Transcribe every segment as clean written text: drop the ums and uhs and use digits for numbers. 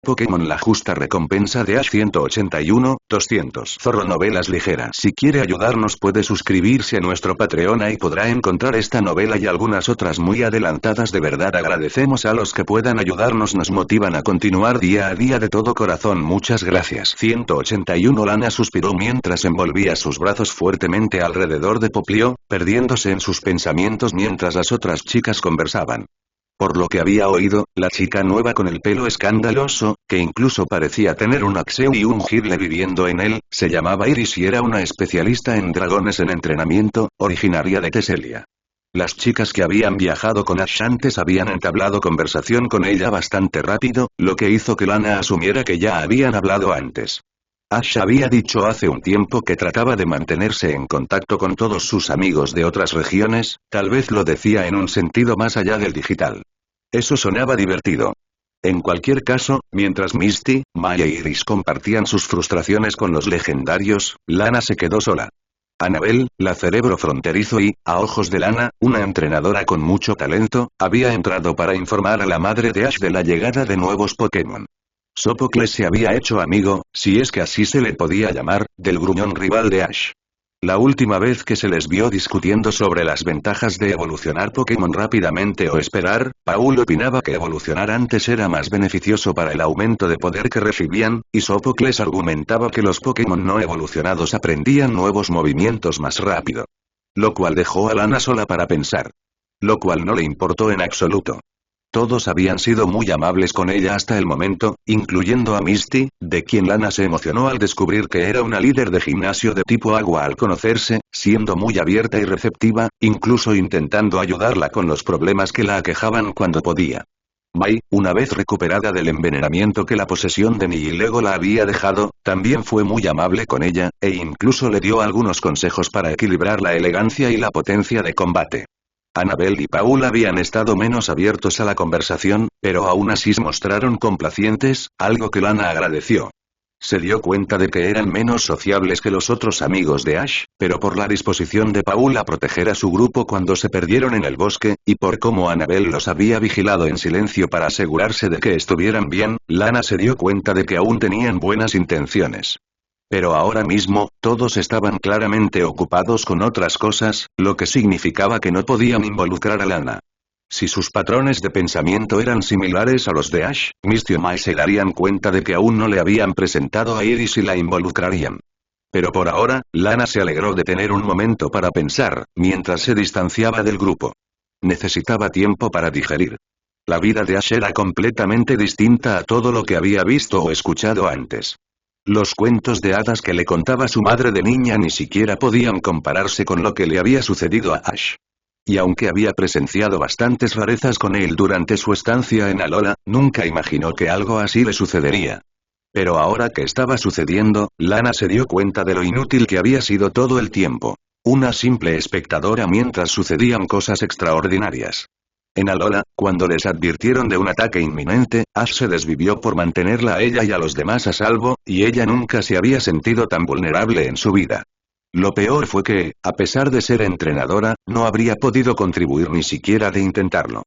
Pokémon La justa recompensa de Ash 181, 200. Zorro novelas ligeras. Si quiere ayudarnos puede suscribirse a nuestro Patreon y podrá encontrar esta novela y algunas otras muy adelantadas. De verdad agradecemos a los que puedan ayudarnos, nos motivan a continuar día a día de todo corazón. Muchas gracias. 181. Lana suspiró mientras envolvía sus brazos fuertemente alrededor de Poplio, perdiéndose en sus pensamientos mientras las otras chicas conversaban. Por lo que había oído, la chica nueva con el pelo escandaloso, que incluso parecía tener un Axew y un Gible viviendo en él, se llamaba Iris y era una especialista en dragones en entrenamiento, originaria de Teselia. Las chicas que habían viajado con Ash antes habían entablado conversación con ella bastante rápido, lo que hizo que Lana asumiera que ya habían hablado antes. Ash había dicho hace un tiempo que trataba de mantenerse en contacto con todos sus amigos de otras regiones, tal vez lo decía en un sentido más allá del digital. Eso sonaba divertido. En cualquier caso, mientras Misty, Maya y Iris compartían sus frustraciones con los legendarios, Lana se quedó sola. Annabelle, la cerebro fronterizo y, a ojos de Lana, una entrenadora con mucho talento, había entrado para informar a la madre de Ash de la llegada de nuevos Pokémon. Sófocles se había hecho amigo, si es que así se le podía llamar, del gruñón rival de Ash. La última vez que se les vio discutiendo sobre las ventajas de evolucionar Pokémon rápidamente o esperar, Paul opinaba que evolucionar antes era más beneficioso para el aumento de poder que recibían, y Sófocles argumentaba que los Pokémon no evolucionados aprendían nuevos movimientos más rápido. Lo cual dejó a Lana sola para pensar. Lo cual no le importó en absoluto. Todos habían sido muy amables con ella hasta el momento, incluyendo a Misty, de quien Lana se emocionó al descubrir que era una líder de gimnasio de tipo agua al conocerse, siendo muy abierta y receptiva, incluso intentando ayudarla con los problemas que la aquejaban cuando podía. Mai, una vez recuperada del envenenamiento que la posesión de Nihilego la había dejado, también fue muy amable con ella, e incluso le dio algunos consejos para equilibrar la elegancia y la potencia de combate. Annabelle y Paul habían estado menos abiertos a la conversación, pero aún así se mostraron complacientes, algo que Lana agradeció. Se dio cuenta de que eran menos sociables que los otros amigos de Ash, pero por la disposición de Paul a proteger a su grupo cuando se perdieron en el bosque, y por cómo Annabelle los había vigilado en silencio para asegurarse de que estuvieran bien, Lana se dio cuenta de que aún tenían buenas intenciones. Pero ahora mismo, todos estaban claramente ocupados con otras cosas, lo que significaba que no podían involucrar a Lana. Si sus patrones de pensamiento eran similares a los de Ash, Misty y Mai se darían cuenta de que aún no le habían presentado a Iris y la involucrarían. Pero por ahora, Lana se alegró de tener un momento para pensar, mientras se distanciaba del grupo. Necesitaba tiempo para digerir. La vida de Ash era completamente distinta a todo lo que había visto o escuchado antes. Los cuentos de hadas que le contaba su madre de niña ni siquiera podían compararse con lo que le había sucedido a Ash. Y aunque había presenciado bastantes rarezas con él durante su estancia en Alola, nunca imaginó que algo así le sucedería. Pero ahora que estaba sucediendo, Lana se dio cuenta de lo inútil que había sido todo el tiempo. Una simple espectadora mientras sucedían cosas extraordinarias. En Alola, cuando les advirtieron de un ataque inminente, Ash se desvivió por mantenerla a ella y a los demás a salvo, y ella nunca se había sentido tan vulnerable en su vida. Lo peor fue que, a pesar de ser entrenadora, no habría podido contribuir ni siquiera de intentarlo.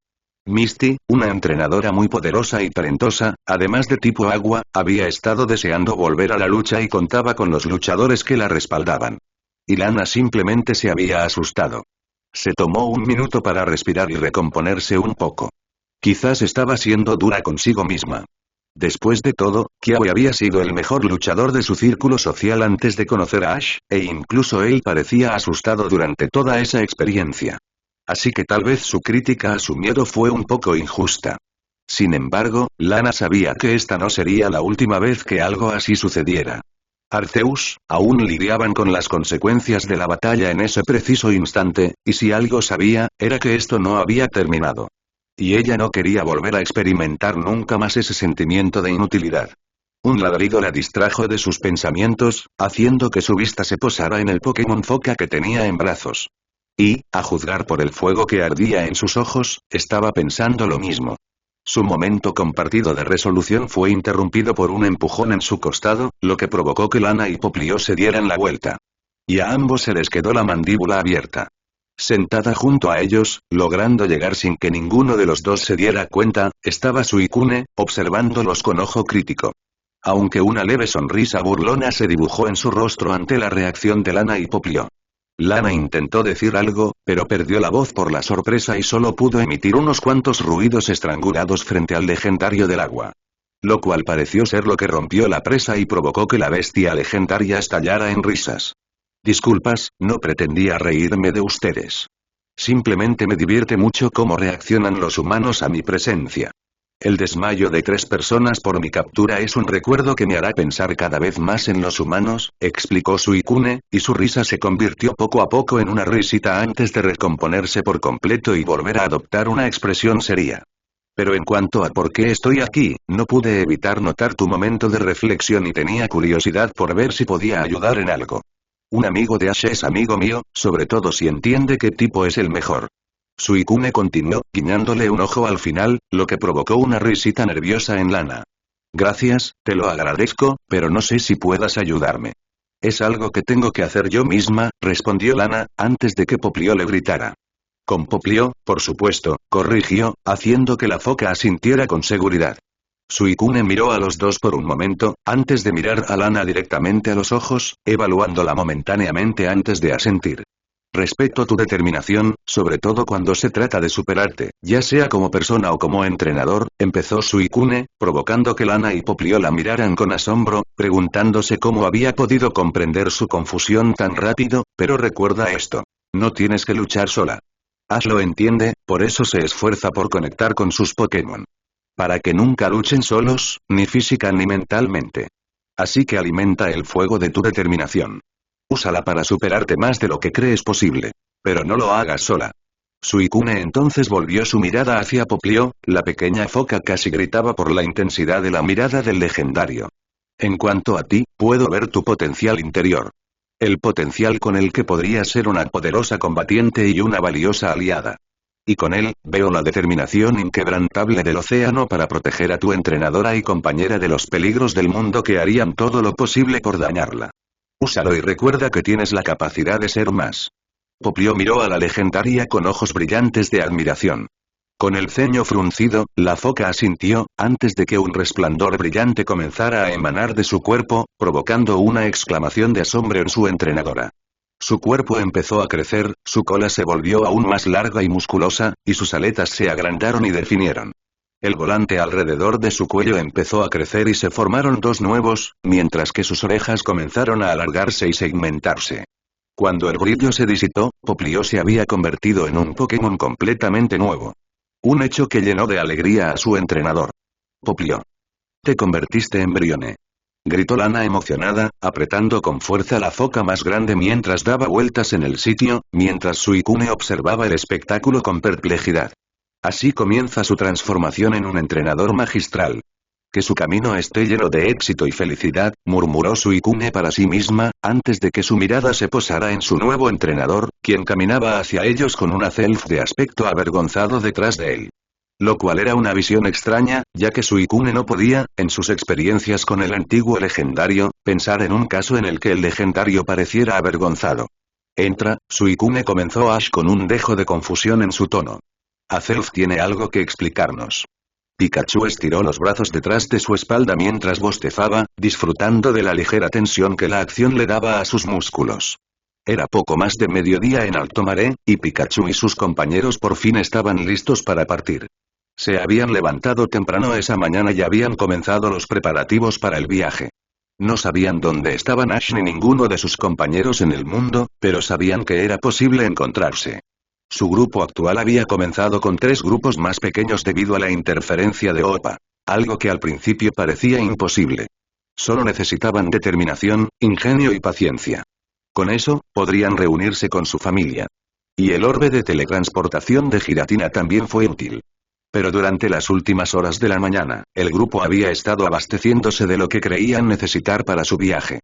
Misty, una entrenadora muy poderosa y talentosa, además de tipo agua, había estado deseando volver a la lucha y contaba con los luchadores que la respaldaban. Y Lana simplemente se había asustado. Se tomó un minuto para respirar y recomponerse un poco. Quizás estaba siendo dura consigo misma. Después de todo, Kiawe había sido el mejor luchador de su círculo social antes de conocer a Ash, e incluso él parecía asustado durante toda esa experiencia. Así que tal vez su crítica a su miedo fue un poco injusta. Sin embargo, Lana sabía que esta no sería la última vez que algo así sucediera. Arceus, aún lidiaban con las consecuencias de la batalla en ese preciso instante, y si algo sabía, era que esto no había terminado. Y ella no quería volver a experimentar nunca más ese sentimiento de inutilidad. Un ladrido la distrajo de sus pensamientos, haciendo que su vista se posara en el Pokémon foca que tenía en brazos. Y, a juzgar por el fuego que ardía en sus ojos, estaba pensando lo mismo. Su momento compartido de resolución fue interrumpido por un empujón en su costado, lo que provocó que Lana y Poplio se dieran la vuelta. Y a ambos se les quedó la mandíbula abierta. Sentada junto a ellos, logrando llegar sin que ninguno de los dos se diera cuenta, estaba Suicune, observándolos con ojo crítico. Aunque una leve sonrisa burlona se dibujó en su rostro ante la reacción de Lana y Poplio. Lana intentó decir algo, pero perdió la voz por la sorpresa y solo pudo emitir unos cuantos ruidos estrangulados frente al legendario del agua. Lo cual pareció ser lo que rompió la presa y provocó que la bestia legendaria estallara en risas. Disculpas, no pretendía reírme de ustedes. Simplemente me divierte mucho cómo reaccionan los humanos a mi presencia. El desmayo de 3 personas por mi captura es un recuerdo que me hará pensar cada vez más en los humanos, explicó Suicune, y su risa se convirtió poco a poco en una risita antes de recomponerse por completo y volver a adoptar una expresión seria. Pero en cuanto a por qué estoy aquí, no pude evitar notar tu momento de reflexión y tenía curiosidad por ver si podía ayudar en algo. Un amigo de Ash es amigo mío, sobre todo si entiende qué tipo es el mejor. Suicune continuó, guiñándole un ojo al final, lo que provocó una risita nerviosa en Lana. Gracias, te lo agradezco, pero no sé si puedas ayudarme. Es algo que tengo que hacer yo misma, respondió Lana, antes de que Poplio le gritara. Con Poplio, por supuesto, corrigió, haciendo que la foca asintiera con seguridad. Suicune miró a los dos por un momento, antes de mirar a Lana directamente a los ojos, evaluándola momentáneamente antes de asentir. Respeto tu determinación, sobre todo cuando se trata de superarte, ya sea como persona o como entrenador, empezó Suicune, provocando que Lana y Poplio la miraran con asombro, preguntándose cómo había podido comprender su confusión tan rápido, pero recuerda esto. No tienes que luchar sola. Ash lo entiende, por eso se esfuerza por conectar con sus Pokémon. Para que nunca luchen solos, ni física ni mentalmente. Así que alimenta el fuego de tu determinación. Úsala para superarte más de lo que crees posible. Pero no lo hagas sola. Suicune entonces volvió su mirada hacia Poplio, la pequeña foca casi gritaba por la intensidad de la mirada del legendario. En cuanto a ti, puedo ver tu potencial interior. El potencial con el que podrías ser una poderosa combatiente y una valiosa aliada. Y con él, veo la determinación inquebrantable del océano para proteger a tu entrenadora y compañera de los peligros del mundo que harían todo lo posible por dañarla. Úsalo y recuerda que tienes la capacidad de ser más. Poplio miró a la legendaria con ojos brillantes de admiración. Con el ceño fruncido, la foca asintió, antes de que un resplandor brillante comenzara a emanar de su cuerpo, provocando una exclamación de asombro en su entrenadora. Su cuerpo empezó a crecer, su cola se volvió aún más larga y musculosa, y sus aletas se agrandaron y definieron. El volante alrededor de su cuello empezó a crecer y se formaron 2 nuevos, mientras que sus orejas comenzaron a alargarse y segmentarse. Cuando el brillo se disipó, Poplio se había convertido en un Pokémon completamente nuevo. Un hecho que llenó de alegría a su entrenador. Poplio. Te convertiste en Brione. Gritó Lana emocionada, apretando con fuerza la foca más grande mientras daba vueltas en el sitio, mientras Suicune observaba el espectáculo con perplejidad. Así comienza su transformación en un entrenador magistral. Que su camino esté lleno de éxito y felicidad, murmuró Suicune para sí misma, antes de que su mirada se posara en su nuevo entrenador, quien caminaba hacia ellos con una Zelf de aspecto avergonzado detrás de él. Lo cual era una visión extraña, ya que Suicune no podía, en sus experiencias con el antiguo legendario, pensar en un caso en el que el legendario pareciera avergonzado. Entra, Suicune comenzó Ash con un dejo de confusión en su tono. Azelf tiene algo que explicarnos. Pikachu estiró los brazos detrás de su espalda mientras bostezaba, disfrutando de la ligera tensión que la acción le daba a sus músculos. Era poco más de mediodía en Alto Maré, y Pikachu y sus compañeros por fin estaban listos para partir. Se habían levantado temprano esa mañana y habían comenzado los preparativos para el viaje. No sabían dónde estaban Ash ni ninguno de sus compañeros en el mundo, pero sabían que era posible encontrarse. Su grupo actual había comenzado con 3 grupos más pequeños debido a la interferencia de Opa. Algo que al principio parecía imposible. Solo necesitaban determinación, ingenio y paciencia. Con eso, podrían reunirse con su familia. Y el orbe de teletransportación de Giratina también fue útil. Pero durante las últimas horas de la mañana, el grupo había estado abasteciéndose de lo que creían necesitar para su viaje.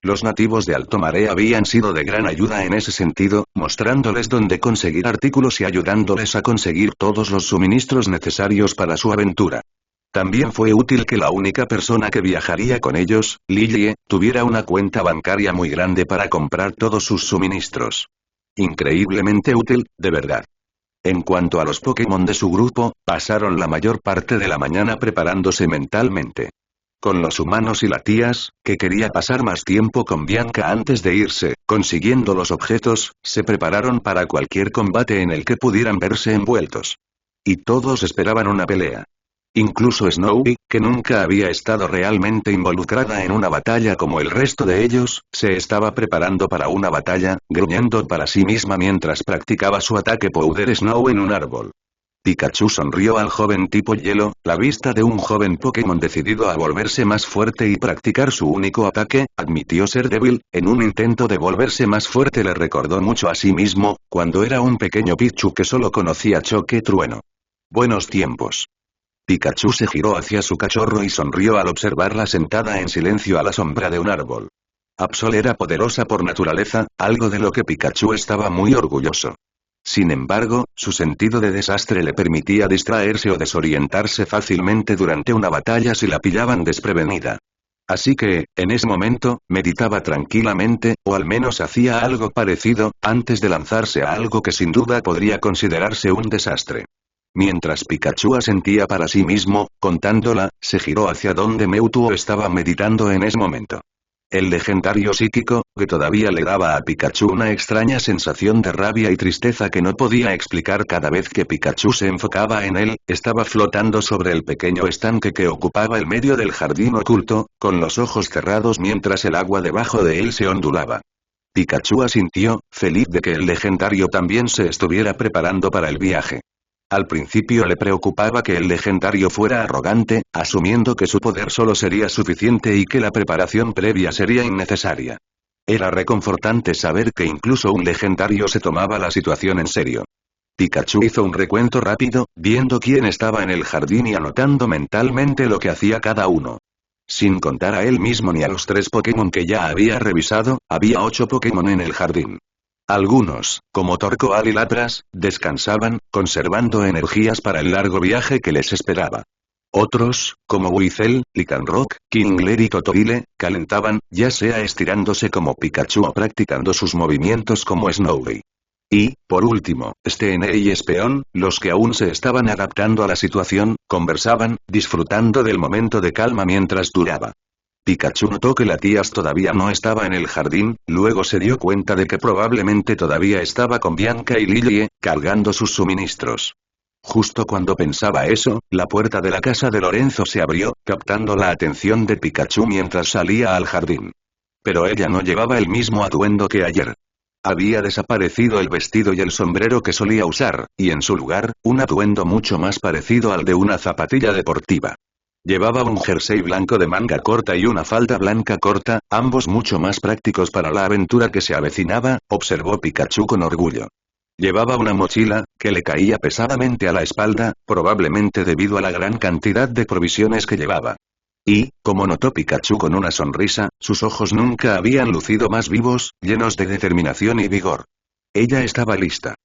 Los nativos de Alto Maré habían sido de gran ayuda en ese sentido, mostrándoles dónde conseguir artículos y ayudándoles a conseguir todos los suministros necesarios para su aventura. También fue útil que la única persona que viajaría con ellos, Lillie, tuviera una cuenta bancaria muy grande para comprar todos sus suministros. Increíblemente útil, de verdad. En cuanto a los Pokémon de su grupo, pasaron la mayor parte de la mañana preparándose mentalmente. Con los humanos y la tías, que quería pasar más tiempo con Bianca antes de irse, consiguiendo los objetos, se prepararon para cualquier combate en el que pudieran verse envueltos. Y todos esperaban una pelea. Incluso Snowy, que nunca había estado realmente involucrada en una batalla como el resto de ellos, se estaba preparando para una batalla, gruñendo para sí misma mientras practicaba su ataque Powder Snow en un árbol. Pikachu sonrió al joven tipo hielo, la vista de un joven Pokémon decidido a volverse más fuerte y practicar su único ataque, admitió ser débil, en un intento de volverse más fuerte le recordó mucho a sí mismo, cuando era un pequeño Pichu que solo conocía choque trueno. Buenos tiempos. Pikachu se giró hacia su cachorro y sonrió al observarla sentada en silencio a la sombra de un árbol. Absol era poderosa por naturaleza, algo de lo que Pikachu estaba muy orgulloso. Sin embargo, su sentido de desastre le permitía distraerse o desorientarse fácilmente durante una batalla si la pillaban desprevenida. Así que, en ese momento, meditaba tranquilamente, o al menos hacía algo parecido, antes de lanzarse a algo que sin duda podría considerarse un desastre. Mientras Pikachu asentía para sí mismo, contándola, se giró hacia donde Mewtwo estaba meditando en ese momento. El legendario psíquico, que todavía le daba a Pikachu una extraña sensación de rabia y tristeza que no podía explicar cada vez que Pikachu se enfocaba en él, estaba flotando sobre el pequeño estanque que ocupaba el medio del jardín oculto, con los ojos cerrados mientras el agua debajo de él se ondulaba. Pikachu asintió, feliz de que el legendario también se estuviera preparando para el viaje. Al principio le preocupaba que el legendario fuera arrogante, asumiendo que su poder solo sería suficiente y que la preparación previa sería innecesaria. Era reconfortante saber que incluso un legendario se tomaba la situación en serio. Pikachu hizo un recuento rápido, viendo quién estaba en el jardín y anotando mentalmente lo que hacía cada uno. Sin contar a él mismo ni a los 3 Pokémon que ya había revisado, había 8 Pokémon en el jardín. Algunos, como Torkoal y Lapras, descansaban, conservando energías para el largo viaje que les esperaba. Otros, como Weasel, Lycanroc, Kingler y Totodile, calentaban, ya sea estirándose como Pikachu o practicando sus movimientos como Snowy. Y, por último, Steener y Espeon, los que aún se estaban adaptando a la situación, conversaban, disfrutando del momento de calma mientras duraba. Pikachu notó que la tías todavía no estaba en el jardín, luego se dio cuenta de que probablemente todavía estaba con Bianca y Lilie, cargando sus suministros. Justo cuando pensaba eso, la puerta de la casa de Lorenzo se abrió, captando la atención de Pikachu mientras salía al jardín. Pero ella no llevaba el mismo atuendo que ayer. Había desaparecido el vestido y el sombrero que solía usar, y en su lugar, un atuendo mucho más parecido al de una zapatilla deportiva. Llevaba un jersey blanco de manga corta y una falda blanca corta, ambos mucho más prácticos para la aventura que se avecinaba, observó Pikachu con orgullo. Llevaba una mochila, que le caía pesadamente a la espalda, probablemente debido a la gran cantidad de provisiones que llevaba. Y, como notó Pikachu con una sonrisa, sus ojos nunca habían lucido más vivos, llenos de determinación y vigor. Ella estaba lista.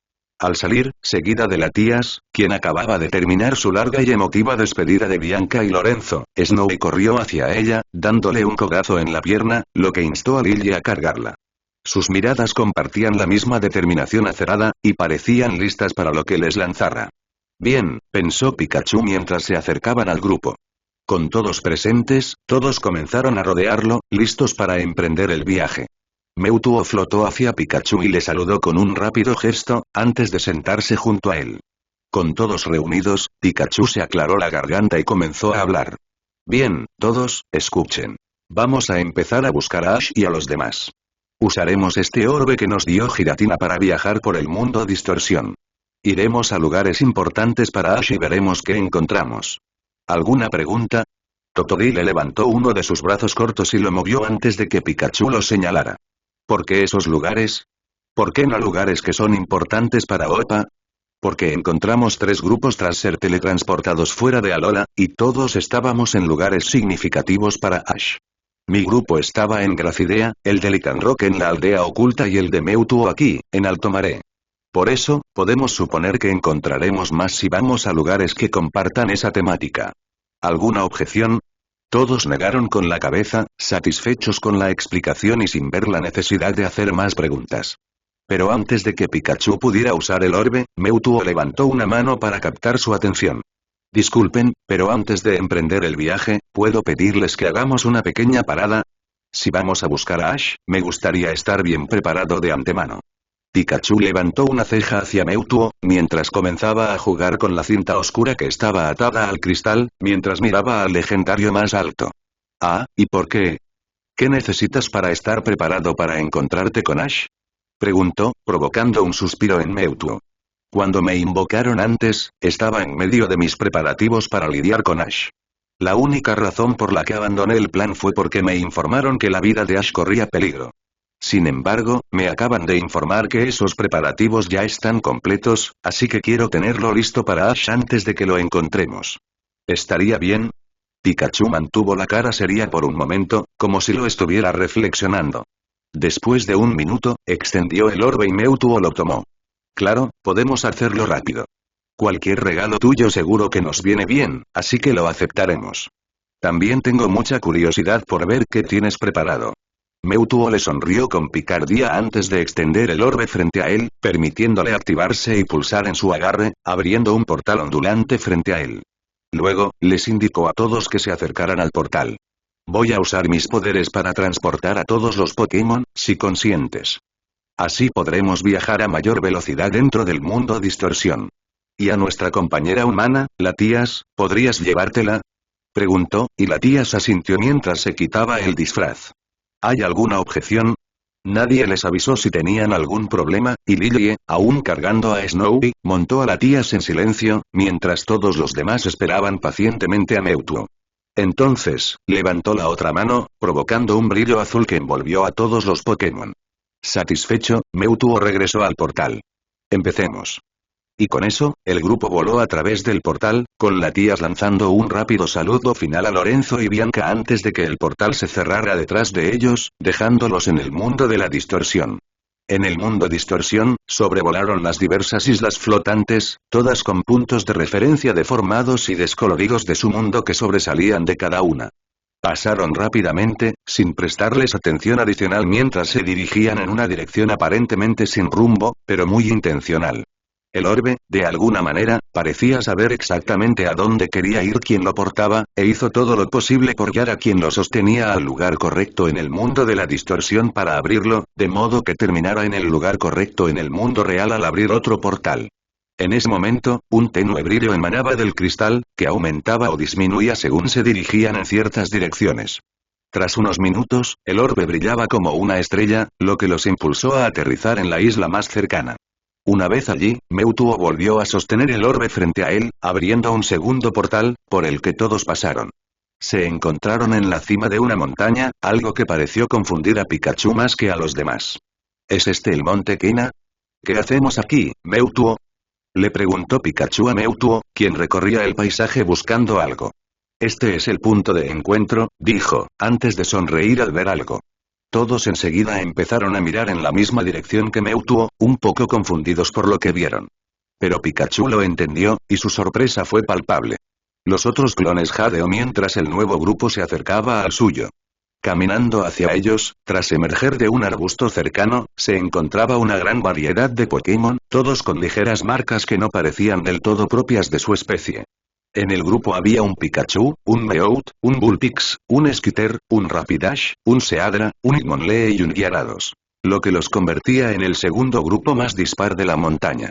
Al salir, seguida de la tías, quien acababa de terminar su larga y emotiva despedida de Bianca y Lorenzo, Snowy corrió hacia ella, dándole un codazo en la pierna, lo que instó a Lilie a cargarla. Sus miradas compartían la misma determinación acerada, y parecían listas para lo que les lanzara. Bien, pensó Pikachu mientras se acercaban al grupo. Con todos presentes, todos comenzaron a rodearlo, listos para emprender el viaje. Mewtwo flotó hacia Pikachu y le saludó con un rápido gesto, antes de sentarse junto a él. Con todos reunidos, Pikachu se aclaró la garganta y comenzó a hablar. Bien, todos, escuchen. Vamos a empezar a buscar a Ash y a los demás. Usaremos este orbe que nos dio Giratina para viajar por el mundo distorsión. Iremos a lugares importantes para Ash y veremos qué encontramos. ¿Alguna pregunta? Totodile levantó uno de sus brazos cortos y lo movió antes de que Pikachu lo señalara. ¿Por qué esos lugares? ¿Por qué no lugares que son importantes para Opa? Porque encontramos 3 grupos tras ser teletransportados fuera de Alola, y todos estábamos en lugares significativos para Ash. Mi grupo estaba en Gracidea, el de Lycanroc en la aldea oculta y el de Mewtwo aquí, en Alto Maré. Por eso, podemos suponer que encontraremos más si vamos a lugares que compartan esa temática. ¿Alguna objeción? Todos negaron con la cabeza, satisfechos con la explicación y sin ver la necesidad de hacer más preguntas. Pero antes de que Pikachu pudiera usar el orbe, Mewtwo levantó una mano para captar su atención. Disculpen, pero antes de emprender el viaje, ¿puedo pedirles que hagamos una pequeña parada? Si vamos a buscar a Ash, me gustaría estar bien preparado de antemano. Pikachu levantó una ceja hacia Mewtwo, mientras comenzaba a jugar con la cinta oscura que estaba atada al cristal, mientras miraba al legendario más alto. Ah, ¿y por qué? ¿Qué necesitas para estar preparado para encontrarte con Ash? Preguntó, provocando un suspiro en Mewtwo. Cuando me invocaron antes, estaba en medio de mis preparativos para lidiar con Ash. La única razón por la que abandoné el plan fue porque me informaron que la vida de Ash corría peligro. Sin embargo, me acaban de informar que esos preparativos ya están completos, así que quiero tenerlo listo para Ash antes de que lo encontremos. ¿Estaría bien? Pikachu mantuvo la cara seria por un momento, como si lo estuviera reflexionando. Después de un minuto, extendió el orbe y Mewtwo lo tomó. Claro, podemos hacerlo rápido. Cualquier regalo tuyo seguro que nos viene bien, así que lo aceptaremos. También tengo mucha curiosidad por ver qué tienes preparado. Mewtwo le sonrió con picardía antes de extender el orbe frente a él, permitiéndole activarse y pulsar en su agarre, abriendo un portal ondulante frente a él. Luego, les indicó a todos que se acercaran al portal. Voy a usar mis poderes para transportar a todos los Pokémon, si consientes. Así podremos viajar a mayor velocidad dentro del mundo distorsión. ¿Y a nuestra compañera humana, Latias, podrías llevártela? Preguntó, y Latias asintió mientras se quitaba el disfraz. ¿Hay alguna objeción? Nadie les avisó si tenían algún problema, y Lilie, aún cargando a Snowy, montó a Latias en silencio, mientras todos los demás esperaban pacientemente a Mewtwo. Entonces, levantó la otra mano, provocando un brillo azul que envolvió a todos los Pokémon. Satisfecho, Mewtwo regresó al portal. Empecemos. Y con eso, el grupo voló a través del portal, con Latias lanzando un rápido saludo final a Lorenzo y Bianca antes de que el portal se cerrara detrás de ellos, dejándolos en el mundo de la distorsión. En el mundo distorsión, sobrevolaron las diversas islas flotantes, todas con puntos de referencia deformados y descoloridos de su mundo que sobresalían de cada una. Pasaron rápidamente, sin prestarles atención adicional mientras se dirigían en una dirección aparentemente sin rumbo, pero muy intencional. El orbe, de alguna manera, parecía saber exactamente a dónde quería ir quien lo portaba, e hizo todo lo posible por guiar a quien lo sostenía al lugar correcto en el mundo de la distorsión para abrirlo, de modo que terminara en el lugar correcto en el mundo real al abrir otro portal. En ese momento, un tenue brillo emanaba del cristal, que aumentaba o disminuía según se dirigían en ciertas direcciones. Tras unos minutos, el orbe brillaba como una estrella, lo que los impulsó a aterrizar en la isla más cercana. Una vez allí, Mewtwo volvió a sostener el orbe frente a él, abriendo un segundo portal, por el que todos pasaron. Se encontraron en la cima de una montaña, algo que pareció confundir a Pikachu más que a los demás. ¿Es este el monte Kena? ¿Qué hacemos aquí, Mewtwo? Le preguntó Pikachu a Mewtwo, quien recorría el paisaje buscando algo. Este es el punto de encuentro, dijo, antes de sonreír al ver algo. Todos enseguida empezaron a mirar en la misma dirección que Mewtwo, un poco confundidos por lo que vieron. Pero Pikachu lo entendió, y su sorpresa fue palpable. Los otros clones jadeó mientras el nuevo grupo se acercaba al suyo. Caminando hacia ellos, tras emerger de un arbusto cercano, se encontraba una gran variedad de Pokémon, todos con ligeras marcas que no parecían del todo propias de su especie. En el grupo había un Pikachu, un Meowth, un Vulpix, un Skitter, un Rapidash, un Seadra, un Hitmonlee y un Gyarados. Lo que los convertía en el segundo grupo más dispar de la montaña.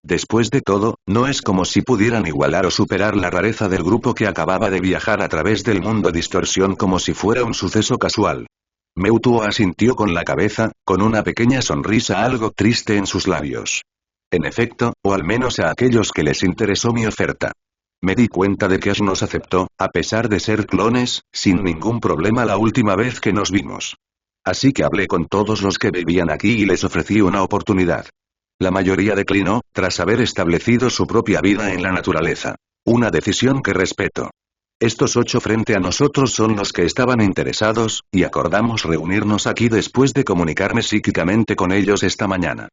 Después de todo, no es como si pudieran igualar o superar la rareza del grupo que acababa de viajar a través del mundo distorsión como si fuera un suceso casual. Mewtwo asintió con la cabeza, con una pequeña sonrisa algo triste en sus labios. En efecto, o al menos a aquellos que les interesó mi oferta. Me di cuenta de que Ash nos aceptó, a pesar de ser clones, sin ningún problema la última vez que nos vimos. Así que hablé con todos los que vivían aquí y les ofrecí una oportunidad. La mayoría declinó, tras haber establecido su propia vida en la naturaleza. Una decisión que respeto. Estos 8 frente a nosotros son los que estaban interesados, y acordamos reunirnos aquí después de comunicarme psíquicamente con ellos esta mañana.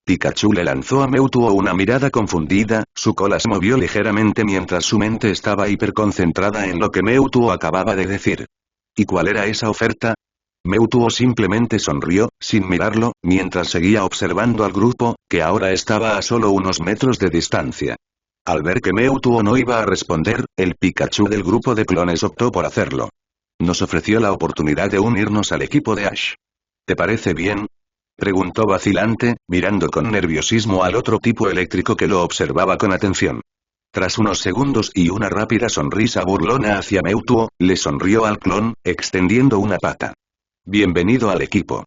Pikachu le lanzó a Mewtwo una mirada confundida, su cola se movió ligeramente mientras su mente estaba hiperconcentrada en lo que Mewtwo acababa de decir. ¿Y cuál era esa oferta? Mewtwo simplemente sonrió, sin mirarlo, mientras seguía observando al grupo, que ahora estaba a solo unos metros de distancia. Al ver que Mewtwo no iba a responder, el Pikachu del grupo de clones optó por hacerlo. Nos ofreció la oportunidad de unirnos al equipo de Ash. ¿Te parece bien? Preguntó vacilante, mirando con nerviosismo al otro tipo eléctrico que lo observaba con atención. Tras unos segundos y una rápida sonrisa burlona hacia Mewtwo, le sonrió al clon, extendiendo una pata. Bienvenido al equipo.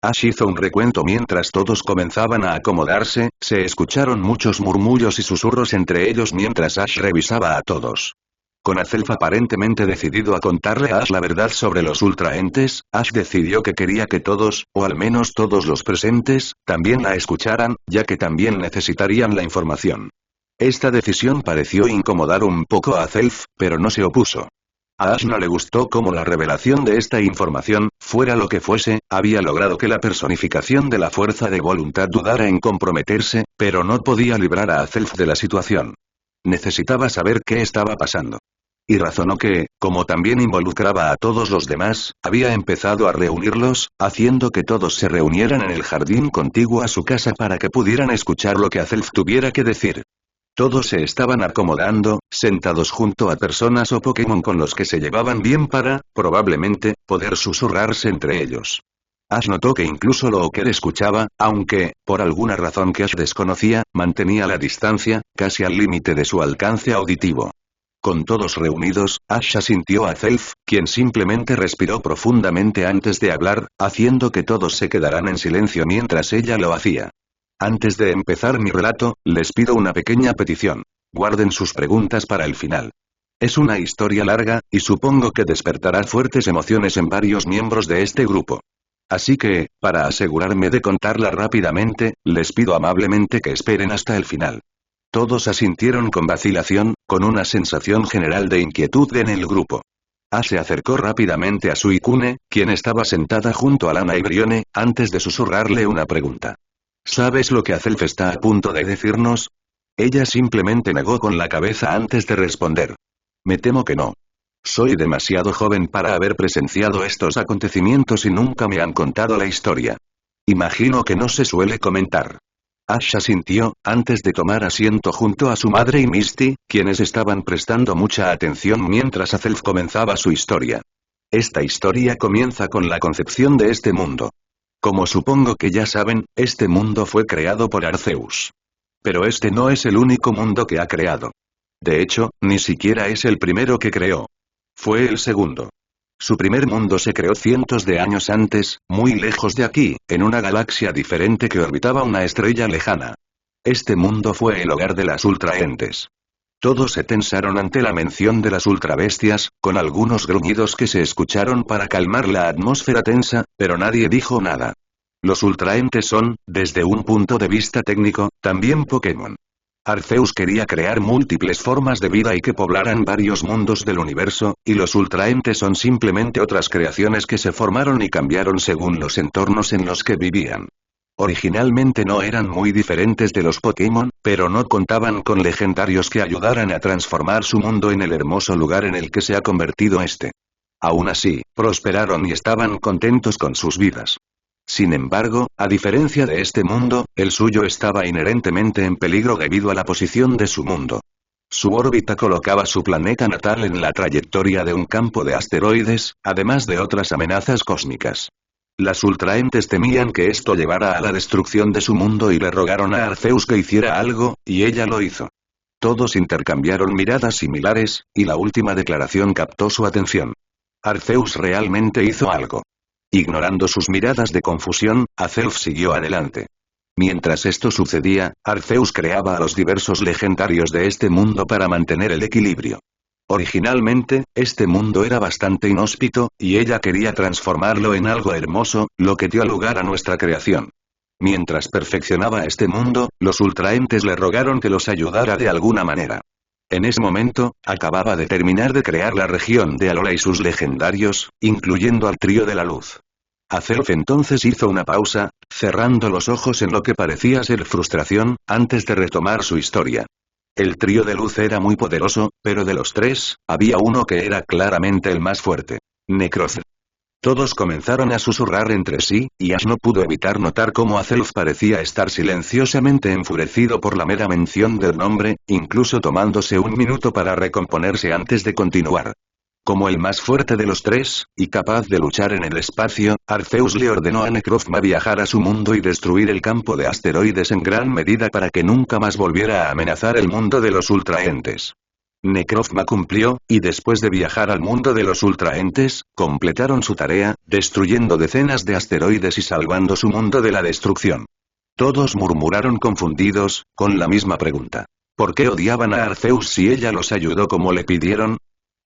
Ash hizo un recuento mientras todos comenzaban a acomodarse, se escucharon muchos murmullos y susurros entre ellos mientras Ash revisaba a todos. Con Azelf aparentemente decidido a contarle a Ash la verdad sobre los ultraentes, Ash decidió que quería que todos, o al menos todos los presentes, también la escucharan, ya que también necesitarían la información. Esta decisión pareció incomodar un poco a Azelf, pero no se opuso. A Ash no le gustó cómo la revelación de esta información, fuera lo que fuese, había logrado que la personificación de la fuerza de voluntad dudara en comprometerse, pero no podía librar a Azelf de la situación. Necesitaba saber qué estaba pasando. Y razonó que, como también involucraba a todos los demás, había empezado a reunirlos, haciendo que todos se reunieran en el jardín contiguo a su casa para que pudieran escuchar lo que Azelf tuviera que decir. Todos se estaban acomodando, sentados junto a personas o Pokémon con los que se llevaban bien para, probablemente, poder susurrarse entre ellos. Ash notó que incluso Looker escuchaba, aunque, por alguna razón que Ash desconocía, mantenía la distancia, casi al límite de su alcance auditivo. Con todos reunidos, Ash asintió a Azelf, quien simplemente respiró profundamente antes de hablar, haciendo que todos se quedaran en silencio mientras ella lo hacía. Antes de empezar mi relato, les pido una pequeña petición. Guarden sus preguntas para el final. Es una historia larga, y supongo que despertará fuertes emociones en varios miembros de este grupo. Así que, para asegurarme de contarla rápidamente, les pido amablemente que esperen hasta el final. Todos asintieron con vacilación, con una sensación general de inquietud en el grupo. Ash se acercó rápidamente a Suicune, quien estaba sentada junto a Lana y Brione, antes de susurrarle una pregunta. ¿Sabes lo que Azelf está a punto de decirnos? Ella simplemente negó con la cabeza antes de responder. Me temo que no. Soy demasiado joven para haber presenciado estos acontecimientos y nunca me han contado la historia. Imagino que no se suele comentar. Ash asintió, antes de tomar asiento junto a su madre y Misty, quienes estaban prestando mucha atención mientras Azelf comenzaba su historia. Esta historia comienza con la concepción de este mundo. Como supongo que ya saben, este mundo fue creado por Arceus. Pero este no es el único mundo que ha creado. De hecho, ni siquiera es el primero que creó. Fue el segundo. Su primer mundo se creó cientos de años antes, muy lejos de aquí, en una galaxia diferente que orbitaba una estrella lejana. Este mundo fue el hogar de las ultraentes. Todos se tensaron ante la mención de las ultrabestias, con algunos gruñidos que se escucharon para calmar la atmósfera tensa, pero nadie dijo nada. Los ultraentes son, desde un punto de vista técnico, también Pokémon. Arceus quería crear múltiples formas de vida y que poblaran varios mundos del universo, y los ultraentes son simplemente otras creaciones que se formaron y cambiaron según los entornos en los que vivían. Originalmente no eran muy diferentes de los Pokémon, pero no contaban con legendarios que ayudaran a transformar su mundo en el hermoso lugar en el que se ha convertido este. Aún así, prosperaron y estaban contentos con sus vidas. Sin embargo, a diferencia de este mundo, el suyo estaba inherentemente en peligro debido a la posición de su mundo. Su órbita colocaba su planeta natal en la trayectoria de un campo de asteroides, además de otras amenazas cósmicas. Las ultraentes temían que esto llevara a la destrucción de su mundo y le rogaron a Arceus que hiciera algo, y ella lo hizo. Todos intercambiaron miradas similares, y la última declaración captó su atención. Arceus realmente hizo algo. Ignorando sus miradas de confusión, Azelf siguió adelante. Mientras esto sucedía, Arceus creaba a los diversos legendarios de este mundo para mantener el equilibrio. Originalmente, este mundo era bastante inhóspito, y ella quería transformarlo en algo hermoso, lo que dio lugar a nuestra creación. Mientras perfeccionaba este mundo, los ultraentes le rogaron que los ayudara de alguna manera. En ese momento, acababa de terminar de crear la región de Alola y sus legendarios, incluyendo al trío de la luz. Azelf entonces hizo una pausa, cerrando los ojos en lo que parecía ser frustración, antes de retomar su historia. El trío de luz era muy poderoso, pero de los tres, había uno que era claramente el más fuerte. Necrozma. Todos comenzaron a susurrar entre sí, y Ash no pudo evitar notar cómo Azelf parecía estar silenciosamente enfurecido por la mera mención del nombre, incluso tomándose un minuto para recomponerse antes de continuar. Como el más fuerte de los tres, y capaz de luchar en el espacio, Arceus le ordenó a Necrozma viajar a su mundo y destruir el campo de asteroides en gran medida para que nunca más volviera a amenazar el mundo de los ultraentes. Necrozma cumplió, y después de viajar al mundo de los ultraentes, completaron su tarea, destruyendo decenas de asteroides y salvando su mundo de la destrucción. Todos murmuraron confundidos, con la misma pregunta. ¿Por qué odiaban a Arceus si ella los ayudó como le pidieron?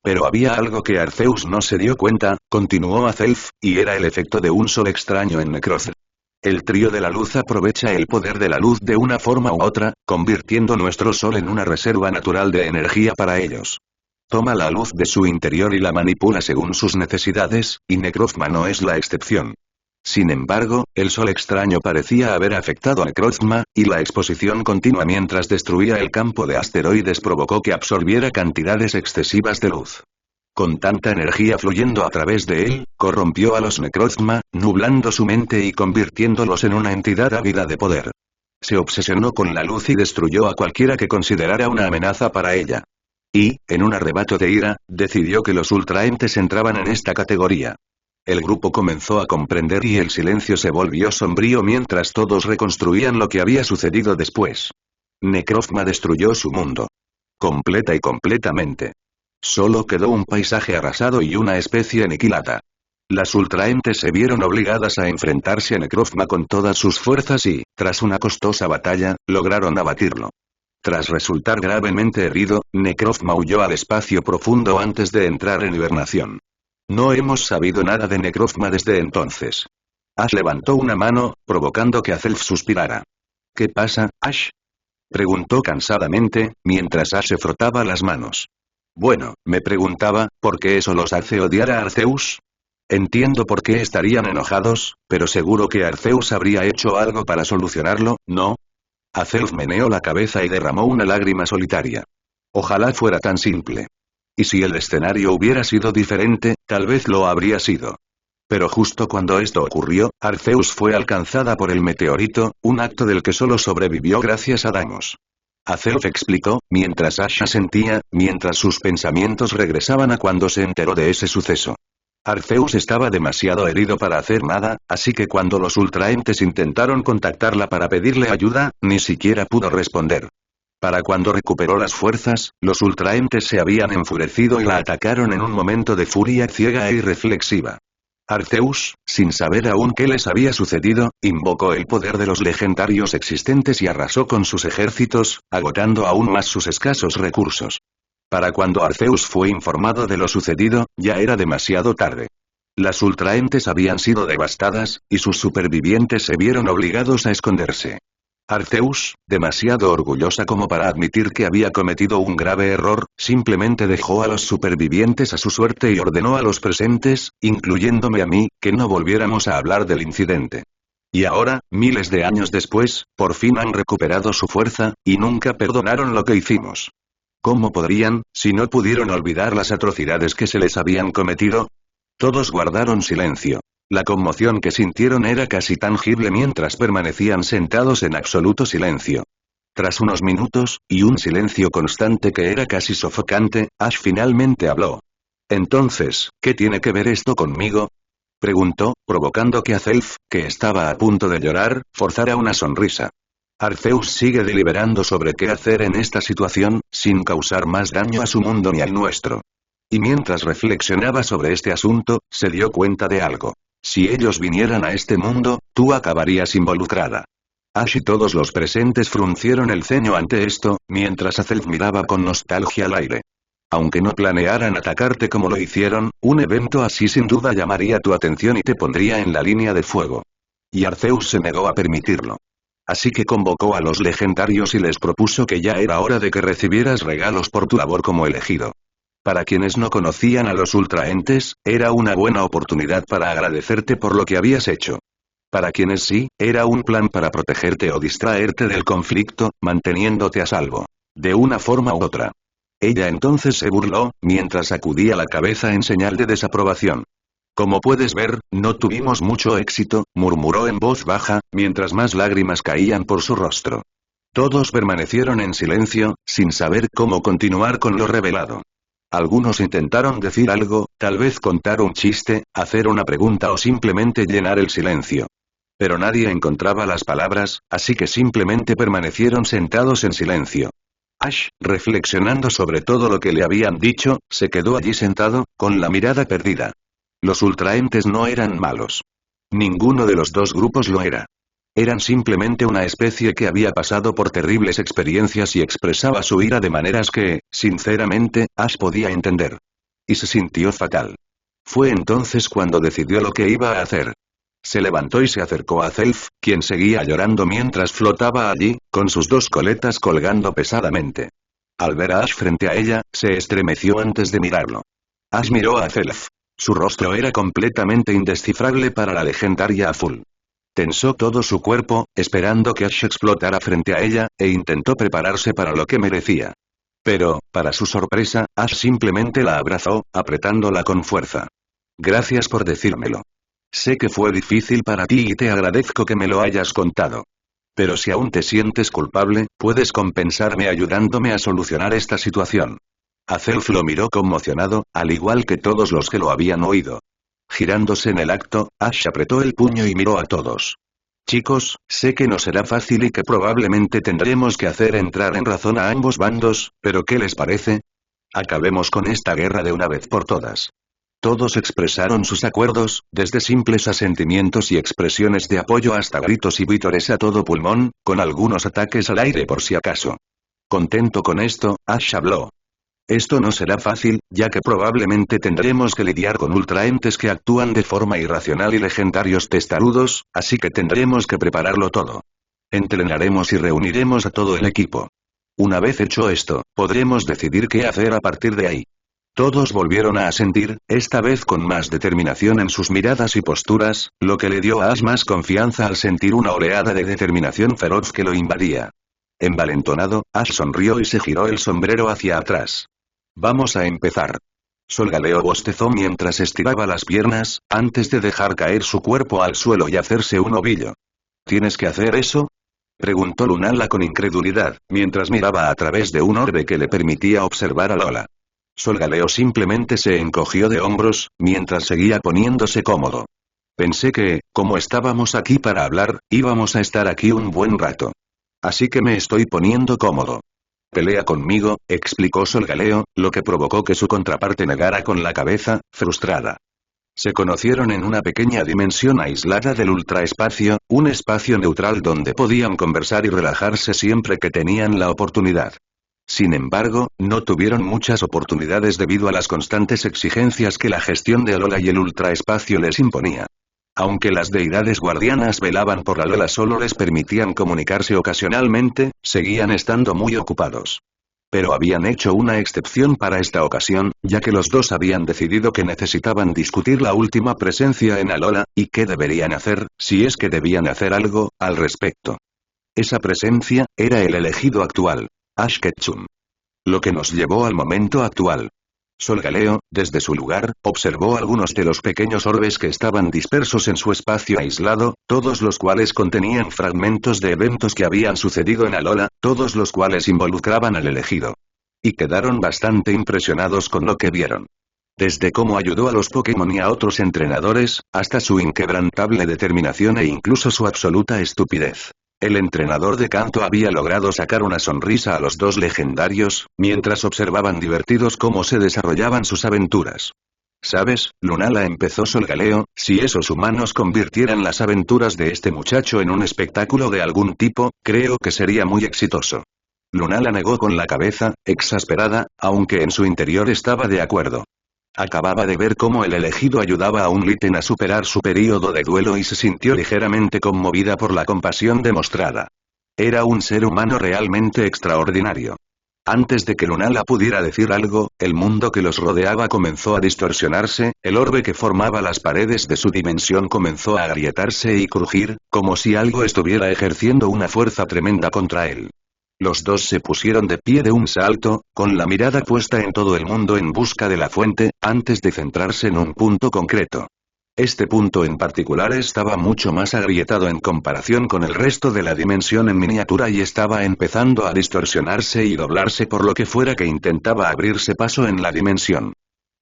Pero había algo que Arceus no se dio cuenta, continuó Azelf, y era el efecto de un sol extraño en Necrozma. El trío de la luz aprovecha el poder de la luz de una forma u otra, convirtiendo nuestro sol en una reserva natural de energía para ellos. Toma la luz de su interior y la manipula según sus necesidades, y Necrozma no es la excepción. Sin embargo, el sol extraño parecía haber afectado a Necrozma, y la exposición continua mientras destruía el campo de asteroides provocó que absorbiera cantidades excesivas de luz. Con tanta energía fluyendo a través de él, corrompió a los Necrozma, nublando su mente y convirtiéndolos en una entidad ávida de poder. Se obsesionó con la luz y destruyó a cualquiera que considerara una amenaza para ella. Y, en un arrebato de ira, decidió que los ultraentes entraban en esta categoría. El grupo comenzó a comprender y el silencio se volvió sombrío mientras todos reconstruían lo que había sucedido después. Necrozma destruyó su mundo. Completa y completamente. Solo quedó un paisaje arrasado y una especie aniquilada. Las ultraentes se vieron obligadas a enfrentarse a Necrozma con todas sus fuerzas y, tras una costosa batalla, lograron abatirlo. Tras resultar gravemente herido, Necrozma huyó al espacio profundo antes de entrar en hibernación. No hemos sabido nada de Necrozma desde entonces. Ash levantó una mano, provocando que Azelf suspirara. ¿Qué pasa, Ash? Preguntó cansadamente, mientras Ash se frotaba las manos. Bueno, me preguntaba, ¿por qué eso los hace odiar a Arceus? Entiendo por qué estarían enojados, pero seguro que Arceus habría hecho algo para solucionarlo, ¿no? Azelf meneó la cabeza y derramó una lágrima solitaria. Ojalá fuera tan simple. Y si el escenario hubiera sido diferente, tal vez lo habría sido. Pero justo cuando esto ocurrió, Arceus fue alcanzada por el meteorito, un acto del que solo sobrevivió gracias a Deimos. Azelf explicó, mientras Asha sentía, mientras sus pensamientos regresaban a cuando se enteró de ese suceso. Arceus estaba demasiado herido para hacer nada, así que cuando los ultraentes intentaron contactarla para pedirle ayuda, ni siquiera pudo responder. Para cuando recuperó las fuerzas, los ultraentes se habían enfurecido y la atacaron en un momento de furia ciega e irreflexiva. Arceus, sin saber aún qué les había sucedido, invocó el poder de los legendarios existentes y arrasó con sus ejércitos, agotando aún más sus escasos recursos. Para cuando Arceus fue informado de lo sucedido, ya era demasiado tarde. Las ultraentes habían sido devastadas, y sus supervivientes se vieron obligados a esconderse. Arceus, demasiado orgullosa como para admitir que había cometido un grave error, simplemente dejó a los supervivientes a su suerte y ordenó a los presentes, incluyéndome a mí, que no volviéramos a hablar del incidente. Y ahora, miles de años después, por fin han recuperado su fuerza, y nunca perdonaron lo que hicimos. ¿Cómo podrían, si no pudieron olvidar las atrocidades que se les habían cometido? Todos guardaron silencio. La conmoción que sintieron era casi tangible mientras permanecían sentados en absoluto silencio. Tras unos minutos, y un silencio constante que era casi sofocante, Ash finalmente habló. Entonces, ¿qué tiene que ver esto conmigo? Preguntó, provocando que Azelf, que estaba a punto de llorar, forzara una sonrisa. Arceus sigue deliberando sobre qué hacer en esta situación, sin causar más daño a su mundo ni al nuestro. Y mientras reflexionaba sobre este asunto, se dio cuenta de algo. Si ellos vinieran a este mundo, tú acabarías involucrada. Ash y todos los presentes fruncieron el ceño ante esto, mientras Azelf miraba con nostalgia al aire. Aunque no planearan atacarte como lo hicieron, un evento así sin duda llamaría tu atención y te pondría en la línea de fuego. Y Arceus se negó a permitirlo. Así que convocó a los legendarios y les propuso que ya era hora de que recibieras regalos por tu labor como elegido. Para quienes no conocían a los ultraentes, era una buena oportunidad para agradecerte por lo que habías hecho. Para quienes sí, era un plan para protegerte o distraerte del conflicto, manteniéndote a salvo. De una forma u otra. Ella entonces se burló, mientras sacudía la cabeza en señal de desaprobación. Como puedes ver, no tuvimos mucho éxito, murmuró en voz baja, mientras más lágrimas caían por su rostro. Todos permanecieron en silencio, sin saber cómo continuar con lo revelado. Algunos intentaron decir algo, tal vez contar un chiste, hacer una pregunta o simplemente llenar el silencio. Pero nadie encontraba las palabras, así que simplemente permanecieron sentados en silencio. Ash, reflexionando sobre todo lo que le habían dicho, se quedó allí sentado, con la mirada perdida. Los ultraentes no eran malos. Ninguno de los dos grupos lo era. Eran simplemente una especie que había pasado por terribles experiencias y expresaba su ira de maneras que, sinceramente, Ash podía entender. Y se sintió fatal. Fue entonces cuando decidió lo que iba a hacer. Se levantó y se acercó a Zelf, quien seguía llorando mientras flotaba allí, con sus dos coletas colgando pesadamente. Al ver a Ash frente a ella, se estremeció antes de mirarlo. Ash miró a Zelf. Su rostro era completamente indescifrable para la legendaria Azul. Tensó todo su cuerpo, esperando que Ash explotara frente a ella, e intentó prepararse para lo que merecía. Pero, para su sorpresa, Ash simplemente la abrazó, apretándola con fuerza. Gracias por decírmelo. Sé que fue difícil para ti y te agradezco que me lo hayas contado. Pero si aún te sientes culpable, puedes compensarme ayudándome a solucionar esta situación. Azelf lo miró conmocionado, al igual que todos los que lo habían oído. Girándose en el acto, Ash apretó el puño y miró a todos. Chicos, sé que no será fácil y que probablemente tendremos que hacer entrar en razón a ambos bandos, pero ¿qué les parece? Acabemos con esta guerra de una vez por todas. Todos expresaron sus acuerdos, desde simples asentimientos y expresiones de apoyo hasta gritos y vítores a todo pulmón, con algunos ataques al aire por si acaso. Contento con esto, Ash habló. Esto no será fácil, ya que probablemente tendremos que lidiar con ultraentes que actúan de forma irracional y legendarios testarudos, así que tendremos que prepararlo todo. Entrenaremos y reuniremos a todo el equipo. Una vez hecho esto, podremos decidir qué hacer a partir de ahí. Todos volvieron a asentir, esta vez con más determinación en sus miradas y posturas, lo que le dio a Ash más confianza al sentir una oleada de determinación feroz que lo invadía. Envalentonado, Ash sonrió y se giró el sombrero hacia atrás. Vamos a empezar. Solgaleo bostezó mientras estiraba las piernas, antes de dejar caer su cuerpo al suelo y hacerse un ovillo. ¿Tienes que hacer eso? Preguntó Lunala con incredulidad, mientras miraba a través de un orbe que le permitía observar a Lola. Solgaleo simplemente se encogió de hombros, mientras seguía poniéndose cómodo. Pensé que, como estábamos aquí para hablar, íbamos a estar aquí un buen rato. Así que me estoy poniendo cómodo. Pelea conmigo, explicó Solgaleo, lo que provocó que su contraparte negara con la cabeza, frustrada. Se conocieron en una pequeña dimensión aislada del ultraespacio, un espacio neutral donde podían conversar y relajarse siempre que tenían la oportunidad. Sin embargo, no tuvieron muchas oportunidades debido a las constantes exigencias que la gestión de Alola y el ultraespacio les imponía. Aunque las deidades guardianas velaban por Alola solo les permitían comunicarse ocasionalmente, seguían estando muy ocupados. Pero habían hecho una excepción para esta ocasión, ya que los dos habían decidido que necesitaban discutir la última presencia en Alola, y qué deberían hacer, si es que debían hacer algo, al respecto. Esa presencia, era el elegido actual. Ash Ketchum. Lo que nos llevó al momento actual. Solgaleo, desde su lugar, observó algunos de los pequeños orbes que estaban dispersos en su espacio aislado, todos los cuales contenían fragmentos de eventos que habían sucedido en Alola, todos los cuales involucraban al elegido. Y quedaron bastante impresionados con lo que vieron. Desde cómo ayudó a los Pokémon y a otros entrenadores, hasta su inquebrantable determinación e incluso su absoluta estupidez. El entrenador de canto había logrado sacar una sonrisa a los dos legendarios, mientras observaban divertidos cómo se desarrollaban sus aventuras. ¿Sabes, Lunala? Empezó Solgaleo, si esos humanos convirtieran las aventuras de este muchacho en un espectáculo de algún tipo, creo que sería muy exitoso. Lunala negó con la cabeza, exasperada, aunque en su interior estaba de acuerdo. Acababa de ver cómo el elegido ayudaba a un Litten a superar su período de duelo y se sintió ligeramente conmovida por la compasión demostrada. Era un ser humano realmente extraordinario. Antes de que Lunala pudiera decir algo, el mundo que los rodeaba comenzó a distorsionarse, el orbe que formaba las paredes de su dimensión comenzó a agrietarse y crujir, como si algo estuviera ejerciendo una fuerza tremenda contra él. Los dos se pusieron de pie de un salto, con la mirada puesta en todo el mundo en busca de la fuente, antes de centrarse en un punto concreto. Este punto en particular estaba mucho más agrietado en comparación con el resto de la dimensión en miniatura y estaba empezando a distorsionarse y doblarse por lo que fuera que intentaba abrirse paso en la dimensión.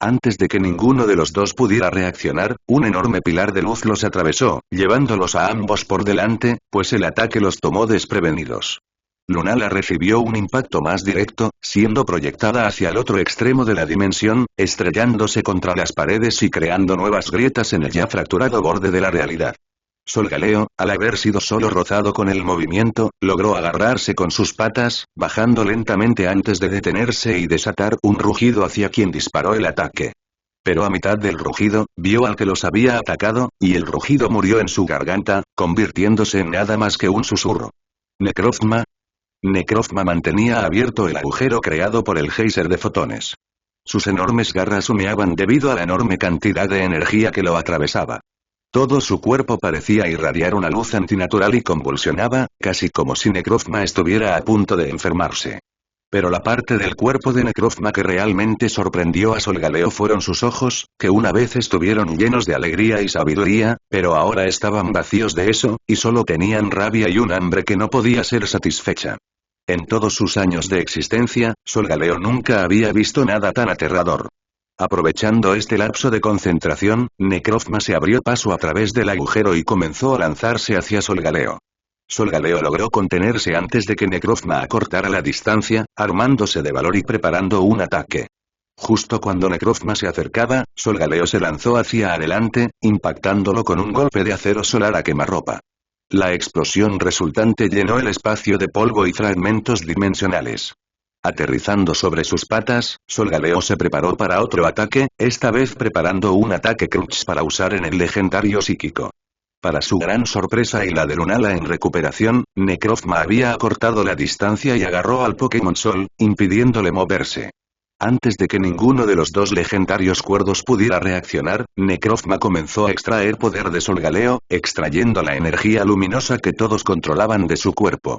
Antes de que ninguno de los dos pudiera reaccionar, un enorme pilar de luz los atravesó, llevándolos a ambos por delante, pues el ataque los tomó desprevenidos. Lunala recibió un impacto más directo, siendo proyectada hacia el otro extremo de la dimensión, estrellándose contra las paredes y creando nuevas grietas en el ya fracturado borde de la realidad. Solgaleo, al haber sido solo rozado con el movimiento, logró agarrarse con sus patas, bajando lentamente antes de detenerse y desatar un rugido hacia quien disparó el ataque. Pero a mitad del rugido, vio al que los había atacado, y el rugido murió en su garganta, convirtiéndose en nada más que un susurro. ¿Necrozma? Necrozma mantenía abierto el agujero creado por el geyser de fotones. Sus enormes garras humeaban debido a la enorme cantidad de energía que lo atravesaba. Todo su cuerpo parecía irradiar una luz antinatural y convulsionaba, casi como si Necrozma estuviera a punto de enfermarse. Pero la parte del cuerpo de Necrozma que realmente sorprendió a Solgaleo fueron sus ojos, que una vez estuvieron llenos de alegría y sabiduría, pero ahora estaban vacíos de eso, y solo tenían rabia y un hambre que no podía ser satisfecha. En todos sus años de existencia, Solgaleo nunca había visto nada tan aterrador. Aprovechando este lapso de concentración, Necrozma se abrió paso a través del agujero y comenzó a lanzarse hacia Solgaleo. Solgaleo logró contenerse antes de que Necrozma acortara la distancia, armándose de valor y preparando un ataque. Justo cuando Necrozma se acercaba, Solgaleo se lanzó hacia adelante, impactándolo con un golpe de acero solar a quemarropa. La explosión resultante llenó el espacio de polvo y fragmentos dimensionales. Aterrizando sobre sus patas, Solgaleo se preparó para otro ataque, esta vez preparando un ataque crunch para usar en el legendario psíquico. Para su gran sorpresa y la de Lunala en recuperación, Necrozma había acortado la distancia y agarró al Pokémon Sol, impidiéndole moverse. Antes de que ninguno de los dos legendarios cuerdos pudiera reaccionar, Necrozma comenzó a extraer poder de Solgaleo, extrayendo la energía luminosa que todos controlaban de su cuerpo.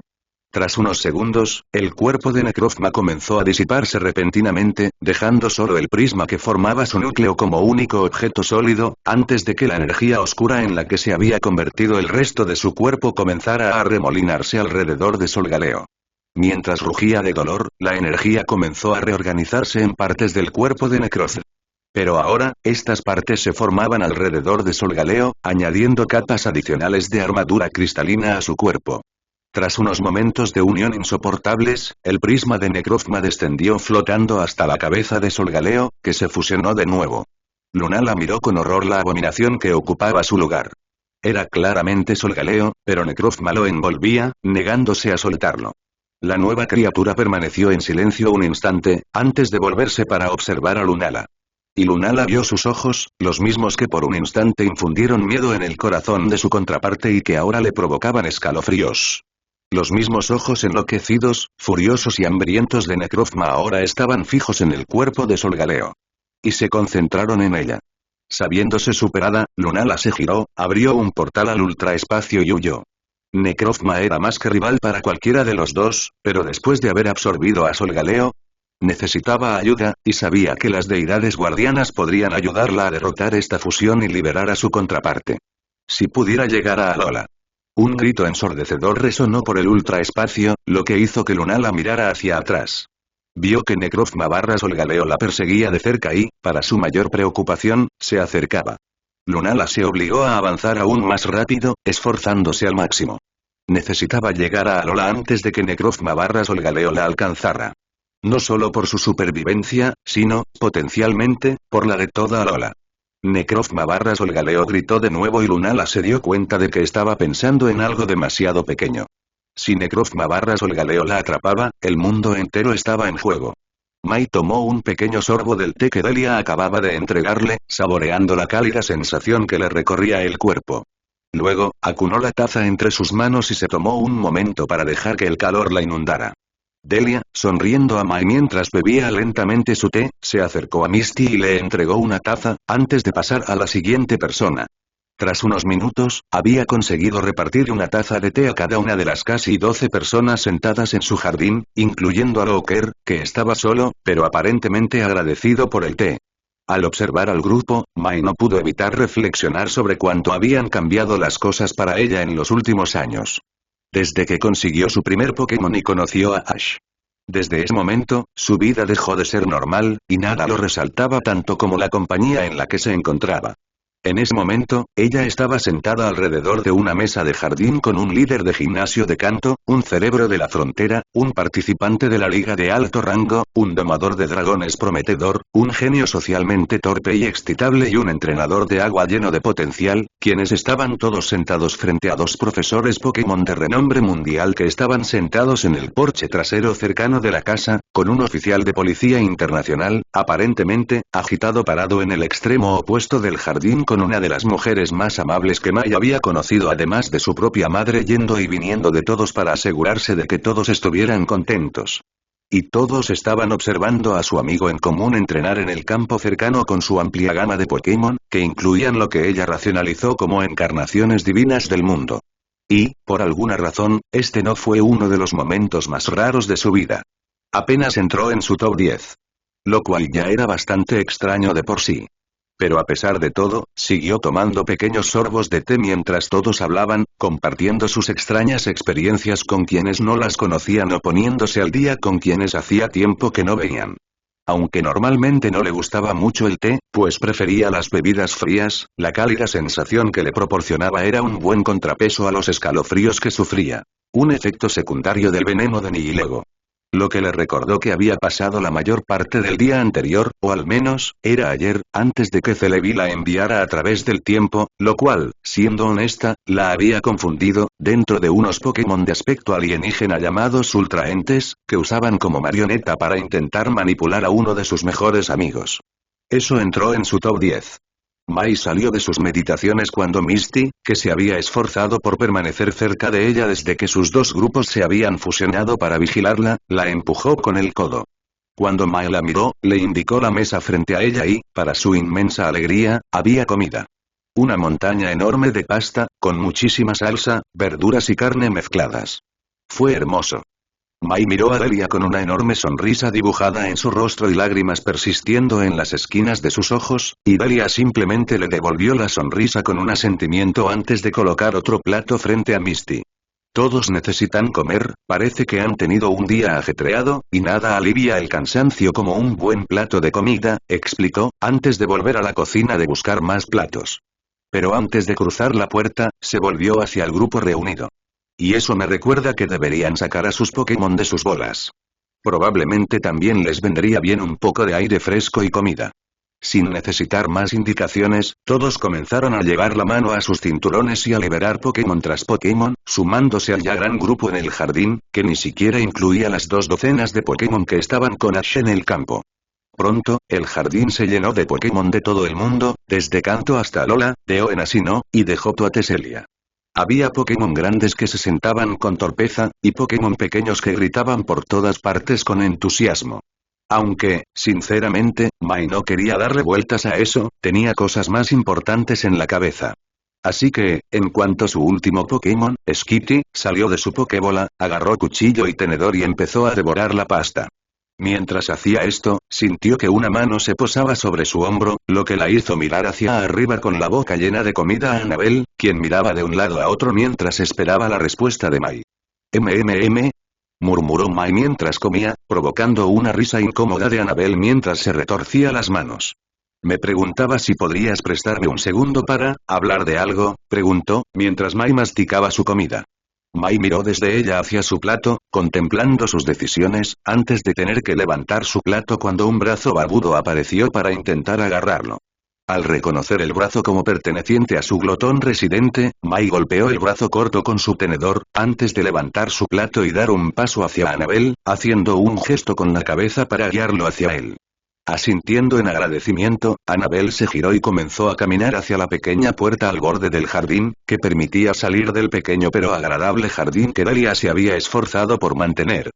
Tras unos segundos, el cuerpo de Necrozma comenzó a disiparse repentinamente, dejando solo el prisma que formaba su núcleo como único objeto sólido, antes de que la energía oscura en la que se había convertido el resto de su cuerpo comenzara a arremolinarse alrededor de Solgaleo. Mientras rugía de dolor, la energía comenzó a reorganizarse en partes del cuerpo de Necrozma. Pero ahora, estas partes se formaban alrededor de Solgaleo, añadiendo capas adicionales de armadura cristalina a su cuerpo. Tras unos momentos de unión insoportables, el prisma de Necrozma descendió flotando hasta la cabeza de Solgaleo, que se fusionó de nuevo. Lunala miró con horror la abominación que ocupaba su lugar. Era claramente Solgaleo, pero Necrozma lo envolvía, negándose a soltarlo. La nueva criatura permaneció en silencio un instante, antes de volverse para observar a Lunala. Y Lunala vio sus ojos, los mismos que por un instante infundieron miedo en el corazón de su contraparte y que ahora le provocaban escalofríos. Los mismos ojos enloquecidos, furiosos y hambrientos de Necrozma ahora estaban fijos en el cuerpo de Solgaleo. Y se concentraron en ella. Sabiéndose superada, Lunala se giró, abrió un portal al ultraespacio y huyó. Necrozma era más que rival para cualquiera de los dos, pero después de haber absorbido a Solgaleo, necesitaba ayuda, y sabía que las deidades guardianas podrían ayudarla a derrotar esta fusión y liberar a su contraparte. Si pudiera llegar a Alola. Un grito ensordecedor resonó por el ultraespacio, lo que hizo que Lunala mirara hacia atrás. Vio que Necrozma / Solgaleo la perseguía de cerca y, para su mayor preocupación, se acercaba. Lunala se obligó a avanzar aún más rápido, esforzándose al máximo. Necesitaba llegar a Alola antes de que Necrozma / Solgaleo la alcanzara. No solo por su supervivencia, sino, potencialmente, por la de toda Alola. Necrozma / Solgaleo gritó de nuevo y Lunala se dio cuenta de que estaba pensando en algo demasiado pequeño. Si Necrozma / Solgaleo la atrapaba, el mundo entero estaba en juego. Mai tomó un pequeño sorbo del té que Delia acababa de entregarle, saboreando la cálida sensación que le recorría el cuerpo. Luego, acunó la taza entre sus manos y se tomó un momento para dejar que el calor la inundara. Delia, sonriendo a Mai mientras bebía lentamente su té, se acercó a Misty y le entregó una taza, antes de pasar a la siguiente persona. Tras unos minutos, había conseguido repartir una taza de té a cada una de las casi 12 personas sentadas en su jardín, incluyendo a Looker, que estaba solo, pero aparentemente agradecido por el té. Al observar al grupo, Mai no pudo evitar reflexionar sobre cuánto habían cambiado las cosas para ella en los últimos años. Desde que consiguió su primer Pokémon y conoció a Ash. Desde ese momento, su vida dejó de ser normal, y nada lo resaltaba tanto como la compañía en la que se encontraba. En ese momento, ella estaba sentada alrededor de una mesa de jardín con un líder de gimnasio de canto, un cerebro de la frontera, un participante de la liga de alto rango, un domador de dragones prometedor, un genio socialmente torpe y excitable y un entrenador de agua lleno de potencial, quienes estaban todos sentados frente a dos profesores Pokémon de renombre mundial que estaban sentados en el porche trasero cercano de la casa, con un oficial de policía internacional, aparentemente, agitado parado en el extremo opuesto del jardín con una de las mujeres más amables que Mai había conocido además de su propia madre yendo y viniendo de todos para asegurarse de que todos estuvieran contentos. Y todos estaban observando a su amigo en común entrenar en el campo cercano con su amplia gama de Pokémon, que incluían lo que ella racionalizó como encarnaciones divinas del mundo. Y, por alguna razón, este no fue uno de los momentos más raros de su vida. Apenas entró en su top 10. Lo cual ya era bastante extraño de por sí. Pero a pesar de todo, siguió tomando pequeños sorbos de té mientras todos hablaban, compartiendo sus extrañas experiencias con quienes no las conocían o poniéndose al día con quienes hacía tiempo que no veían. Aunque normalmente no le gustaba mucho el té, pues prefería las bebidas frías, la cálida sensación que le proporcionaba era un buen contrapeso a los escalofríos que sufría. Un efecto secundario del veneno de Nihilego. Lo que le recordó que había pasado la mayor parte del día anterior, o al menos, era ayer, antes de que Celebi la enviara a través del tiempo, lo cual, siendo honesta, la había confundido, dentro de unos Pokémon de aspecto alienígena llamados Ultraentes, que usaban como marioneta para intentar manipular a uno de sus mejores amigos. Eso entró en su top 10. Mai salió de sus meditaciones cuando Misty, que se había esforzado por permanecer cerca de ella desde que sus dos grupos se habían fusionado para vigilarla, la empujó con el codo. Cuando Mai la miró, le indicó la mesa frente a ella y, para su inmensa alegría, había comida. Una montaña enorme de pasta, con muchísima salsa, verduras y carne mezcladas. Fue hermoso. Mai miró a Delia con una enorme sonrisa dibujada en su rostro y lágrimas persistiendo en las esquinas de sus ojos, y Delia simplemente le devolvió la sonrisa con un asentimiento antes de colocar otro plato frente a Misty. Todos necesitan comer, parece que han tenido un día ajetreado, y nada alivia el cansancio como un buen plato de comida, explicó, antes de volver a la cocina de buscar más platos. Pero antes de cruzar la puerta, se volvió hacia el grupo reunido. Y eso me recuerda que deberían sacar a sus Pokémon de sus bolas. Probablemente también les vendría bien un poco de aire fresco y comida. Sin necesitar más indicaciones, todos comenzaron a llevar la mano a sus cinturones y a liberar Pokémon tras Pokémon, sumándose al ya gran grupo en el jardín, que ni siquiera incluía las 2 docenas de Pokémon que estaban con Ash en el campo. Pronto, el jardín se llenó de Pokémon de todo el mundo, desde Kanto hasta Alola, de Hoenn a Sinnoh, y de Johto a Teselia. Había Pokémon grandes que se sentaban con torpeza, y Pokémon pequeños que gritaban por todas partes con entusiasmo. Aunque, sinceramente, Mai no quería darle vueltas a eso, tenía cosas más importantes en la cabeza. Así que, en cuanto su último Pokémon, Skitty, salió de su Pokébola, agarró cuchillo y tenedor y empezó a devorar la pasta. Mientras hacía esto, sintió que una mano se posaba sobre su hombro, lo que la hizo mirar hacia arriba con la boca llena de comida a Annabel, quien miraba de un lado a otro mientras esperaba la respuesta de Mai. Murmuró Mai mientras comía, provocando una risa incómoda de Annabel mientras se retorcía las manos. Me preguntaba si podrías prestarme un segundo para hablar de algo, preguntó, mientras Mai masticaba su comida. Mai miró desde ella hacia su plato, contemplando sus decisiones, antes de tener que levantar su plato cuando un brazo barbudo apareció para intentar agarrarlo. Al reconocer el brazo como perteneciente a su glotón residente, Mai golpeó el brazo corto con su tenedor, antes de levantar su plato y dar un paso hacia Annabel, haciendo un gesto con la cabeza para guiarlo hacia él. Asintiendo en agradecimiento, Annabel se giró y comenzó a caminar hacia la pequeña puerta al borde del jardín, que permitía salir del pequeño pero agradable jardín que Delia se había esforzado por mantener.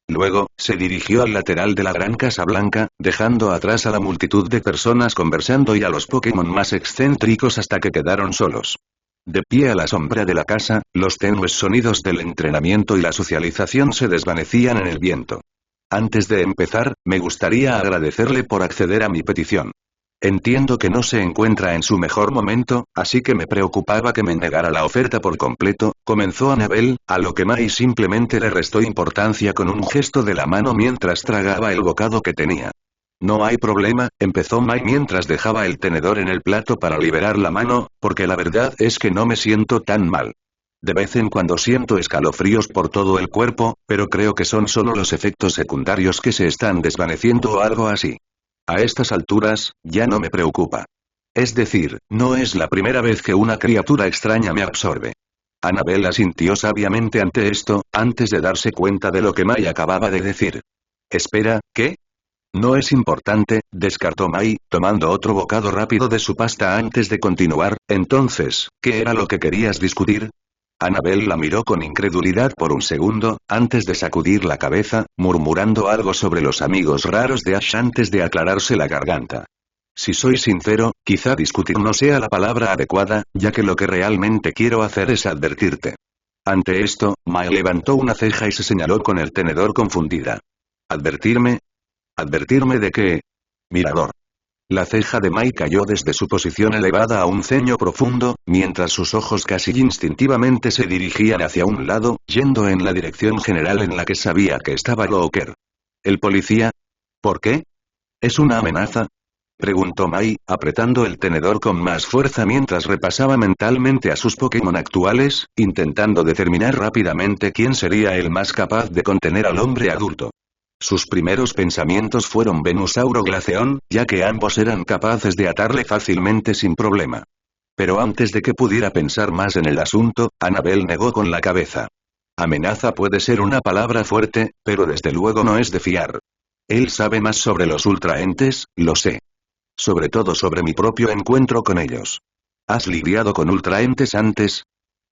Luego, se dirigió al lateral de la gran casa blanca, dejando atrás a la multitud de personas conversando y a los Pokémon más excéntricos hasta que quedaron solos. De pie a la sombra de la casa, los tenues sonidos del entrenamiento y la socialización se desvanecían en el viento. Antes de empezar, me gustaría agradecerle por acceder a mi petición. Entiendo que no se encuentra en su mejor momento, así que me preocupaba que me negara la oferta por completo, comenzó Annabel, a lo que Mai simplemente le restó importancia con un gesto de la mano mientras tragaba el bocado que tenía. No hay problema, empezó Mai mientras dejaba el tenedor en el plato para liberar la mano, porque la verdad es que no me siento tan mal. De vez en cuando siento escalofríos por todo el cuerpo, pero creo que son solo los efectos secundarios que se están desvaneciendo o algo así. A estas alturas, ya no me preocupa. Es decir, no es la primera vez que una criatura extraña me absorbe. Annabel asintió sabiamente ante esto, antes de darse cuenta de lo que Mai acababa de decir. Espera, ¿qué? No es importante, descartó Mai, tomando otro bocado rápido de su pasta antes de continuar. Entonces, ¿qué era lo que querías discutir? Annabel la miró con incredulidad por un segundo, antes de sacudir la cabeza, murmurando algo sobre los amigos raros de Ash antes de aclararse la garganta. Si soy sincero, quizá discutir no sea la palabra adecuada, ya que lo que realmente quiero hacer es advertirte. Ante esto, Mai levantó una ceja y se señaló con el tenedor confundida. ¿Advertirme? ¿Advertirme de qué? Mirador. La ceja de Mai cayó desde su posición elevada a un ceño profundo, mientras sus ojos casi instintivamente se dirigían hacia un lado, yendo en la dirección general en la que sabía que estaba Looker. ¿El policía? ¿Por qué? ¿Es una amenaza? Preguntó Mai, apretando el tenedor con más fuerza mientras repasaba mentalmente a sus Pokémon actuales, intentando determinar rápidamente quién sería el más capaz de contener al hombre adulto. Sus primeros pensamientos fueron Venusaur o Glaceon, ya que ambos eran capaces de atarle fácilmente sin problema. Pero antes de que pudiera pensar más en el asunto, Annabel negó con la cabeza. Amenaza puede ser una palabra fuerte, pero desde luego no es de fiar. Él sabe más sobre los ultraentes, lo sé. Sobre todo sobre mi propio encuentro con ellos. ¿Has lidiado con ultraentes antes?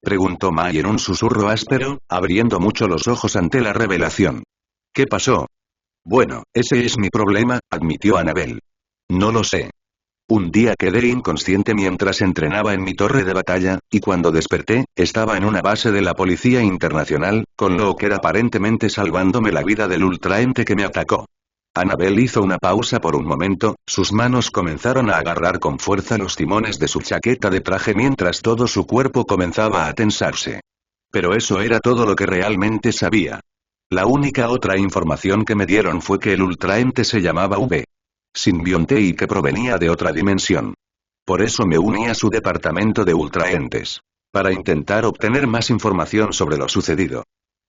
Preguntó Mai en un susurro áspero, abriendo mucho los ojos ante la revelación. ¿Qué pasó? Bueno, ese es mi problema, admitió Annabel. No lo sé. Un día quedé inconsciente mientras entrenaba en mi torre de batalla, y cuando desperté, estaba en una base de la Policía Internacional, con Looker aparentemente salvándome la vida del ultraente que me atacó. Annabel hizo una pausa por un momento, sus manos comenzaron a agarrar con fuerza los timones de su chaqueta de traje mientras todo su cuerpo comenzaba a tensarse. Pero eso era todo lo que realmente sabía. La única otra información que me dieron fue que el ultraente se llamaba V. Simbionte y que provenía de otra dimensión. Por eso me uní a su departamento de ultraentes. Para intentar obtener más información sobre lo sucedido.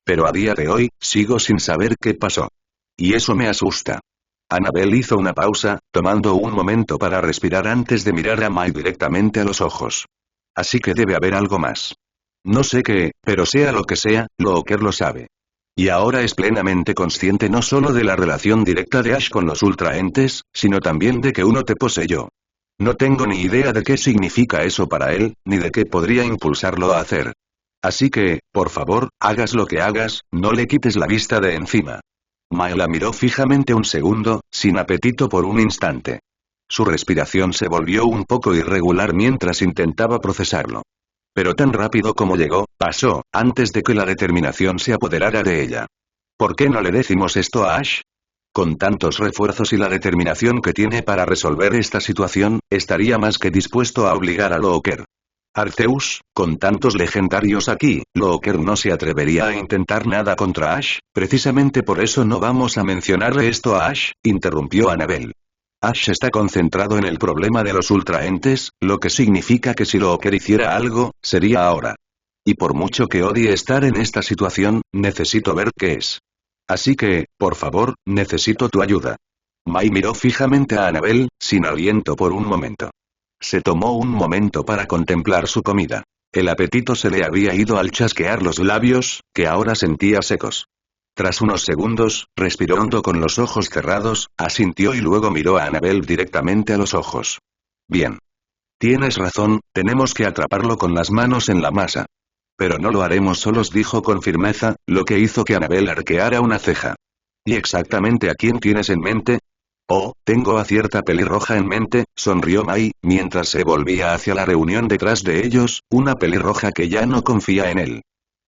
Pero a día de hoy, sigo sin saber qué pasó. Y eso me asusta. Annabel hizo una pausa, tomando un momento para respirar antes de mirar a Mai directamente a los ojos. Así que debe haber algo más. No sé qué, pero sea lo que sea, Looker lo sabe. Y ahora es plenamente consciente no solo de la relación directa de Ash con los ultraentes, sino también de que uno te poseyó. No tengo ni idea de qué significa eso para él, ni de qué podría impulsarlo a hacer. Así que, por favor, hagas lo que hagas, no le quites la vista de encima. Mai la miró fijamente un segundo, sin apetito por un instante. Su respiración se volvió un poco irregular mientras intentaba procesarlo. Pero tan rápido como llegó, pasó, antes de que la determinación se apoderara de ella. ¿Por qué no le decimos esto a Ash? Con tantos refuerzos y la determinación que tiene para resolver esta situación, estaría más que dispuesto a obligar a Looker. Arceus, con tantos legendarios aquí, Looker no se atrevería a intentar nada contra Ash, precisamente por eso no vamos a mencionarle esto a Ash, interrumpió Annabel. Ash está concentrado en el problema de los ultraentes, lo que significa que si Looker hiciera algo, sería ahora. Y por mucho que odie estar en esta situación, necesito ver qué es. Así que, por favor, necesito tu ayuda. Mai miró fijamente a Annabel, sin aliento por un momento. Se tomó un momento para contemplar su comida. El apetito se le había ido al chasquear los labios, que ahora sentía secos. Tras unos segundos, respiró hondo con los ojos cerrados, asintió y luego miró a Annabel directamente a los ojos. Bien. Tienes razón, tenemos que atraparlo con las manos en la masa. Pero no lo haremos solos, dijo con firmeza, lo que hizo que Annabel arqueara una ceja. ¿Y exactamente a quién tienes en mente? Oh, tengo a cierta pelirroja en mente, sonrió Mai, mientras se volvía hacia la reunión detrás de ellos, una pelirroja que ya no confía en él.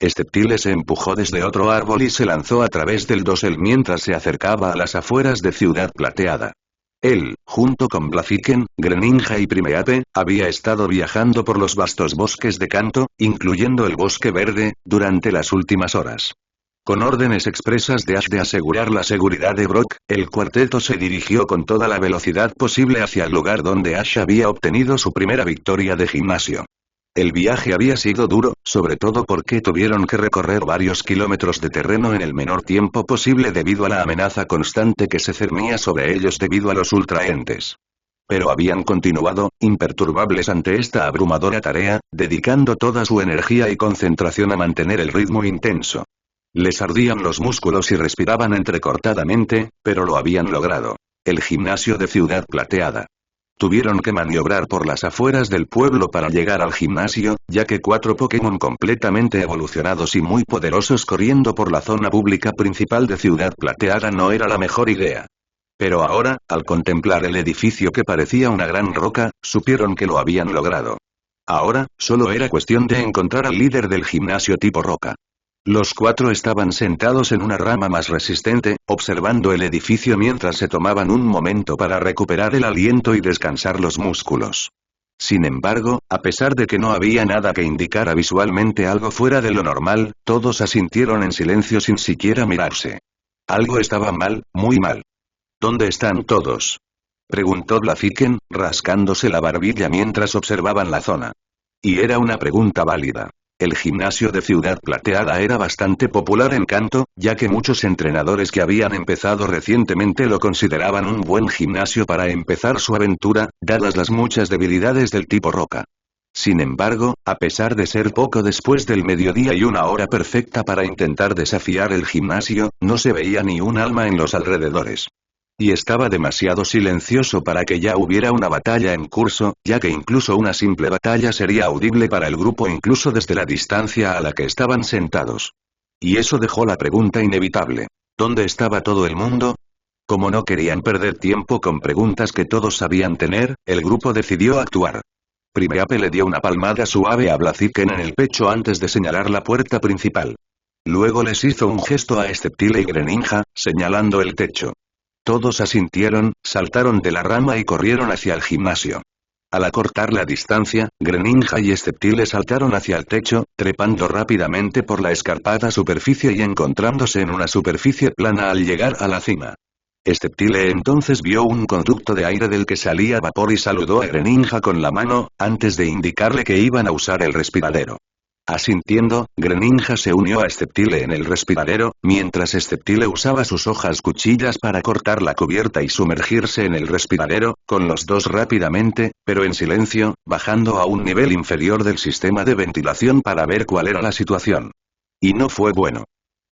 Sceptile se empujó desde otro árbol y se lanzó a través del dosel mientras se acercaba a las afueras de Ciudad Plateada. Él, junto con Blaziken, Greninja y Primeape, había estado viajando por los vastos bosques de Kanto, incluyendo el bosque verde, durante las últimas horas. Con órdenes expresas de Ash de asegurar la seguridad de Brock, el cuarteto se dirigió con toda la velocidad posible hacia el lugar donde Ash había obtenido su primera victoria de gimnasio. El viaje había sido duro, sobre todo porque tuvieron que recorrer varios kilómetros de terreno en el menor tiempo posible debido a la amenaza constante que se cernía sobre ellos debido a los ultraentes. Pero habían continuado, imperturbables ante esta abrumadora tarea, dedicando toda su energía y concentración a mantener el ritmo intenso. Les ardían los músculos y respiraban entrecortadamente, pero lo habían logrado. El gimnasio de Ciudad Plateada. Tuvieron que maniobrar por las afueras del pueblo para llegar al gimnasio, ya que 4 Pokémon completamente evolucionados y muy poderosos corriendo por la zona pública principal de Ciudad Plateada no era la mejor idea. Pero ahora, al contemplar el edificio que parecía una gran roca, supieron que lo habían logrado. Ahora, solo era cuestión de encontrar al líder del gimnasio tipo roca. Los 4 estaban sentados en una rama más resistente, observando el edificio mientras se tomaban un momento para recuperar el aliento y descansar los músculos. Sin embargo, a pesar de que no había nada que indicara visualmente algo fuera de lo normal, todos asintieron en silencio sin siquiera mirarse. Algo estaba mal, muy mal. ¿Dónde están todos?, preguntó Blaziken, rascándose la barbilla mientras observaban la zona. Y era una pregunta válida. El gimnasio de Ciudad Plateada era bastante popular en Kanto, ya que muchos entrenadores que habían empezado recientemente lo consideraban un buen gimnasio para empezar su aventura, dadas las muchas debilidades del tipo roca. Sin embargo, a pesar de ser poco después del mediodía y una hora perfecta para intentar desafiar el gimnasio, no se veía ni un alma en los alrededores. Y estaba demasiado silencioso para que ya hubiera una batalla en curso, ya que incluso una simple batalla sería audible para el grupo incluso desde la distancia a la que estaban sentados. Y eso dejó la pregunta inevitable. ¿Dónde estaba todo el mundo? Como no querían perder tiempo con preguntas que todos sabían tener, el grupo decidió actuar. Primeape le dio una palmada suave a Blaziken en el pecho antes de señalar la puerta principal. Luego les hizo un gesto a Sceptile y Greninja, señalando el techo. Todos asintieron, saltaron de la rama y corrieron hacia el gimnasio. Al acortar la distancia, Greninja y Sceptile saltaron hacia el techo, trepando rápidamente por la escarpada superficie y encontrándose en una superficie plana al llegar a la cima. Sceptile entonces vio un conducto de aire del que salía vapor y saludó a Greninja con la mano, antes de indicarle que iban a usar el respiradero. Asintiendo, Greninja se unió a Sceptile en el respiradero, mientras Sceptile usaba sus hojas cuchillas para cortar la cubierta y sumergirse en el respiradero, con los dos rápidamente, pero en silencio, bajando a un nivel inferior del sistema de ventilación para ver cuál era la situación. Y no fue bueno.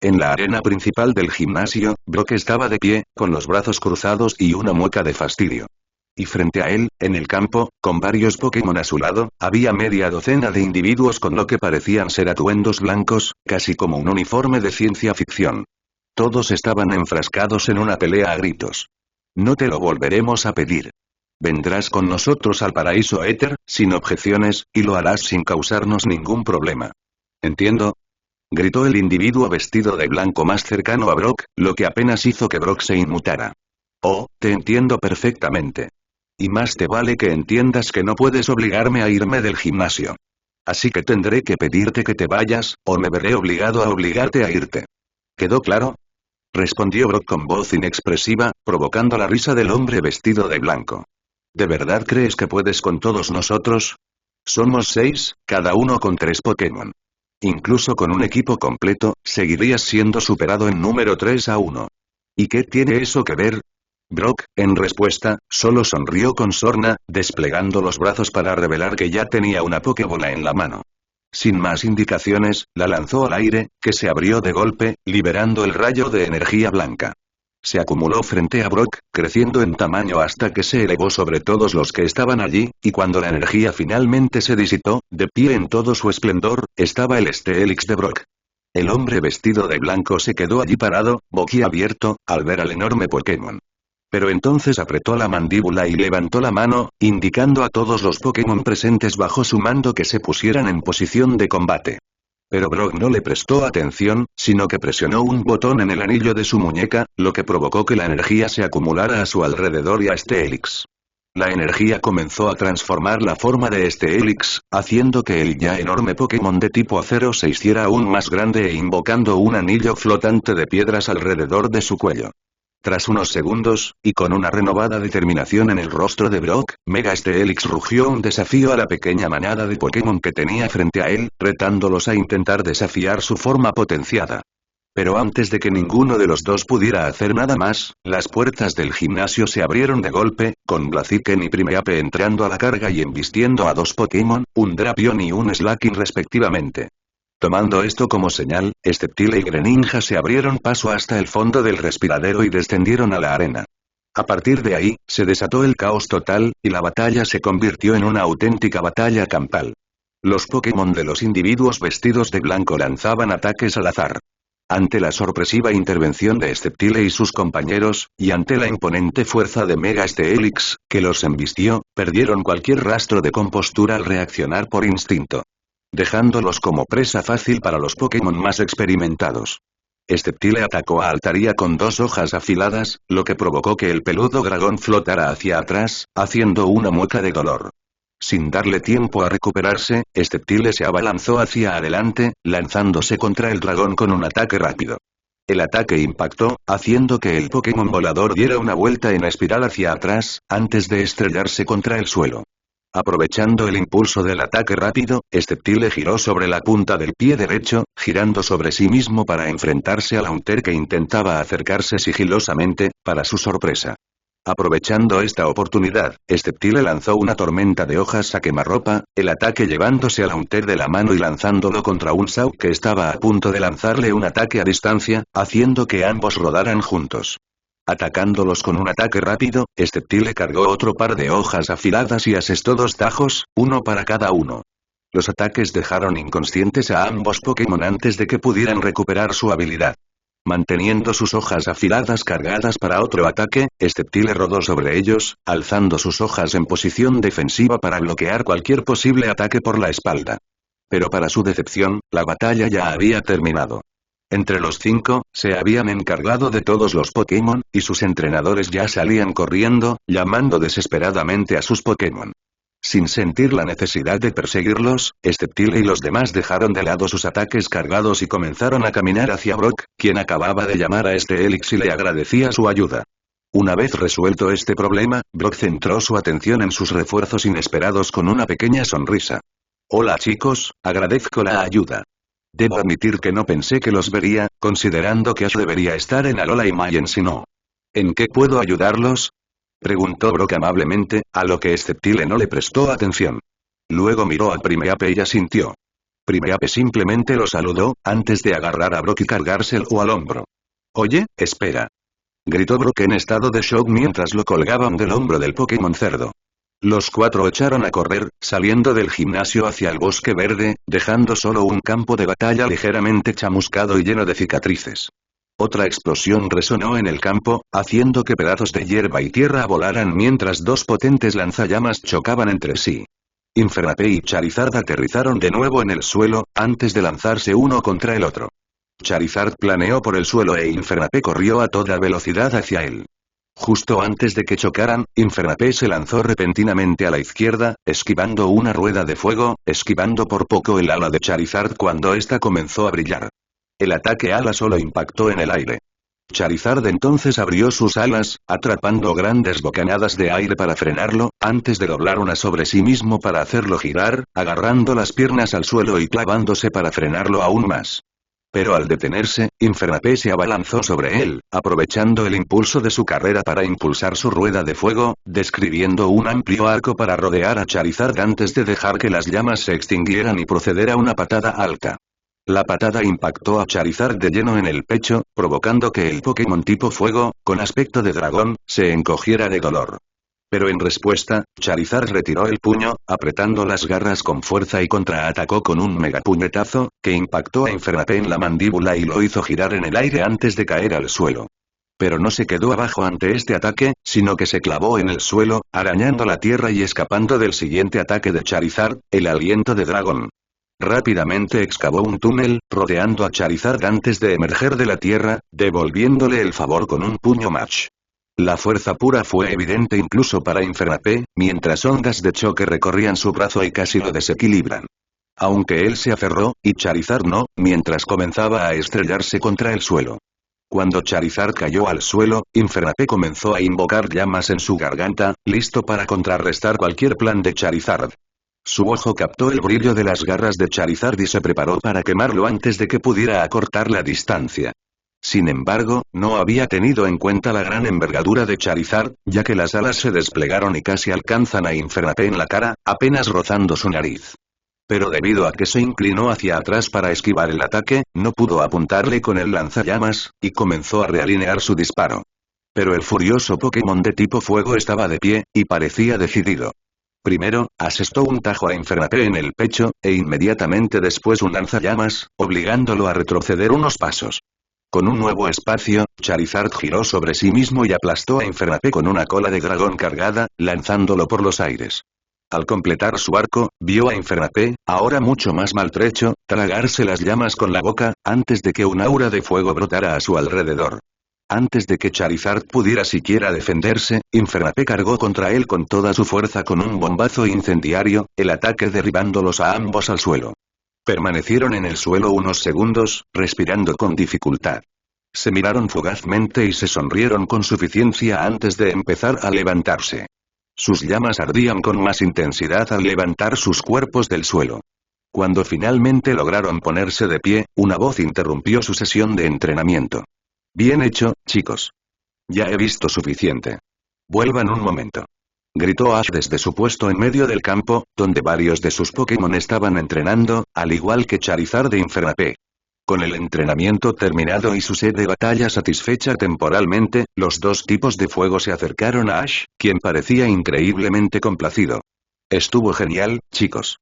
En la arena principal del gimnasio, Brock estaba de pie, con los brazos cruzados y una mueca de fastidio. Y frente a él, en el campo, con varios Pokémon a su lado, había media docena de individuos con lo que parecían ser atuendos blancos, casi como un uniforme de ciencia ficción. Todos estaban enfrascados en una pelea a gritos. No te lo volveremos a pedir. Vendrás con nosotros al paraíso éter, sin objeciones, y lo harás sin causarnos ningún problema. ¿Entiendo?, gritó el individuo vestido de blanco más cercano a Brock, lo que apenas hizo que Brock se inmutara. Oh, te entiendo perfectamente. Y más te vale que entiendas que no puedes obligarme a irme del gimnasio. Así que tendré que pedirte que te vayas, o me veré obligado a obligarte a irte. ¿Quedó claro?, respondió Brock con voz inexpresiva, provocando la risa del hombre vestido de blanco. ¿De verdad crees que puedes con todos nosotros? Somos 6, cada uno con 3 Pokémon. Incluso con un equipo completo, seguirías siendo superado en número 3-1. ¿Y qué tiene eso que ver? Brock, en respuesta, solo sonrió con sorna, desplegando los brazos para revelar que ya tenía una Pokébola en la mano. Sin más indicaciones, la lanzó al aire, que se abrió de golpe, liberando el rayo de energía blanca. Se acumuló frente a Brock, creciendo en tamaño hasta que se elevó sobre todos los que estaban allí, y cuando la energía finalmente se disipó, de pie en todo su esplendor, estaba el Steelix de Brock. El hombre vestido de blanco se quedó allí parado, boquiabierto, al ver al enorme Pokémon. Pero entonces apretó la mandíbula y levantó la mano, indicando a todos los Pokémon presentes bajo su mando que se pusieran en posición de combate. Pero Brock no le prestó atención, sino que presionó un botón en el anillo de su muñeca, lo que provocó que la energía se acumulara a su alrededor y a Steelix. La energía comenzó a transformar la forma de Steelix, haciendo que el ya enorme Pokémon de tipo acero se hiciera aún más grande e invocando un anillo flotante de piedras alrededor de su cuello. Tras unos segundos, y con una renovada determinación en el rostro de Brock, Mega Steelix rugió un desafío a la pequeña manada de Pokémon que tenía frente a él, retándolos a intentar desafiar su forma potenciada. Pero antes de que ninguno de los dos pudiera hacer nada más, las puertas del gimnasio se abrieron de golpe, con Blaziken y Primeape entrando a la carga y embistiendo a dos Pokémon, un Drapion y un Slaking respectivamente. Tomando esto como señal, Sceptile y Greninja se abrieron paso hasta el fondo del respiradero y descendieron a la arena. A partir de ahí, se desató el caos total, y la batalla se convirtió en una auténtica batalla campal. Los Pokémon de los individuos vestidos de blanco lanzaban ataques al azar. Ante la sorpresiva intervención de Sceptile y sus compañeros, y ante la imponente fuerza de Mega Steelix, que los embistió, perdieron cualquier rastro de compostura al reaccionar por instinto, dejándolos como presa fácil para los Pokémon más experimentados. Sceptile atacó a Altaria con dos hojas afiladas, lo que provocó que el peludo dragón flotara hacia atrás, haciendo una mueca de dolor. Sin darle tiempo a recuperarse, Sceptile se abalanzó hacia adelante, lanzándose contra el dragón con un ataque rápido. El ataque impactó, haciendo que el Pokémon volador diera una vuelta en espiral hacia atrás, antes de estrellarse contra el suelo. Aprovechando el impulso del ataque rápido, Sceptile giró sobre la punta del pie derecho, girando sobre sí mismo para enfrentarse a Haunter que intentaba acercarse sigilosamente, para su sorpresa. Aprovechando esta oportunidad, Sceptile lanzó una tormenta de hojas a quemarropa, el ataque llevándose a Haunter de la mano y lanzándolo contra un Sau que estaba a punto de lanzarle un ataque a distancia, haciendo que ambos rodaran juntos. Atacándolos con un ataque rápido, Sceptile cargó otro par de hojas afiladas y asestó dos tajos, uno para cada uno. Los ataques dejaron inconscientes a ambos Pokémon antes de que pudieran recuperar su habilidad. Manteniendo sus hojas afiladas cargadas para otro ataque, Sceptile rodó sobre ellos, alzando sus hojas en posición defensiva para bloquear cualquier posible ataque por la espalda. Pero para su decepción, la batalla ya había terminado. Entre los cinco, se habían encargado de todos los Pokémon, y sus entrenadores ya salían corriendo, llamando desesperadamente a sus Pokémon. Sin sentir la necesidad de perseguirlos, Sceptile y los demás dejaron de lado sus ataques cargados y comenzaron a caminar hacia Brock, quien acababa de llamar a Steelix y le agradecía su ayuda. Una vez resuelto este problema, Brock centró su atención en sus refuerzos inesperados con una pequeña sonrisa. Hola chicos, agradezco la ayuda. Debo admitir que no pensé que los vería, considerando que Ash debería estar en Alola y Mayen si no. ¿En qué puedo ayudarlos?, preguntó Brock amablemente, a lo que Sceptile no le prestó atención. Luego miró a Primeape y asintió. Primeape simplemente lo saludó, antes de agarrar a Brock y cargárselo al hombro. «Oye, espera», gritó Brock en estado de shock mientras lo colgaban del hombro del Pokémon cerdo. Los cuatro echaron a correr, saliendo del gimnasio hacia el bosque verde, dejando solo un campo de batalla ligeramente chamuscado y lleno de cicatrices. Otra explosión resonó en el campo, haciendo que pedazos de hierba y tierra volaran mientras dos potentes lanzallamas chocaban entre sí. Infernape y Charizard aterrizaron de nuevo en el suelo, antes de lanzarse uno contra el otro. Charizard planeó por el suelo e Infernape corrió a toda velocidad hacia él. Justo antes de que chocaran, Infernape se lanzó repentinamente a la izquierda, esquivando una rueda de fuego, esquivando por poco el ala de Charizard cuando ésta comenzó a brillar. El ataque ala solo impactó en el aire. Charizard entonces abrió sus alas, atrapando grandes bocanadas de aire para frenarlo, antes de doblar una sobre sí mismo para hacerlo girar, agarrando las piernas al suelo y clavándose para frenarlo aún más. Pero al detenerse, Infernape se abalanzó sobre él, aprovechando el impulso de su carrera para impulsar su rueda de fuego, describiendo un amplio arco para rodear a Charizard antes de dejar que las llamas se extinguieran y proceder a una patada alta. La patada impactó a Charizard de lleno en el pecho, provocando que el Pokémon tipo fuego, con aspecto de dragón, se encogiera de dolor. Pero en respuesta, Charizard retiró el puño, apretando las garras con fuerza y contraatacó con un megapuñetazo, que impactó a Infernape en la mandíbula y lo hizo girar en el aire antes de caer al suelo. Pero no se quedó abajo ante este ataque, sino que se clavó en el suelo, arañando la tierra y escapando del siguiente ataque de Charizard, el aliento de dragón. Rápidamente excavó un túnel, rodeando a Charizard antes de emerger de la tierra, devolviéndole el favor con un puño match. La fuerza pura fue evidente incluso para Infernape, mientras ondas de choque recorrían su brazo y casi lo desequilibran. Aunque él se aferró, y Charizard no, mientras comenzaba a estrellarse contra el suelo. Cuando Charizard cayó al suelo, Infernape comenzó a invocar llamas en su garganta, listo para contrarrestar cualquier plan de Charizard. Su ojo captó el brillo de las garras de Charizard y se preparó para quemarlo antes de que pudiera acortar la distancia. Sin embargo, no había tenido en cuenta la gran envergadura de Charizard, ya que las alas se desplegaron y casi alcanzan a Infernape en la cara, apenas rozando su nariz. Pero debido a que se inclinó hacia atrás para esquivar el ataque, no pudo apuntarle con el lanzallamas, y comenzó a realinear su disparo. Pero el furioso Pokémon de tipo fuego estaba de pie, y parecía decidido. Primero, asestó un tajo a Infernape en el pecho, e inmediatamente después un lanzallamas, obligándolo a retroceder unos pasos. Con un nuevo espacio, Charizard giró sobre sí mismo y aplastó a Infernape con una cola de dragón cargada, lanzándolo por los aires. Al completar su arco, vio a Infernape, ahora mucho más maltrecho, tragarse las llamas con la boca, antes de que un aura de fuego brotara a su alrededor. Antes de que Charizard pudiera siquiera defenderse, Infernape cargó contra él con toda su fuerza con un bombazo incendiario, el ataque derribándolos a ambos al suelo. Permanecieron en el suelo unos segundos, respirando con dificultad. Se miraron fugazmente y se sonrieron con suficiencia antes de empezar a levantarse. Sus llamas ardían con más intensidad al levantar sus cuerpos del suelo. Cuando finalmente lograron ponerse de pie, una voz interrumpió su sesión de entrenamiento. Bien hecho, chicos. Ya he visto suficiente. Vuelvan un momento. Gritó Ash desde su puesto en medio del campo, donde varios de sus Pokémon estaban entrenando, al igual que Charizard de Infernape. Con el entrenamiento terminado y su sed de batalla satisfecha temporalmente, los dos tipos de fuego se acercaron a Ash, quien parecía increíblemente complacido. Estuvo genial, chicos.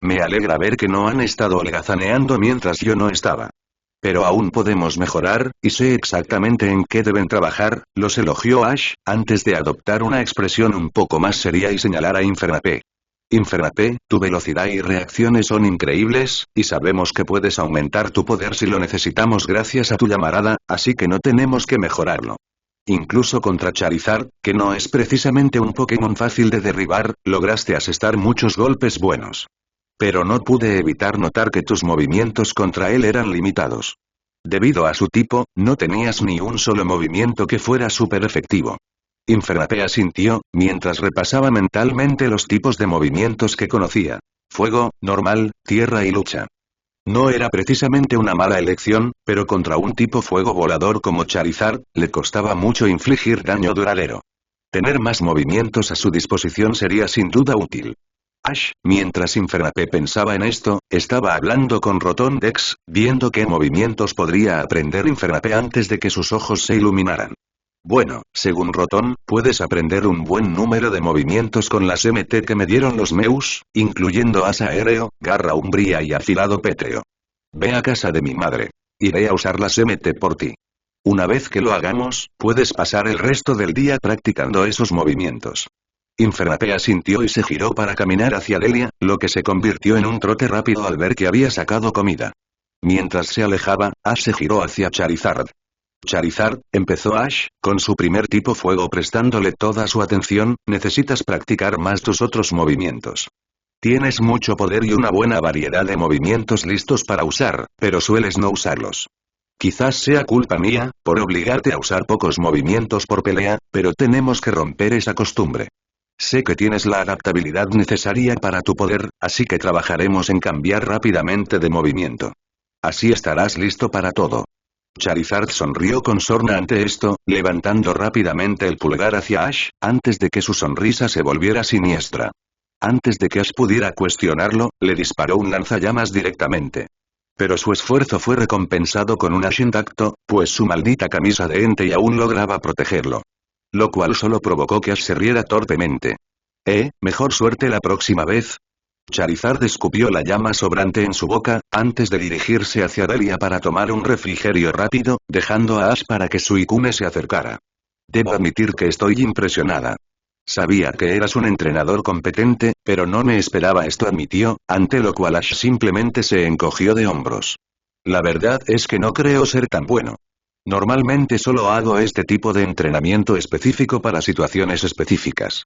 Me alegra ver que no han estado holgazaneando mientras yo no estaba. Pero aún podemos mejorar, y sé exactamente en qué deben trabajar, los elogió Ash, antes de adoptar una expresión un poco más seria y señalar a Infernape. Infernape, tu velocidad y reacciones son increíbles, y sabemos que puedes aumentar tu poder si lo necesitamos gracias a tu llamarada, así que no tenemos que mejorarlo. Incluso contra Charizard, que no es precisamente un Pokémon fácil de derribar, lograste asestar muchos golpes buenos. Pero no pude evitar notar que tus movimientos contra él eran limitados. Debido a su tipo, no tenías ni un solo movimiento que fuera súper efectivo. Infernape asintió, mientras repasaba mentalmente los tipos de movimientos que conocía. Fuego, normal, tierra y lucha. No era precisamente una mala elección, pero contra un tipo fuego volador como Charizard, le costaba mucho infligir daño duradero. Tener más movimientos a su disposición sería sin duda útil. Ash, mientras Infernape pensaba en esto, estaba hablando con Rotom Dex, viendo qué movimientos podría aprender Infernape antes de que sus ojos se iluminaran. Bueno, según Rotom, puedes aprender un buen número de movimientos con las MT que me dieron los Meus, incluyendo Asa Aéreo, Garra Umbría y Afilado Pétreo. Ve a casa de mi madre. Iré a usar las MT por ti. Una vez que lo hagamos, puedes pasar el resto del día practicando esos movimientos. Infernape asintió y se giró para caminar hacia Delia, lo que se convirtió en un trote rápido al ver que había sacado comida. Mientras se alejaba, Ash se giró hacia Charizard. Charizard, empezó Ash, con su primer tipo fuego prestándole toda su atención, necesitas practicar más tus otros movimientos. Tienes mucho poder y una buena variedad de movimientos listos para usar, pero sueles no usarlos. Quizás sea culpa mía, por obligarte a usar pocos movimientos por pelea, pero tenemos que romper esa costumbre. Sé que tienes la adaptabilidad necesaria para tu poder, así que trabajaremos en cambiar rápidamente de movimiento. Así estarás listo para todo. Charizard sonrió con sorna ante esto, levantando rápidamente el pulgar hacia Ash, antes de que su sonrisa se volviera siniestra. Antes de que Ash pudiera cuestionarlo, le disparó un lanzallamas directamente. Pero su esfuerzo fue recompensado con un Ash intacto, pues su maldita camisa de ente aún lograba protegerlo. Lo cual solo provocó que Ash se riera torpemente. Mejor suerte la próxima vez. Charizard escupió la llama sobrante en su boca, antes de dirigirse hacia Delia para tomar un refrigerio rápido, dejando a Ash para que Suicune se acercara. Debo admitir que estoy impresionada. Sabía que eras un entrenador competente, pero no me esperaba esto, admitió, ante lo cual Ash simplemente se encogió de hombros. La verdad es que no creo ser tan bueno. Normalmente solo hago este tipo de entrenamiento específico para situaciones específicas.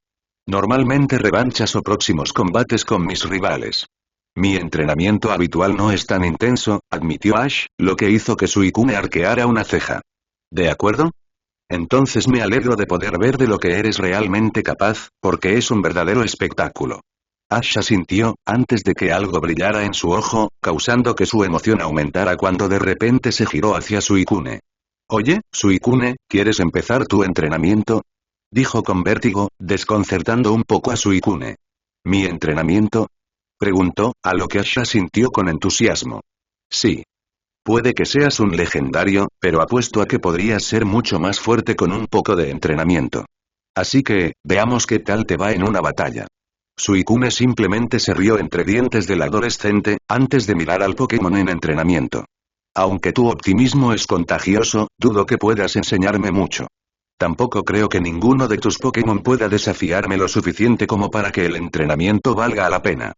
Normalmente revanchas o próximos combates con mis rivales. Mi entrenamiento habitual no es tan intenso, admitió Ash, lo que hizo que Suicune arqueara una ceja. ¿De acuerdo? Entonces me alegro de poder ver de lo que eres realmente capaz, porque es un verdadero espectáculo. Ash asintió, antes de que algo brillara en su ojo, causando que su emoción aumentara cuando de repente se giró hacia Suicune. Oye, Suicune, ¿quieres empezar tu entrenamiento? Dijo con vértigo, desconcertando un poco a Suicune. ¿Mi entrenamiento? Preguntó, a lo que Ash asintió con entusiasmo. Sí. Puede que seas un legendario, pero apuesto a que podrías ser mucho más fuerte con un poco de entrenamiento. Así que, veamos qué tal te va en una batalla. Suicune simplemente se rió entre dientes del adolescente, antes de mirar al Pokémon en entrenamiento. Aunque tu optimismo es contagioso, dudo que puedas enseñarme mucho. Tampoco creo que ninguno de tus Pokémon pueda desafiarme lo suficiente como para que el entrenamiento valga la pena.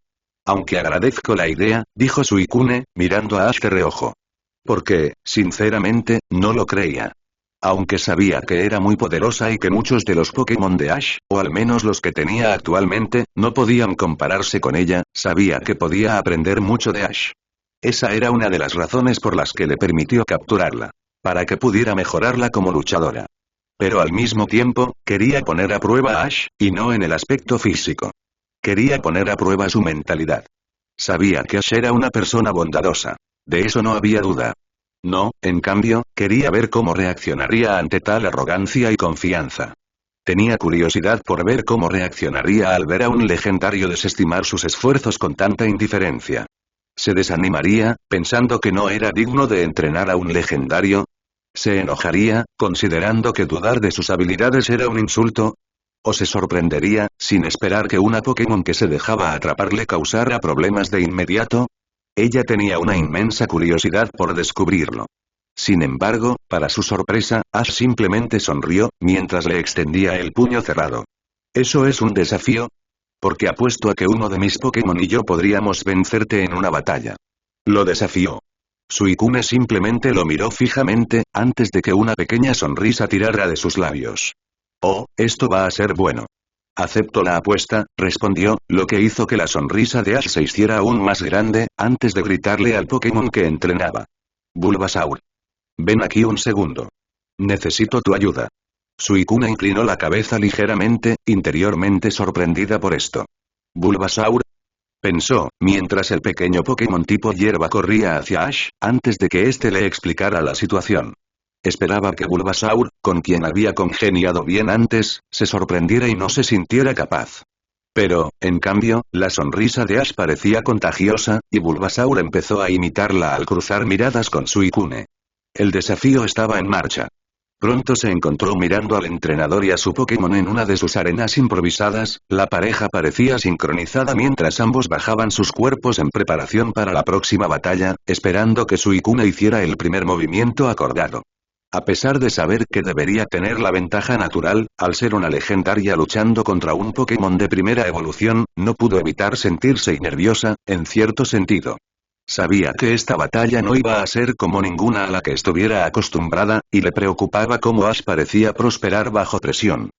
Aunque agradezco la idea, dijo Suicune, mirando a Ash de reojo. Porque, sinceramente, no lo creía. Aunque sabía que era muy poderosa y que muchos de los Pokémon de Ash, o al menos los que tenía actualmente, no podían compararse con ella, sabía que podía aprender mucho de Ash. Esa era una de las razones por las que le permitió capturarla. Para que pudiera mejorarla como luchadora. Pero al mismo tiempo, quería poner a prueba a Ash, y no en el aspecto físico. Quería poner a prueba su mentalidad. Sabía que Ash era una persona bondadosa. De eso no había duda. No, en cambio, quería ver cómo reaccionaría ante tal arrogancia y confianza. Tenía curiosidad por ver cómo reaccionaría al ver a un legendario desestimar sus esfuerzos con tanta indiferencia. ¿Se desanimaría, pensando que no era digno de entrenar a un legendario? ¿Se enojaría, considerando que dudar de sus habilidades era un insulto? ¿O se sorprendería, sin esperar que una Pokémon que se dejaba atrapar le causara problemas de inmediato? Ella tenía una inmensa curiosidad por descubrirlo. Sin embargo, para su sorpresa, Ash simplemente sonrió, mientras le extendía el puño cerrado. ¿Eso es un desafío? Porque apuesto a que uno de mis Pokémon y yo podríamos vencerte en una batalla. Lo desafió. Suicune simplemente lo miró fijamente, antes de que una pequeña sonrisa tirara de sus labios. Oh, esto va a ser bueno. Acepto la apuesta, respondió, lo que hizo que la sonrisa de Ash se hiciera aún más grande, antes de gritarle al Pokémon que entrenaba. Bulbasaur. Ven aquí un segundo. Necesito tu ayuda. Suicune inclinó la cabeza ligeramente, interiormente sorprendida por esto. Bulbasaur. Pensó, mientras el pequeño Pokémon tipo hierba corría hacia Ash, antes de que éste le explicara la situación. Esperaba que Bulbasaur, con quien había congeniado bien antes, se sorprendiera y no se sintiera capaz. Pero, en cambio, la sonrisa de Ash parecía contagiosa, y Bulbasaur empezó a imitarla al cruzar miradas con Suicune. El desafío estaba en marcha. Pronto se encontró mirando al entrenador y a su Pokémon en una de sus arenas improvisadas, la pareja parecía sincronizada mientras ambos bajaban sus cuerpos en preparación para la próxima batalla, esperando que Suicune hiciera el primer movimiento acordado. A pesar de saber que debería tener la ventaja natural, al ser una legendaria luchando contra un Pokémon de primera evolución, no pudo evitar sentirse nerviosa, en cierto sentido. Sabía que esta batalla no iba a ser como ninguna a la que estuviera acostumbrada, y le preocupaba cómo Ash parecía prosperar bajo presión.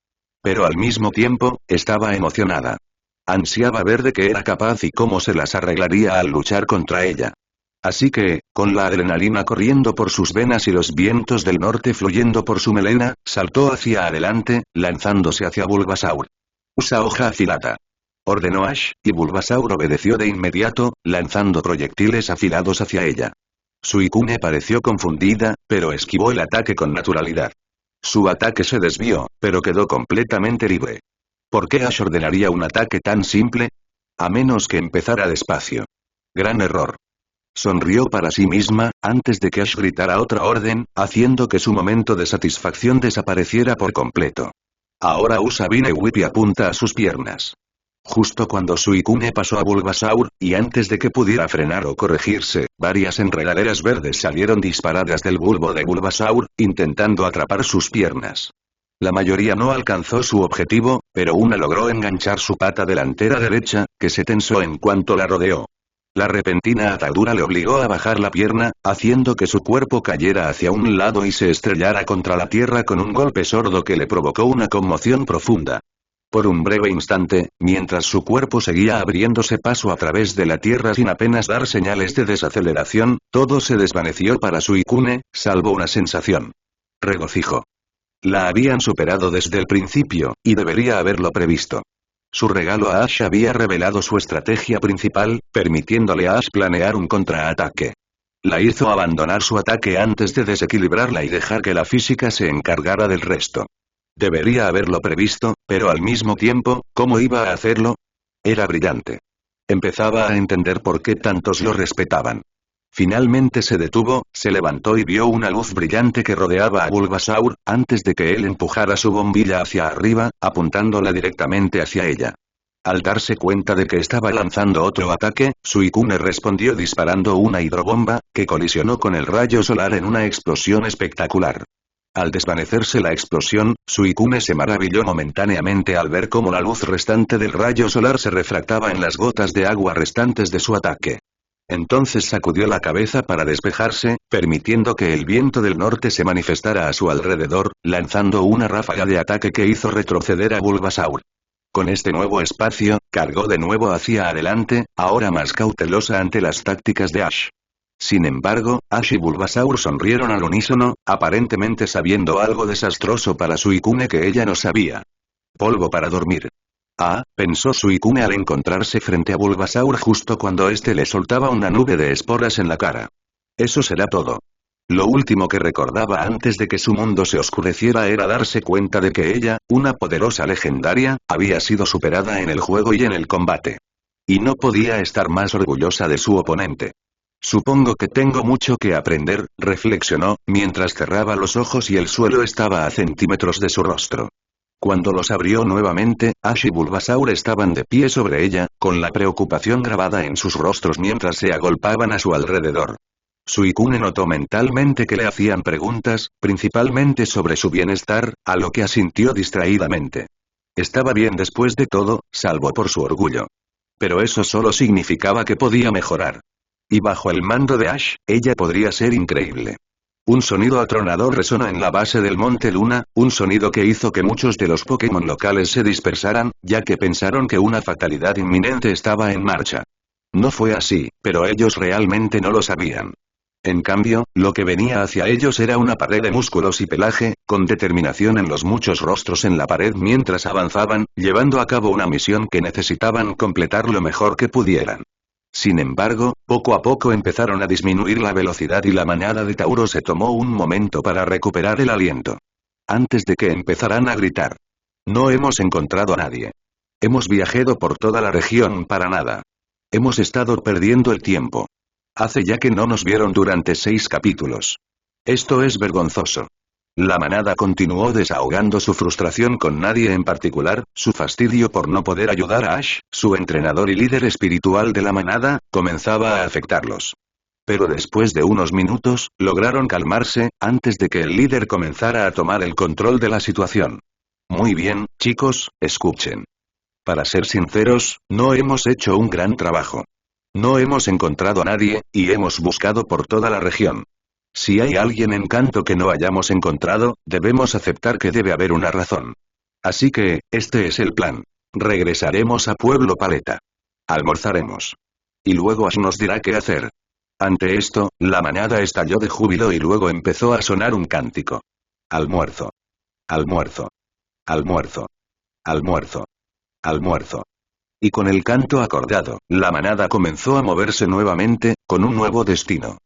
Pero al mismo tiempo, estaba emocionada. Ansiaba ver de qué era capaz y cómo se las arreglaría al luchar contra ella. Así que, con la adrenalina corriendo por sus venas y los vientos del norte fluyendo por su melena, saltó hacia adelante, lanzándose hacia Bulbasaur. Usa hoja afilada. Ordenó Ash, y Bulbasaur obedeció de inmediato, lanzando proyectiles afilados hacia ella. Suicune pareció confundida, pero esquivó el ataque con naturalidad. Su ataque se desvió, pero quedó completamente libre. ¿Por qué Ash ordenaría un ataque tan simple? A menos que empezara despacio. Gran error. Sonrió para sí misma, antes de que Ash gritara otra orden, haciendo que su momento de satisfacción desapareciera por completo. Ahora usa Vine Whip y apunta a sus piernas. Justo cuando Suicune pasó a Bulbasaur, y antes de que pudiera frenar o corregirse, varias enredaderas verdes salieron disparadas del bulbo de Bulbasaur, intentando atrapar sus piernas. La mayoría no alcanzó su objetivo, pero una logró enganchar su pata delantera derecha, que se tensó en cuanto la rodeó. La repentina atadura le obligó a bajar la pierna, haciendo que su cuerpo cayera hacia un lado y se estrellara contra la tierra con un golpe sordo que le provocó una conmoción profunda. Por un breve instante, mientras su cuerpo seguía abriéndose paso a través de la tierra sin apenas dar señales de desaceleración, todo se desvaneció para Suicune, salvo una sensación. Regocijo. La habían superado desde el principio, y debería haberlo previsto. Su regalo a Ash había revelado su estrategia principal, permitiéndole a Ash planear un contraataque. La hizo abandonar su ataque antes de desequilibrarla y dejar que la física se encargara del resto. Debería haberlo previsto, pero al mismo tiempo, ¿cómo iba a hacerlo? Era brillante. Empezaba a entender por qué tantos lo respetaban. Finalmente se detuvo, se levantó y vio una luz brillante que rodeaba a Bulbasaur, antes de que él empujara su bombilla hacia arriba, apuntándola directamente hacia ella. Al darse cuenta de que estaba lanzando otro ataque, Suicune respondió disparando una hidrobomba, que colisionó con el rayo solar en una explosión espectacular. Al desvanecerse la explosión, Suicune se maravilló momentáneamente al ver cómo la luz restante del rayo solar se refractaba en las gotas de agua restantes de su ataque. Entonces sacudió la cabeza para despejarse, permitiendo que el viento del norte se manifestara a su alrededor, lanzando una ráfaga de ataque que hizo retroceder a Bulbasaur. Con este nuevo espacio, cargó de nuevo hacia adelante, ahora más cautelosa ante las tácticas de Ash. Sin embargo, Ash y Bulbasaur sonrieron al unísono, aparentemente sabiendo algo desastroso para Suicune que ella no sabía. Polvo para dormir. Ah, pensó Suicune al encontrarse frente a Bulbasaur justo cuando éste le soltaba una nube de esporas en la cara. Eso será todo. Lo último que recordaba antes de que su mundo se oscureciera era darse cuenta de que ella, una poderosa legendaria, había sido superada en el juego y en el combate. Y no podía estar más orgullosa de su oponente. Supongo que tengo mucho que aprender, reflexionó, mientras cerraba los ojos y el suelo estaba a centímetros de su rostro. Cuando los abrió nuevamente, Ash y Bulbasaur estaban de pie sobre ella, con la preocupación grabada en sus rostros mientras se agolpaban a su alrededor. Suicune notó mentalmente que le hacían preguntas, principalmente sobre su bienestar, a lo que asintió distraídamente. Estaba bien después de todo, salvo por su orgullo. Pero eso solo significaba que podía mejorar. Y bajo el mando de Ash, ella podría ser increíble. Un sonido atronador resonó en la base del Monte Luna, un sonido que hizo que muchos de los Pokémon locales se dispersaran, ya que pensaron que una fatalidad inminente estaba en marcha. No fue así, pero ellos realmente no lo sabían. En cambio, lo que venía hacia ellos era una pared de músculos y pelaje, con determinación en los muchos rostros en la pared mientras avanzaban, llevando a cabo una misión que necesitaban completar lo mejor que pudieran. Sin embargo, poco a poco empezaron a disminuir la velocidad y la manada de Tauro se tomó un momento para recuperar el aliento. Antes de que empezaran a gritar. No hemos encontrado a nadie. Hemos viajado por toda la región para nada. Hemos estado perdiendo el tiempo. Hace ya que no nos vieron durante 6 capítulos. Esto es vergonzoso. La manada continuó desahogando su frustración con nadie en particular, su fastidio por no poder ayudar a Ash, su entrenador y líder espiritual de la manada, comenzaba a afectarlos. Pero después de unos minutos, lograron calmarse, antes de que el líder comenzara a tomar el control de la situación. Muy bien, chicos, escuchen. Para ser sinceros, no hemos hecho un gran trabajo. No hemos encontrado a nadie, y hemos buscado por toda la región. Si hay alguien en Kanto que no hayamos encontrado, debemos aceptar que debe haber una razón. Así que, este es el plan. Regresaremos a Pueblo Paleta. Almorzaremos. Y luego Ash nos dirá qué hacer. Ante esto, la manada estalló de júbilo y luego empezó a sonar un cántico. Almuerzo. Almuerzo. Almuerzo. Almuerzo. Almuerzo. Y con el canto acordado, la manada comenzó a moverse nuevamente, con un nuevo destino.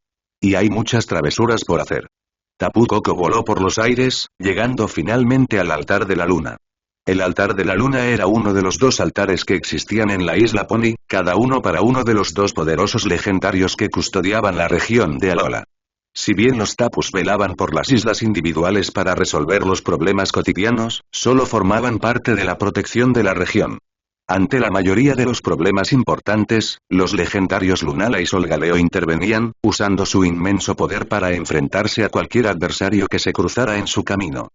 Y hay muchas travesuras por hacer. Tapu Koko voló por los aires, llegando finalmente al altar de la luna. El altar de la luna era uno de los 2 altares que existían en la isla Pony, cada uno para uno de los 2 poderosos legendarios que custodiaban la región de Alola. Si bien los Tapus velaban por las islas individuales para resolver los problemas cotidianos, solo formaban parte de la protección de la región. Ante la mayoría de los problemas importantes, los legendarios Lunala y Solgaleo intervenían, usando su inmenso poder para enfrentarse a cualquier adversario que se cruzara en su camino.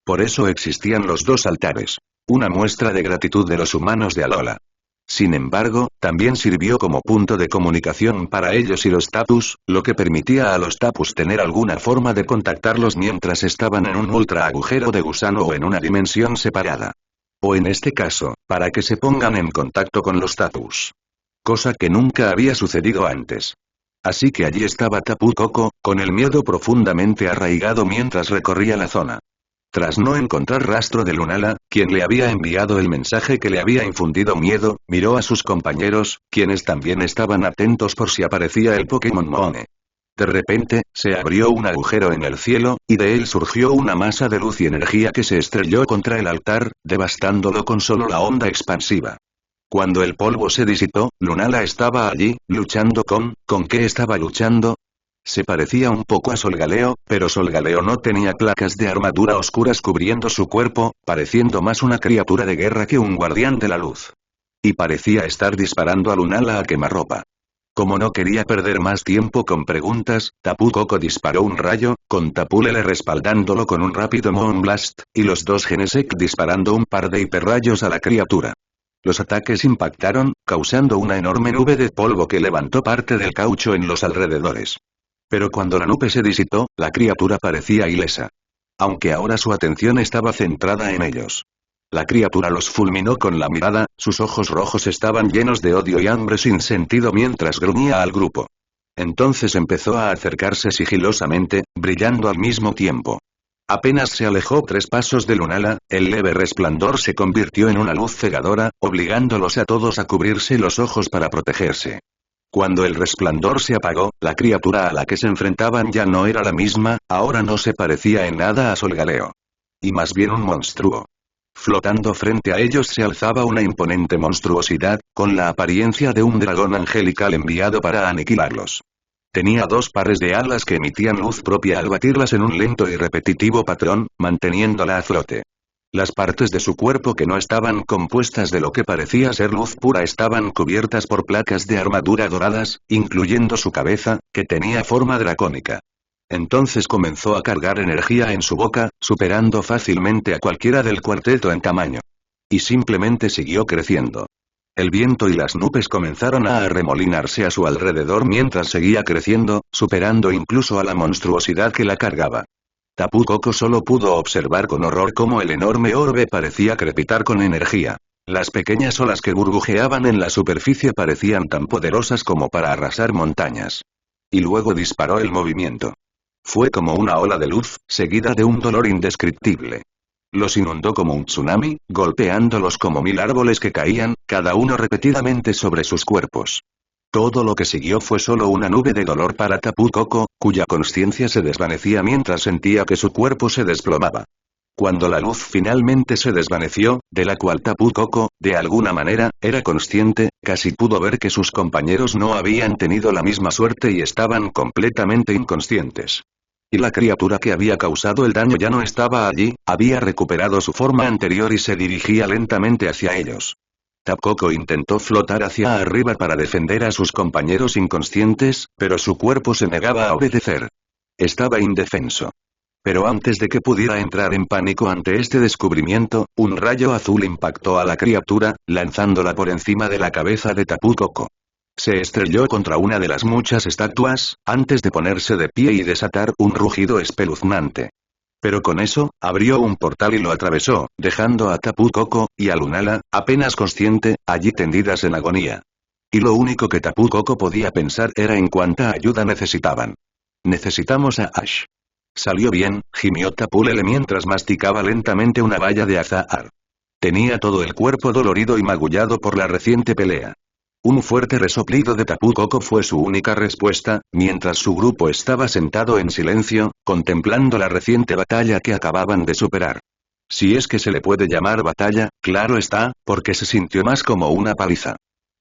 Por eso existían los dos altares. Una muestra de gratitud de los humanos de Alola. Sin embargo, también sirvió como punto de comunicación para ellos y los Tapus, lo que permitía a los Tapus tener alguna forma de contactarlos mientras estaban en un ultra agujero de gusano o en una dimensión separada. O en este caso, para que se pongan en contacto con los Tapus. Cosa que nunca había sucedido antes. Así que allí estaba Tapu Koko, con el miedo profundamente arraigado mientras recorría la zona. Tras no encontrar rastro de Lunala, quien le había enviado el mensaje que le había infundido miedo, miró a sus compañeros, quienes también estaban atentos por si aparecía el Pokémon Moone. De repente, se abrió un agujero en el cielo, y de él surgió una masa de luz y energía que se estrelló contra el altar, devastándolo con solo la onda expansiva. Cuando el polvo se disipó, Lunala estaba allí, luchando ¿con qué estaba luchando? Se parecía un poco a Solgaleo, pero Solgaleo no tenía placas de armadura oscuras cubriendo su cuerpo, pareciendo más una criatura de guerra que un guardián de la luz. Y parecía estar disparando a Lunala a quemarropa. Como no quería perder más tiempo con preguntas, Tapu Koko disparó un rayo, con Tapu Lele respaldándolo con un rápido Moonblast, y los dos Genesect disparando un par de hiperrayos a la criatura. Los ataques impactaron, causando una enorme nube de polvo que levantó parte del caucho en los alrededores. Pero cuando la nube se disipó, la criatura parecía ilesa. Aunque ahora su atención estaba centrada en ellos. La criatura los fulminó con la mirada, sus ojos rojos estaban llenos de odio y hambre sin sentido mientras gruñía al grupo. Entonces empezó a acercarse sigilosamente, brillando al mismo tiempo. Apenas se alejó 3 pasos de Lunala, el leve resplandor se convirtió en una luz cegadora, obligándolos a todos a cubrirse los ojos para protegerse. Cuando el resplandor se apagó, la criatura a la que se enfrentaban ya no era la misma, ahora no se parecía en nada a Solgaleo. Y más bien un monstruo. Flotando frente a ellos se alzaba una imponente monstruosidad, con la apariencia de un dragón angelical enviado para aniquilarlos. Tenía 2 pares de alas que emitían luz propia al batirlas en un lento y repetitivo patrón, manteniéndola a flote. Las partes de su cuerpo que no estaban compuestas de lo que parecía ser luz pura estaban cubiertas por placas de armadura doradas, incluyendo su cabeza, que tenía forma dracónica. Entonces comenzó a cargar energía en su boca, superando fácilmente a cualquiera del cuarteto en tamaño. Y simplemente siguió creciendo. El viento y las nubes comenzaron a arremolinarse a su alrededor mientras seguía creciendo, superando incluso a la monstruosidad que la cargaba. Tapu Koko solo pudo observar con horror cómo el enorme orbe parecía crepitar con energía. Las pequeñas olas que burbujeaban en la superficie parecían tan poderosas como para arrasar montañas. Y luego disparó el movimiento. Fue como una ola de luz, seguida de un dolor indescriptible. Los inundó como un tsunami, golpeándolos como 1000 árboles que caían, cada uno repetidamente sobre sus cuerpos. Todo lo que siguió fue solo una nube de dolor para Tapu Koko, cuya consciencia se desvanecía mientras sentía que su cuerpo se desplomaba. Cuando la luz finalmente se desvaneció, de la cual Tapu Koko, de alguna manera, era consciente, casi pudo ver que sus compañeros no habían tenido la misma suerte y estaban completamente inconscientes. Y la criatura que había causado el daño ya no estaba allí, había recuperado su forma anterior y se dirigía lentamente hacia ellos. Tapu Koko intentó flotar hacia arriba para defender a sus compañeros inconscientes, pero su cuerpo se negaba a obedecer. Estaba indefenso. Pero antes de que pudiera entrar en pánico ante este descubrimiento, un rayo azul impactó a la criatura, lanzándola por encima de la cabeza de Tapu Koko. Se estrelló contra una de las muchas estatuas, antes de ponerse de pie y desatar un rugido espeluznante. Pero con eso, abrió un portal y lo atravesó, dejando a Tapu Koko, y a Lunala, apenas consciente, allí tendidas en agonía. Y lo único que Tapu Koko podía pensar era en cuánta ayuda necesitaban. Necesitamos a Ash. Salió bien, gimió Tapu Lele mientras masticaba lentamente una baya de azahar. Tenía todo el cuerpo dolorido y magullado por la reciente pelea. Un fuerte resoplido de Tapu Koko fue su única respuesta, mientras su grupo estaba sentado en silencio, contemplando la reciente batalla que acababan de superar. Si es que se le puede llamar batalla, claro está, porque se sintió más como una paliza.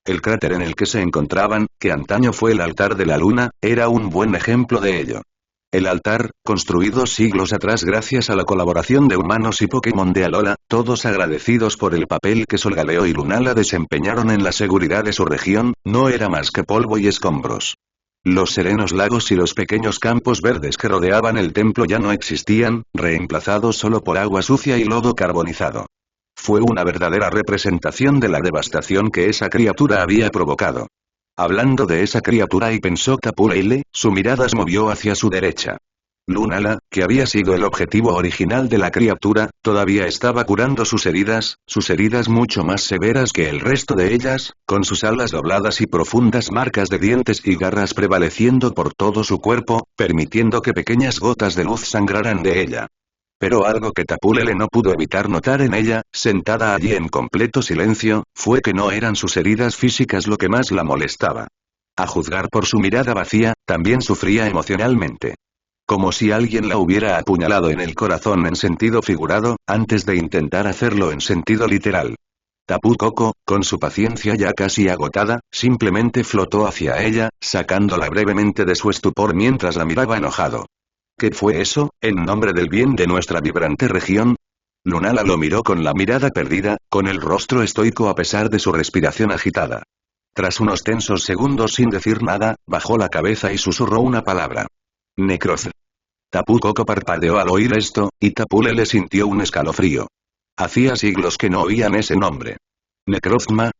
El cráter en el que se encontraban, que antaño fue el altar de la luna, era un buen ejemplo de ello. El altar, construido siglos atrás gracias a la colaboración de humanos y Pokémon de Alola, todos agradecidos por el papel que Solgaleo y Lunala desempeñaron en la seguridad de su región, no era más que polvo y escombros. Los serenos lagos y los pequeños campos verdes que rodeaban el templo ya no existían, reemplazados solo por agua sucia y lodo carbonizado. Fue una verdadera representación de la devastación que esa criatura había provocado. Hablando de esa criatura y pensó Tapu Lele, su mirada se movió hacia su derecha. Lunala, que había sido el objetivo original de la criatura, todavía estaba curando sus heridas mucho más severas que el resto de ellas, con sus alas dobladas y profundas marcas de dientes y garras prevaleciendo por todo su cuerpo, permitiendo que pequeñas gotas de luz sangraran de ella. Pero algo que Tapu Lele no pudo evitar notar en ella, sentada allí en completo silencio, fue que no eran sus heridas físicas lo que más la molestaba. A juzgar por su mirada vacía, también sufría emocionalmente. Como si alguien la hubiera apuñalado en el corazón en sentido figurado, antes de intentar hacerlo en sentido literal. Tapu Koko, con su paciencia ya casi agotada, simplemente flotó hacia ella, sacándola brevemente de su estupor mientras la miraba enojado. ¿Qué fue eso, en nombre del bien de nuestra vibrante región? Lunala lo miró con la mirada perdida, con el rostro estoico a pesar de su respiración agitada. Tras unos tensos segundos sin decir nada, bajó la cabeza y susurró una palabra. Necroz. Tapu Koko parpadeó al oír esto, y Tapu Lele sintió un escalofrío. Hacía siglos que no oían ese nombre. ¿Necrozma?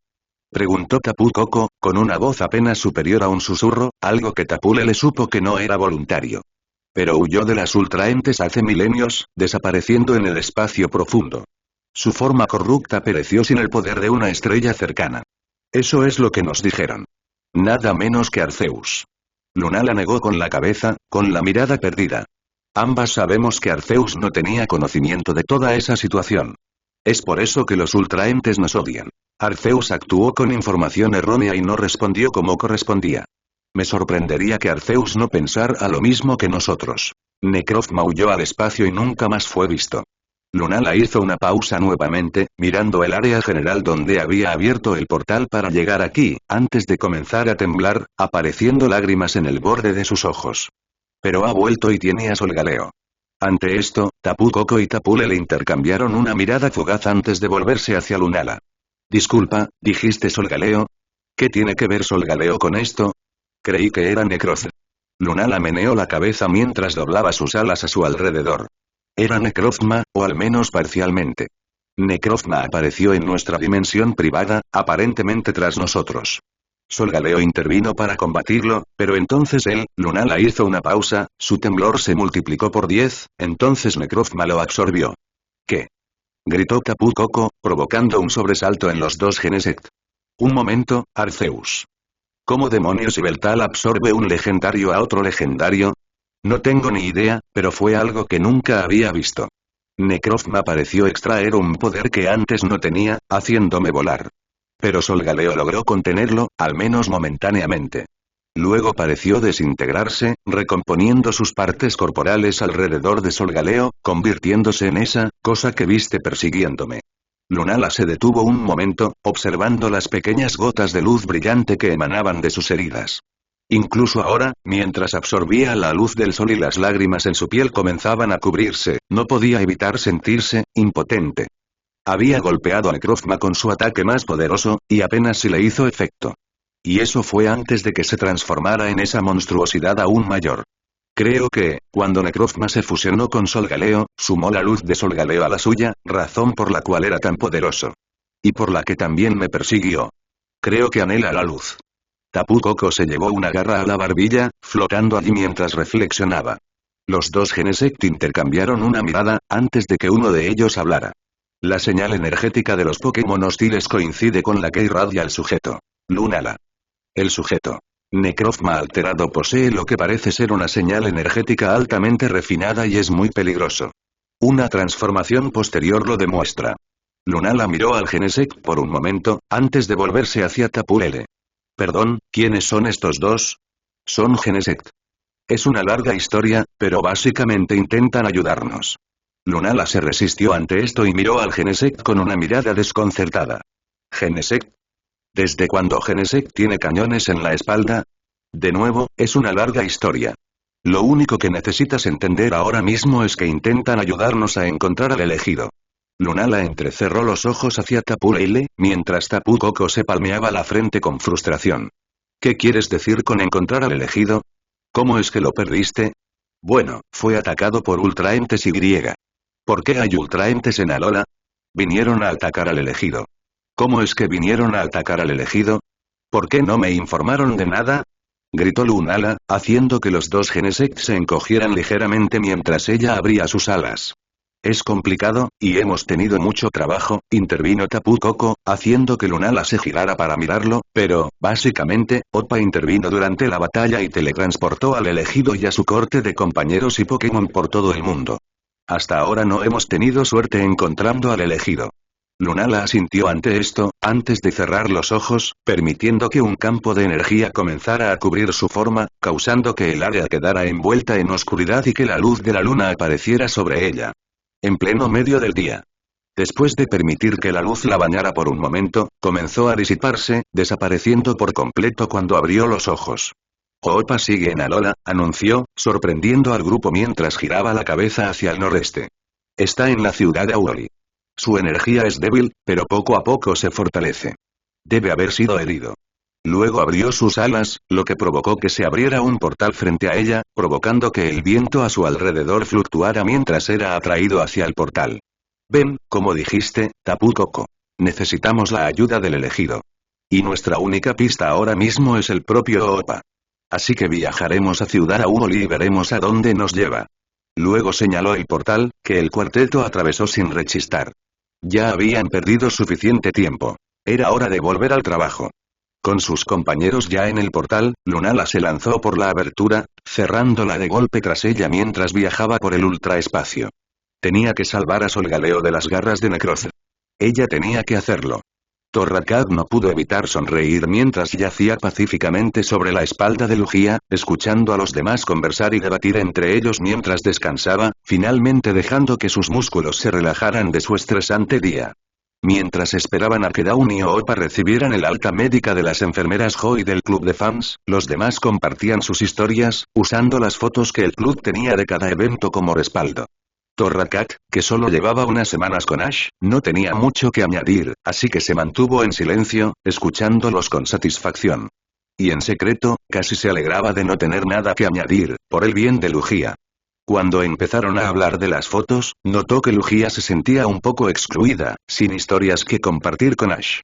Preguntó Tapu Koko, con una voz apenas superior a un susurro, algo que Tapu Lele supo que no era voluntario. Pero huyó de las ultraentes hace milenios, desapareciendo en el espacio profundo. Su forma corrupta pereció sin el poder de una estrella cercana. Eso es lo que nos dijeron. Nada menos que Arceus. Lunala negó con la cabeza, con la mirada perdida. Ambas sabemos que Arceus no tenía conocimiento de toda esa situación. Es por eso que los ultraentes nos odian. Arceus actuó con información errónea y no respondió como correspondía. Me sorprendería que Arceus no pensara lo mismo que nosotros. Necroz maulló al espacio y nunca más fue visto. Lunala hizo una pausa nuevamente, mirando el área general donde había abierto el portal para llegar aquí, antes de comenzar a temblar, apareciendo lágrimas en el borde de sus ojos. Pero ha vuelto y tiene a Solgaleo. Ante esto, Tapu Koko y Tapu Lele intercambiaron una mirada fugaz antes de volverse hacia Lunala. Disculpa, ¿dijiste Solgaleo? ¿Qué tiene que ver Solgaleo con esto? Creí que era Necroz. Lunala meneó la cabeza mientras doblaba sus alas a su alrededor. Era Necrozma, o al menos parcialmente. Necrozma apareció en nuestra dimensión privada, aparentemente tras nosotros. Solgaleo intervino para combatirlo, pero entonces Lunala hizo una pausa, su temblor se multiplicó por 10, entonces Necrozma lo absorbió. ¿Qué? Gritó Tapu Koko, provocando un sobresalto en los dos Genesect. Un momento, Arceus. ¿Cómo demonios Yveltal absorbe un legendario a otro legendario? No tengo ni idea, pero fue algo que nunca había visto. Necrozma pareció extraer un poder que antes no tenía, haciéndome volar. Pero Solgaleo logró contenerlo, al menos momentáneamente. Luego pareció desintegrarse, recomponiendo sus partes corporales alrededor de Solgaleo, convirtiéndose en esa cosa que viste persiguiéndome. Lunala se detuvo un momento, observando las pequeñas gotas de luz brillante que emanaban de sus heridas. Incluso ahora, mientras absorbía la luz del sol y las lágrimas en su piel comenzaban a cubrirse, no podía evitar sentirse impotente. Había golpeado a Necrozma con su ataque más poderoso, y apenas si le hizo efecto. Y eso fue antes de que se transformara en esa monstruosidad aún mayor. Creo que, cuando Necrozma se fusionó con Solgaleo, sumó la luz de Solgaleo a la suya, razón por la cual era tan poderoso. Y por la que también me persiguió. Creo que anhela la luz. Tapu Koko se llevó una garra a la barbilla, flotando allí mientras reflexionaba. Los dos Genesect intercambiaron una mirada, antes de que uno de ellos hablara. La señal energética de los Pokémon hostiles coincide con la que irradia el sujeto. Lunala. El sujeto. Necrozma alterado posee lo que parece ser una señal energética altamente refinada y es muy peligroso. Una transformación posterior lo demuestra. Lunala miró al Genesect por un momento, antes de volverse hacia Tapu Lele. Perdón, ¿quiénes son estos dos? Son Genesect. Es una larga historia, pero básicamente intentan ayudarnos. Lunala se resistió ante esto y miró al Genesect con una mirada desconcertada. ¿Genesect? ¿Desde cuándo Genesect tiene cañones en la espalda? De nuevo, es una larga historia. Lo único que necesitas entender ahora mismo es que intentan ayudarnos a encontrar al elegido. Lunala entrecerró los ojos hacia Tapu Lele, mientras Tapu Koko se palmeaba la frente con frustración. ¿Qué quieres decir con encontrar al elegido? ¿Cómo es que lo perdiste? Bueno, fue atacado por ultraentes Y. ¿Por qué hay ultraentes en Alola? Vinieron a atacar al elegido. ¿Cómo es que vinieron a atacar al elegido? ¿Por qué no me informaron de nada? Gritó Lunala, haciendo que los dos Genesect se encogieran ligeramente mientras ella abría sus alas. Es complicado, y hemos tenido mucho trabajo, intervino Tapu Koko, haciendo que Lunala se girara para mirarlo, pero, básicamente, Oppa intervino durante la batalla y teletransportó al elegido y a su corte de compañeros y Pokémon por todo el mundo. Hasta ahora no hemos tenido suerte encontrando al elegido. Lunala asintió ante esto, antes de cerrar los ojos, permitiendo que un campo de energía comenzara a cubrir su forma, causando que el área quedara envuelta en oscuridad y que la luz de la luna apareciera sobre ella. En pleno medio del día. Después de permitir que la luz la bañara por un momento, comenzó a disiparse, desapareciendo por completo cuando abrió los ojos. Oppa sigue en Alola, anunció, sorprendiendo al grupo mientras giraba la cabeza hacia el noreste. Está en la ciudad de Aurori. Su energía es débil, pero poco a poco se fortalece. Debe haber sido herido. Luego abrió sus alas, lo que provocó que se abriera un portal frente a ella, provocando que el viento a su alrededor fluctuara mientras era atraído hacia el portal. Ven, como dijiste, Tapu Koko. Necesitamos la ayuda del elegido. Y nuestra única pista ahora mismo es el propio Oppa. Así que viajaremos a Ciudad Aurori y veremos a dónde nos lleva. Luego señaló el portal, que el cuarteto atravesó sin rechistar. Ya habían perdido suficiente tiempo. Era hora de volver al trabajo. Con sus compañeros ya en el portal, Lunala se lanzó por la abertura, cerrándola de golpe tras ella mientras viajaba por el ultraespacio. Tenía que salvar a Solgaleo de las garras de Necroz. Ella tenía que hacerlo. Torracat no pudo evitar sonreír mientras yacía pacíficamente sobre la espalda de Lugia, escuchando a los demás conversar y debatir entre ellos mientras descansaba, finalmente dejando que sus músculos se relajaran de su estresante día. Mientras esperaban a que Dawn y Oppa recibieran el alta médica de las enfermeras Jo y del club de fans, los demás compartían sus historias, usando las fotos que el club tenía de cada evento como respaldo. Torracat, que solo llevaba unas semanas con Ash, no tenía mucho que añadir, así que se mantuvo en silencio, escuchándolos con satisfacción. Y en secreto, casi se alegraba de no tener nada que añadir, por el bien de Lugia. Cuando empezaron a hablar de las fotos, notó que Lugia se sentía un poco excluida, sin historias que compartir con Ash.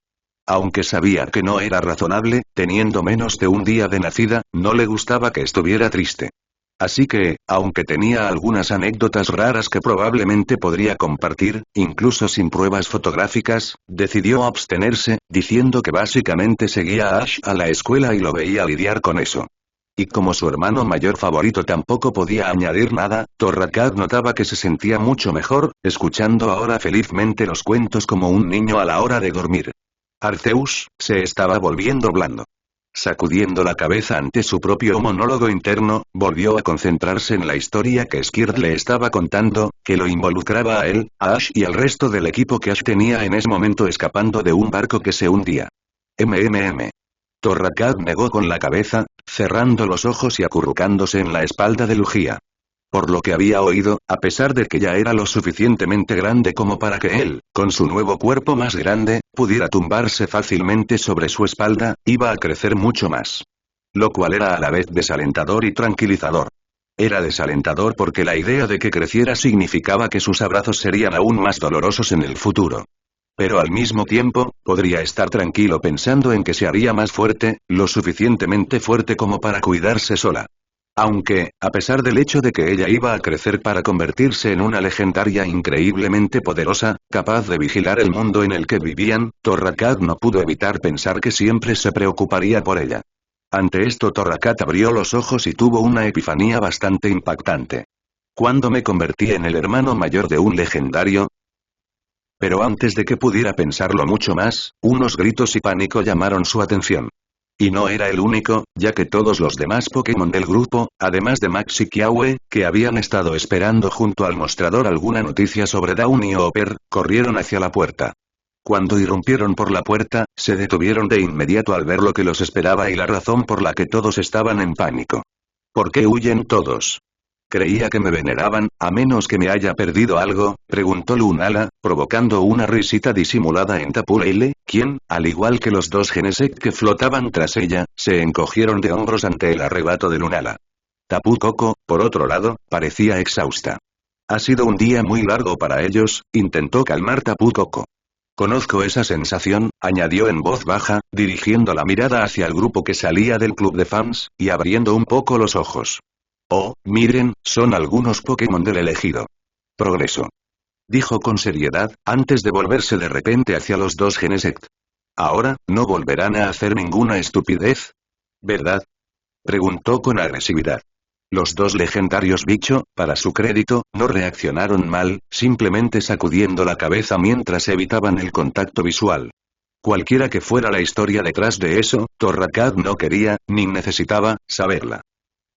Aunque sabía que no era razonable, teniendo menos de un día de nacida, no le gustaba que estuviera triste. Así que, aunque tenía algunas anécdotas raras que probablemente podría compartir, incluso sin pruebas fotográficas, decidió abstenerse, diciendo que básicamente seguía a Ash a la escuela y lo veía lidiar con eso. Y como su hermano mayor favorito tampoco podía añadir nada, Torracat notaba que se sentía mucho mejor, escuchando ahora felizmente los cuentos como un niño a la hora de dormir. Arceus, se estaba volviendo blando. Sacudiendo la cabeza ante su propio monólogo interno, volvió a concentrarse en la historia que Skirt le estaba contando, que lo involucraba a él, a Ash y al resto del equipo que Ash tenía en ese momento escapando de un barco que se hundía. Torracat negó con la cabeza, cerrando los ojos y acurrucándose en la espalda de Lugia. Por lo que había oído, a pesar de que ya era lo suficientemente grande como para que él, con su nuevo cuerpo más grande, pudiera tumbarse fácilmente sobre su espalda, iba a crecer mucho más. Lo cual era a la vez desalentador y tranquilizador. Era desalentador porque la idea de que creciera significaba que sus abrazos serían aún más dolorosos en el futuro. Pero al mismo tiempo, podría estar tranquilo pensando en que se haría más fuerte, lo suficientemente fuerte como para cuidarse sola. Aunque, a pesar del hecho de que ella iba a crecer para convertirse en una legendaria increíblemente poderosa, capaz de vigilar el mundo en el que vivían, Torracat no pudo evitar pensar que siempre se preocuparía por ella. Ante esto Torracat abrió los ojos y tuvo una epifanía bastante impactante. ¿Cuándo me convertí en el hermano mayor de un legendario? Pero antes de que pudiera pensarlo mucho más, unos gritos y pánico llamaron su atención. Y no era el único, ya que todos los demás Pokémon del grupo, además de Max y Kiawe, que habían estado esperando junto al mostrador alguna noticia sobre Dawn y Hopper, corrieron hacia la puerta. Cuando irrumpieron por la puerta, se detuvieron de inmediato al ver lo que los esperaba y la razón por la que todos estaban en pánico. ¿Por qué huyen todos? Creía que me veneraban, a menos que me haya perdido algo, preguntó Lunala, provocando una risita disimulada en Tapu Lele, quien, al igual que los dos Genesect que flotaban tras ella, se encogieron de hombros ante el arrebato de Lunala. Tapu Koko, por otro lado, parecía exhausta. Ha sido un día muy largo para ellos, intentó calmar Tapu Koko. Conozco esa sensación, añadió en voz baja, dirigiendo la mirada hacia el grupo que salía del club de fans, y abriendo un poco los ojos. Oh, miren, son algunos Pokémon del elegido. Progreso. Dijo con seriedad, antes de volverse de repente hacia los dos Genesect. Ahora, ¿no volverán a hacer ninguna estupidez? ¿Verdad? Preguntó con agresividad. Los dos legendarios bicho, para su crédito, no reaccionaron mal, simplemente sacudiendo la cabeza mientras evitaban el contacto visual. Cualquiera que fuera la historia detrás de eso, Torracat no quería, ni necesitaba, saberla.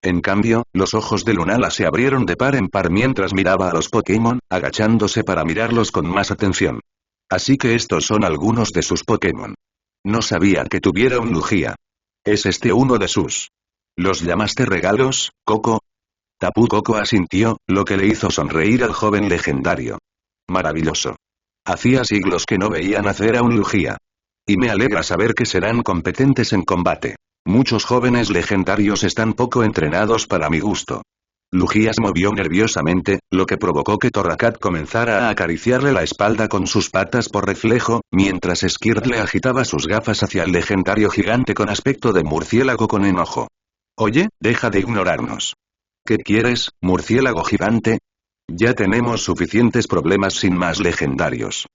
En cambio, los ojos de Lunala se abrieron de par en par mientras miraba a los Pokémon, agachándose para mirarlos con más atención. Así que estos son algunos de sus Pokémon. No sabía que tuviera un Lugia. ¿Es este uno de sus? ¿Los llamaste regalos, Koko? Tapu Koko asintió, lo que le hizo sonreír al joven legendario. Maravilloso. Hacía siglos que no veía nacer a un Lugia. Y me alegra saber que serán competentes en combate. Muchos jóvenes legendarios están poco entrenados para mi gusto. Lugia se movió nerviosamente, lo que provocó que Torracat comenzara a acariciarle la espalda con sus patas por reflejo, mientras Skirtle agitaba sus gafas hacia el legendario gigante con aspecto de murciélago con enojo. Oye, deja de ignorarnos. ¿Qué quieres, murciélago gigante? Ya tenemos suficientes problemas sin más legendarios.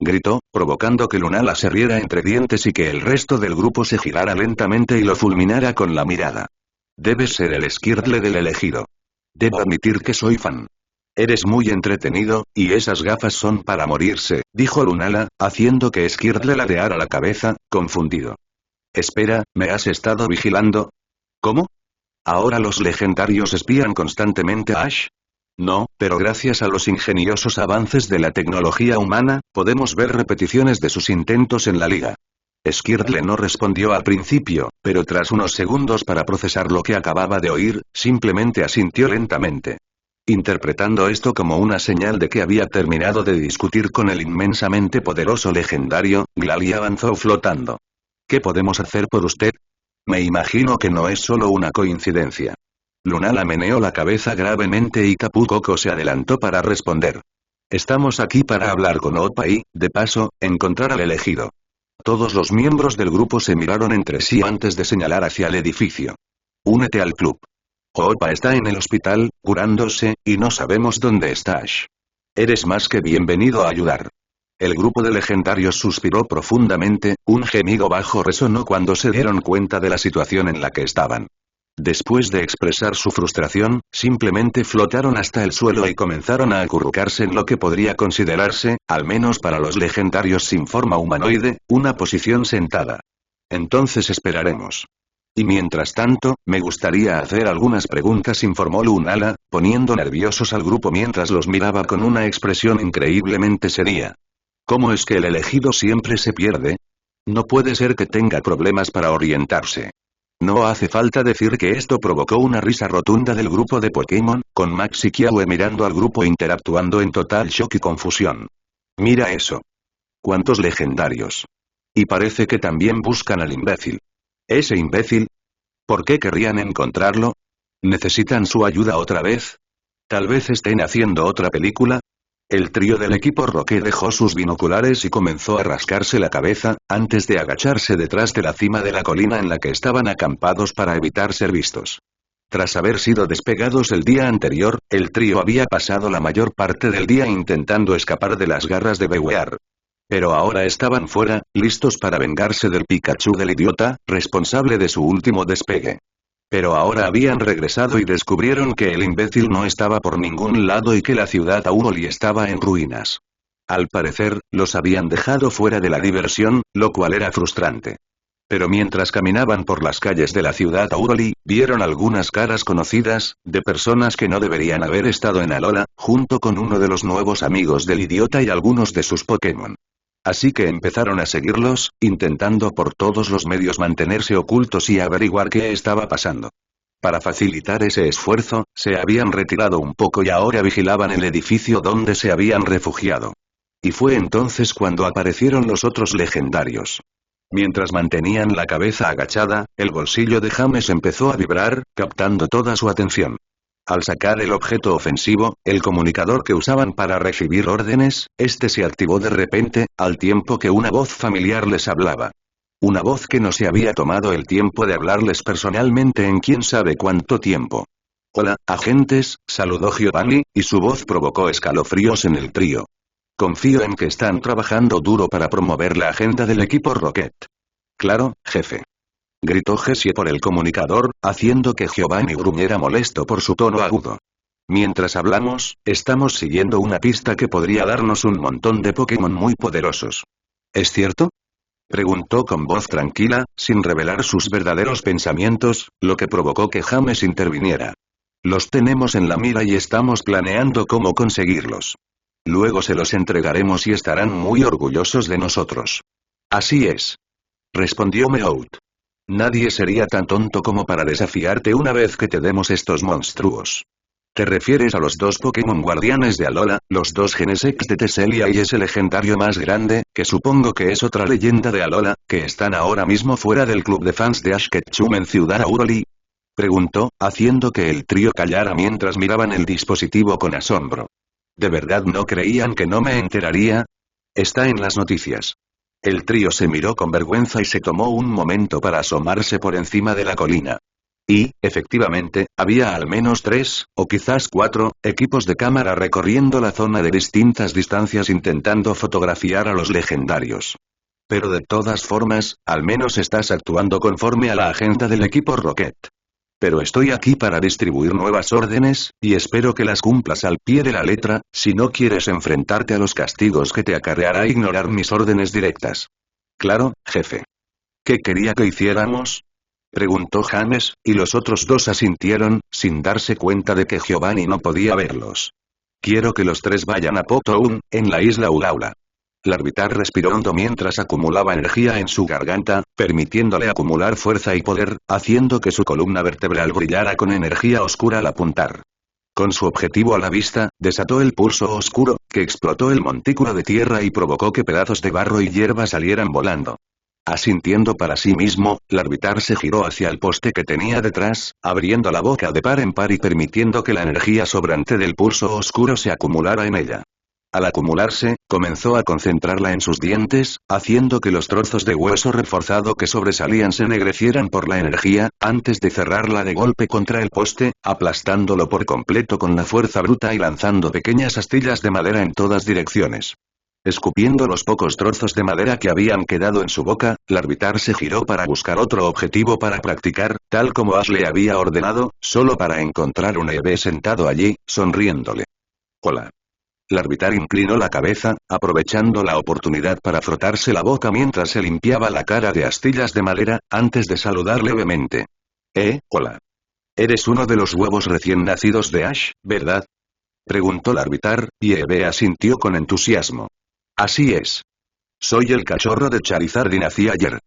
Gritó, provocando que Lunala se riera entre dientes y que el resto del grupo se girara lentamente y lo fulminara con la mirada. Debes ser el Skirtle del elegido. Debo admitir que soy fan. Eres muy entretenido, y esas gafas son para morirse, dijo Lunala, haciendo que Skirtle ladeara la cabeza, confundido. Espera, ¿me has estado vigilando? ¿Cómo? ¿Ahora los legendarios espían constantemente a Ash? No, pero gracias a los ingeniosos avances de la tecnología humana, podemos ver repeticiones de sus intentos en la liga. Skirtle no respondió al principio, pero tras unos segundos para procesar lo que acababa de oír, simplemente asintió lentamente. Interpretando esto como una señal de que había terminado de discutir con el inmensamente poderoso legendario, Glalie avanzó flotando. ¿Qué podemos hacer por usted? Me imagino que no es solo una coincidencia. Lunala meneó la cabeza gravemente y Tapu Koko se adelantó para responder. Estamos aquí para hablar con Oppa y, de paso, encontrar al elegido. Todos los miembros del grupo se miraron entre sí antes de señalar hacia el edificio. Únete al club. Oppa está en el hospital, curándose, y no sabemos dónde está Ash. Eres más que bienvenido a ayudar. El grupo de legendarios suspiró profundamente, un gemido bajo resonó cuando se dieron cuenta de la situación en la que estaban. Después de expresar su frustración, simplemente flotaron hasta el suelo y comenzaron a acurrucarse en lo que podría considerarse, al menos para los legendarios sin forma humanoide, una posición sentada. Entonces esperaremos. Y mientras tanto, me gustaría hacer algunas preguntas, informó Lunala, poniendo nerviosos al grupo mientras los miraba con una expresión increíblemente seria. ¿Cómo es que el elegido siempre se pierde? No puede ser que tenga problemas para orientarse. No hace falta decir que esto provocó una risa rotunda del grupo de Pokémon, con Max y Kiawe mirando al grupo interactuando en total shock y confusión. Mira eso. ¿Cuántos legendarios? Y parece que también buscan al imbécil. ¿Ese imbécil? ¿Por qué querrían encontrarlo? ¿Necesitan su ayuda otra vez? ¿Tal vez estén haciendo otra película? El trío del equipo Rocket dejó sus binoculares y comenzó a rascarse la cabeza, antes de agacharse detrás de la cima de la colina en la que estaban acampados para evitar ser vistos. Tras haber sido despegados el día anterior, el trío había pasado la mayor parte del día intentando escapar de las garras de Bewear. Pero ahora estaban fuera, listos para vengarse del Pikachu del idiota, responsable de su último despegue. Pero ahora habían regresado y descubrieron que el imbécil no estaba por ningún lado y que la ciudad Auroli estaba en ruinas. Al parecer, los habían dejado fuera de la diversión, lo cual era frustrante. Pero mientras caminaban por las calles de la ciudad Auroli, vieron algunas caras conocidas, de personas que no deberían haber estado en Alola, junto con uno de los nuevos amigos del idiota y algunos de sus Pokémon. Así que empezaron a seguirlos, intentando por todos los medios mantenerse ocultos y averiguar qué estaba pasando. Para facilitar ese esfuerzo, se habían retirado un poco y ahora vigilaban el edificio donde se habían refugiado. Y fue entonces cuando aparecieron los otros legendarios. Mientras mantenían la cabeza agachada, el bolsillo de James empezó a vibrar, captando toda su atención. Al sacar el objeto ofensivo, el comunicador que usaban para recibir órdenes, este se activó de repente, al tiempo que una voz familiar les hablaba. Una voz que no se había tomado el tiempo de hablarles personalmente en quién sabe cuánto tiempo. Hola, agentes, saludó Giovanni, y su voz provocó escalofríos en el trío. Confío en que están trabajando duro para promover la agenda del equipo Rocket. Claro, jefe. Gritó Jessie por el comunicador, haciendo que Giovanni gruñera molesto por su tono agudo. Mientras hablamos, estamos siguiendo una pista que podría darnos un montón de Pokémon muy poderosos. ¿Es cierto? Preguntó con voz tranquila, sin revelar sus verdaderos pensamientos, lo que provocó que James interviniera. Los tenemos en la mira y estamos planeando cómo conseguirlos. Luego se los entregaremos y estarán muy orgullosos de nosotros. Así es. Respondió Meowth. Nadie sería tan tonto como para desafiarte una vez que te demos estos monstruos. ¿Te refieres a los dos Pokémon guardianes de Alola, los dos Genesex de Tesselia y ese legendario más grande, que supongo que es otra leyenda de Alola, que están ahora mismo fuera del club de fans de Ash Ketchum en Ciudad Auroli? Preguntó, haciendo que el trío callara mientras miraban el dispositivo con asombro. ¿De verdad no creían que no me enteraría? Está en las noticias. El trío se miró con vergüenza y se tomó un momento para asomarse por encima de la colina. Y, efectivamente, había al menos 3, o quizás 4, equipos de cámara recorriendo la zona de distintas distancias intentando fotografiar a los legendarios. Pero de todas formas, al menos estás actuando conforme a la agenda del equipo Rocket. Pero estoy aquí para distribuir nuevas órdenes, y espero que las cumplas al pie de la letra, si no quieres enfrentarte a los castigos que te acarreará ignorar mis órdenes directas. Claro, jefe. ¿Qué quería que hiciéramos? Preguntó James, y los otros dos asintieron, sin darse cuenta de que Giovanni no podía verlos. Quiero que los 3 vayan a Potown, en la isla Ulaula. Larvitar respiró hondo mientras acumulaba energía en su garganta, permitiéndole acumular fuerza y poder, haciendo que su columna vertebral brillara con energía oscura al apuntar. Con su objetivo a la vista, desató el pulso oscuro, que explotó el montículo de tierra y provocó que pedazos de barro y hierba salieran volando. Asintiendo para sí mismo, Larvitar se giró hacia el poste que tenía detrás, abriendo la boca de par en par y permitiendo que la energía sobrante del pulso oscuro se acumulara en ella. Al acumularse, comenzó a concentrarla en sus dientes, haciendo que los trozos de hueso reforzado que sobresalían se ennegrecieran por la energía, antes de cerrarla de golpe contra el poste, aplastándolo por completo con la fuerza bruta y lanzando pequeñas astillas de madera en todas direcciones. Escupiendo los pocos trozos de madera que habían quedado en su boca, Larvitar se giró para buscar otro objetivo para practicar, tal como Ash le había ordenado, solo para encontrar un Eevee sentado allí, sonriéndole. Hola. Larvitar inclinó la cabeza, aprovechando la oportunidad para frotarse la boca mientras se limpiaba la cara de astillas de madera, antes de saludar levemente. Hola. Eres uno de los huevos recién nacidos de Ash, ¿verdad? Preguntó Larvitar, y Eevee asintió con entusiasmo. Así es. Soy el cachorro de Charizard y nací ayer.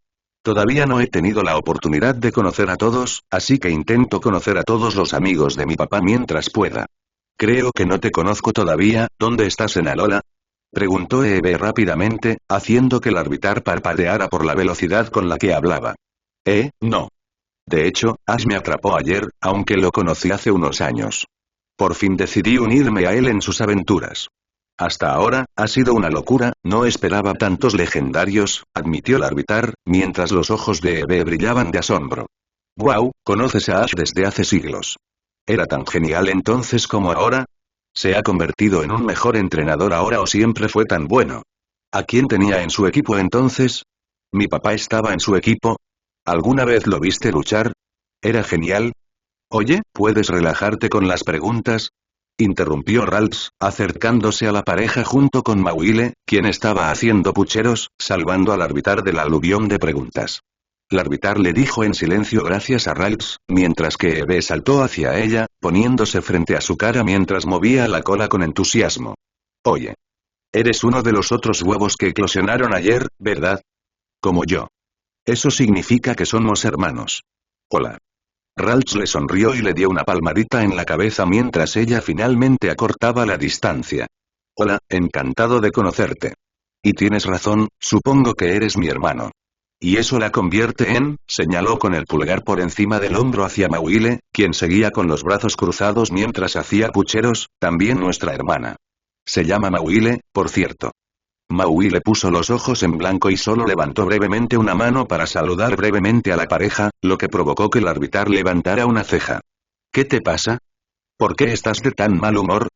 Todavía no he tenido la oportunidad de conocer a todos, así que intento conocer a todos los amigos de mi papá mientras pueda. Creo que no te conozco todavía, ¿dónde estás en Alola? Preguntó Eevee rápidamente, haciendo que Larvitar parpadeara por la velocidad con la que hablaba. No. De hecho, Ash me atrapó ayer, aunque lo conocí hace unos años. Por fin decidí unirme a él en sus aventuras. Hasta ahora, ha sido una locura, no esperaba tantos legendarios, admitió Larvitar, mientras los ojos de Eevee brillaban de asombro. Wow, ¿conoces a Ash desde hace siglos? ¿Era tan genial entonces como ahora? ¿Se ha convertido en un mejor entrenador ahora o siempre fue tan bueno? ¿A quién tenía en su equipo entonces? ¿Mi papá estaba en su equipo? ¿Alguna vez lo viste luchar? ¿Era genial? Oye, ¿puedes relajarte con las preguntas? Interrumpió Ralts, acercándose a la pareja junto con Mauile, quien estaba haciendo pucheros, salvando al Larvitar del aluvión de preguntas. Larvitar le dijo en silencio gracias a Ralts, mientras que Eevee saltó hacia ella, poniéndose frente a su cara mientras movía la cola con entusiasmo. Oye. Eres uno de los otros huevos que eclosionaron ayer, ¿verdad? Como yo. Eso significa que somos hermanos. Hola. Ralph le sonrió y le dio una palmadita en la cabeza mientras ella finalmente acortaba la distancia. Hola, encantado de conocerte. Y tienes razón, supongo que eres mi hermano. Y eso la convierte en, señaló con el pulgar por encima del hombro hacia Mauile, quien seguía con los brazos cruzados mientras hacía pucheros, también nuestra hermana. Se llama Mauile, por cierto. Mauile puso los ojos en blanco y solo levantó brevemente una mano para saludar brevemente a la pareja, lo que provocó que el árbitro levantara una ceja. ¿Qué te pasa? ¿Por qué estás de tan mal humor?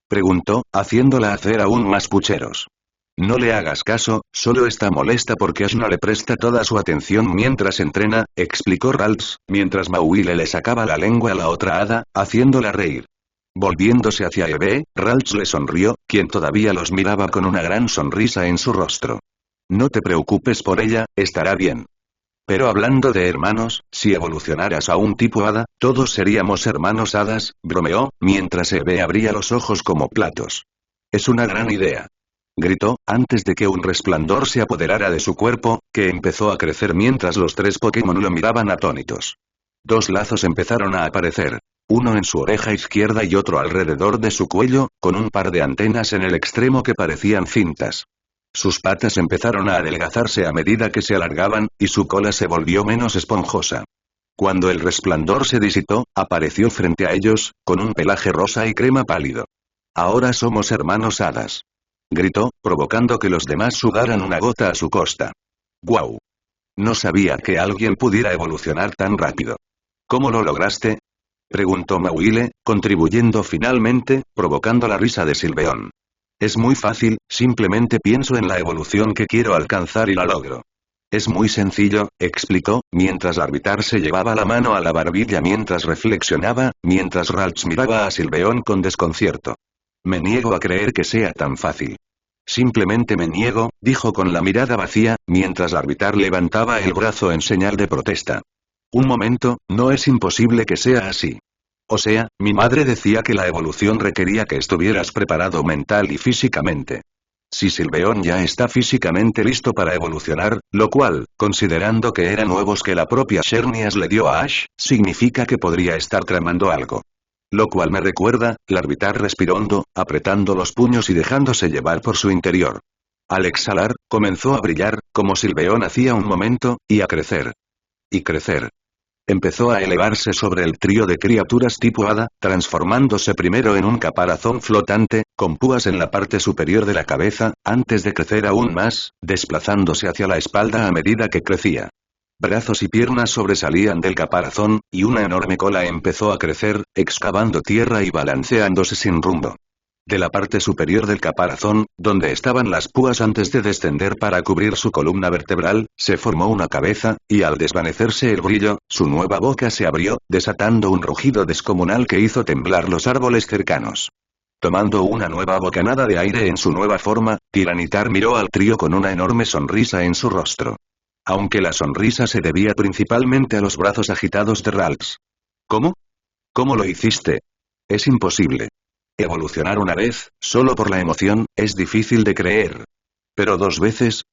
Preguntó, haciéndola hacer aún más pucheros. No le hagas caso, solo está molesta porque Ash no le presta toda su atención mientras entrena, explicó Ralph, mientras Mauile le sacaba la lengua a la otra hada, haciéndola reír. Volviéndose hacia Eve, Ralph le sonrió, quien todavía los miraba con una gran sonrisa en su rostro. No te preocupes por ella, estará bien. Pero hablando de hermanos, si evolucionaras a un tipo hada, todos seríamos hermanos hadas, bromeó, mientras Eve abría los ojos como platos. Es una gran idea. Gritó, antes de que un resplandor se apoderara de su cuerpo, que empezó a crecer mientras los tres Pokémon lo miraban atónitos. Dos lazos empezaron a aparecer. Uno en su oreja izquierda y otro alrededor de su cuello, con un par de antenas en el extremo que parecían cintas. Sus patas empezaron a adelgazarse a medida que se alargaban, y su cola se volvió menos esponjosa. Cuando el resplandor se disipó, apareció frente a ellos, con un pelaje rosa y crema pálido. Ahora somos hermanos hadas. Gritó, provocando que los demás sudaran una gota a su costa. ¡Guau! No sabía que alguien pudiera evolucionar tan rápido. ¿Cómo lo lograste? Preguntó Mauile, contribuyendo finalmente, provocando la risa de Sylveon. Es muy fácil, simplemente pienso en la evolución que quiero alcanzar y la logro. Es muy sencillo, explicó, mientras la árbitro se llevaba la mano a la barbilla mientras reflexionaba, mientras Ralph miraba a Sylveon con desconcierto. Me niego a creer que sea tan fácil. Simplemente me niego, dijo con la mirada vacía, mientras la árbitro levantaba el brazo en señal de protesta. Un momento, no es imposible que sea así. O sea, mi madre decía que la evolución requería que estuvieras preparado mental y físicamente. Si Sylveon ya está físicamente listo para evolucionar, lo cual, considerando que eran nuevos que la propia Xerneas le dio a Ash, significa que podría estar tramando algo. Lo cual me recuerda, la árbitro respiró hondo, apretando los puños y dejándose llevar por su interior. Al exhalar, comenzó a brillar, como Sylveon hacía un momento, y a crecer. Y crecer. Empezó a elevarse sobre el trío de criaturas tipo hada, transformándose primero en un caparazón flotante, con púas en la parte superior de la cabeza, antes de crecer aún más, desplazándose hacia la espalda a medida que crecía. Brazos y piernas sobresalían del caparazón, y una enorme cola empezó a crecer, excavando tierra y balanceándose sin rumbo. De la parte superior del caparazón, donde estaban las púas antes de descender para cubrir su columna vertebral, se formó una cabeza, y al desvanecerse el brillo, su nueva boca se abrió, desatando un rugido descomunal que hizo temblar los árboles cercanos. Tomando una nueva bocanada de aire en su nueva forma, Tiranitar miró al trío con una enorme sonrisa en su rostro. Aunque la sonrisa se debía principalmente a los brazos agitados de Ralph. ¿Cómo? ¿Cómo lo hiciste? Es imposible. Evolucionar una vez, solo por la emoción, es difícil de creer. ¿Pero dos veces?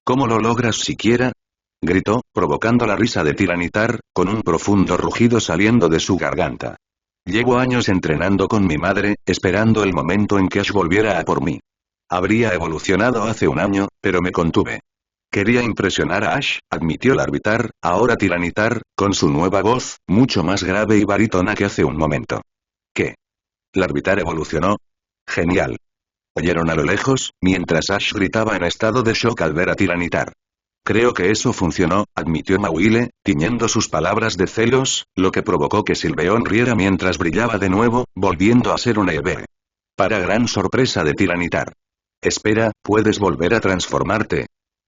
¿Cómo lo logras siquiera? Gritó, provocando la risa de Tiranitar, con un profundo rugido saliendo de su garganta. Llevo años entrenando con mi madre, esperando el momento en que Ash volviera a por mí. Habría evolucionado hace un año, pero me contuve. Quería impresionar a Ash, admitió el árbitro, ahora Tiranitar, con su nueva voz, mucho más grave y barítona que hace un momento. ¿Qué? ¿La árbitro evolucionó? Genial. Oyeron a lo lejos, mientras Ash gritaba en estado de shock al ver a Tiranitar. Creo que eso funcionó, admitió Mauile, tiñendo sus palabras de celos, lo que provocó que Sylveon riera mientras brillaba de nuevo, volviendo a ser una Eve. Para gran sorpresa de Tiranitar. Espera, ¿puedes volver a transformarte?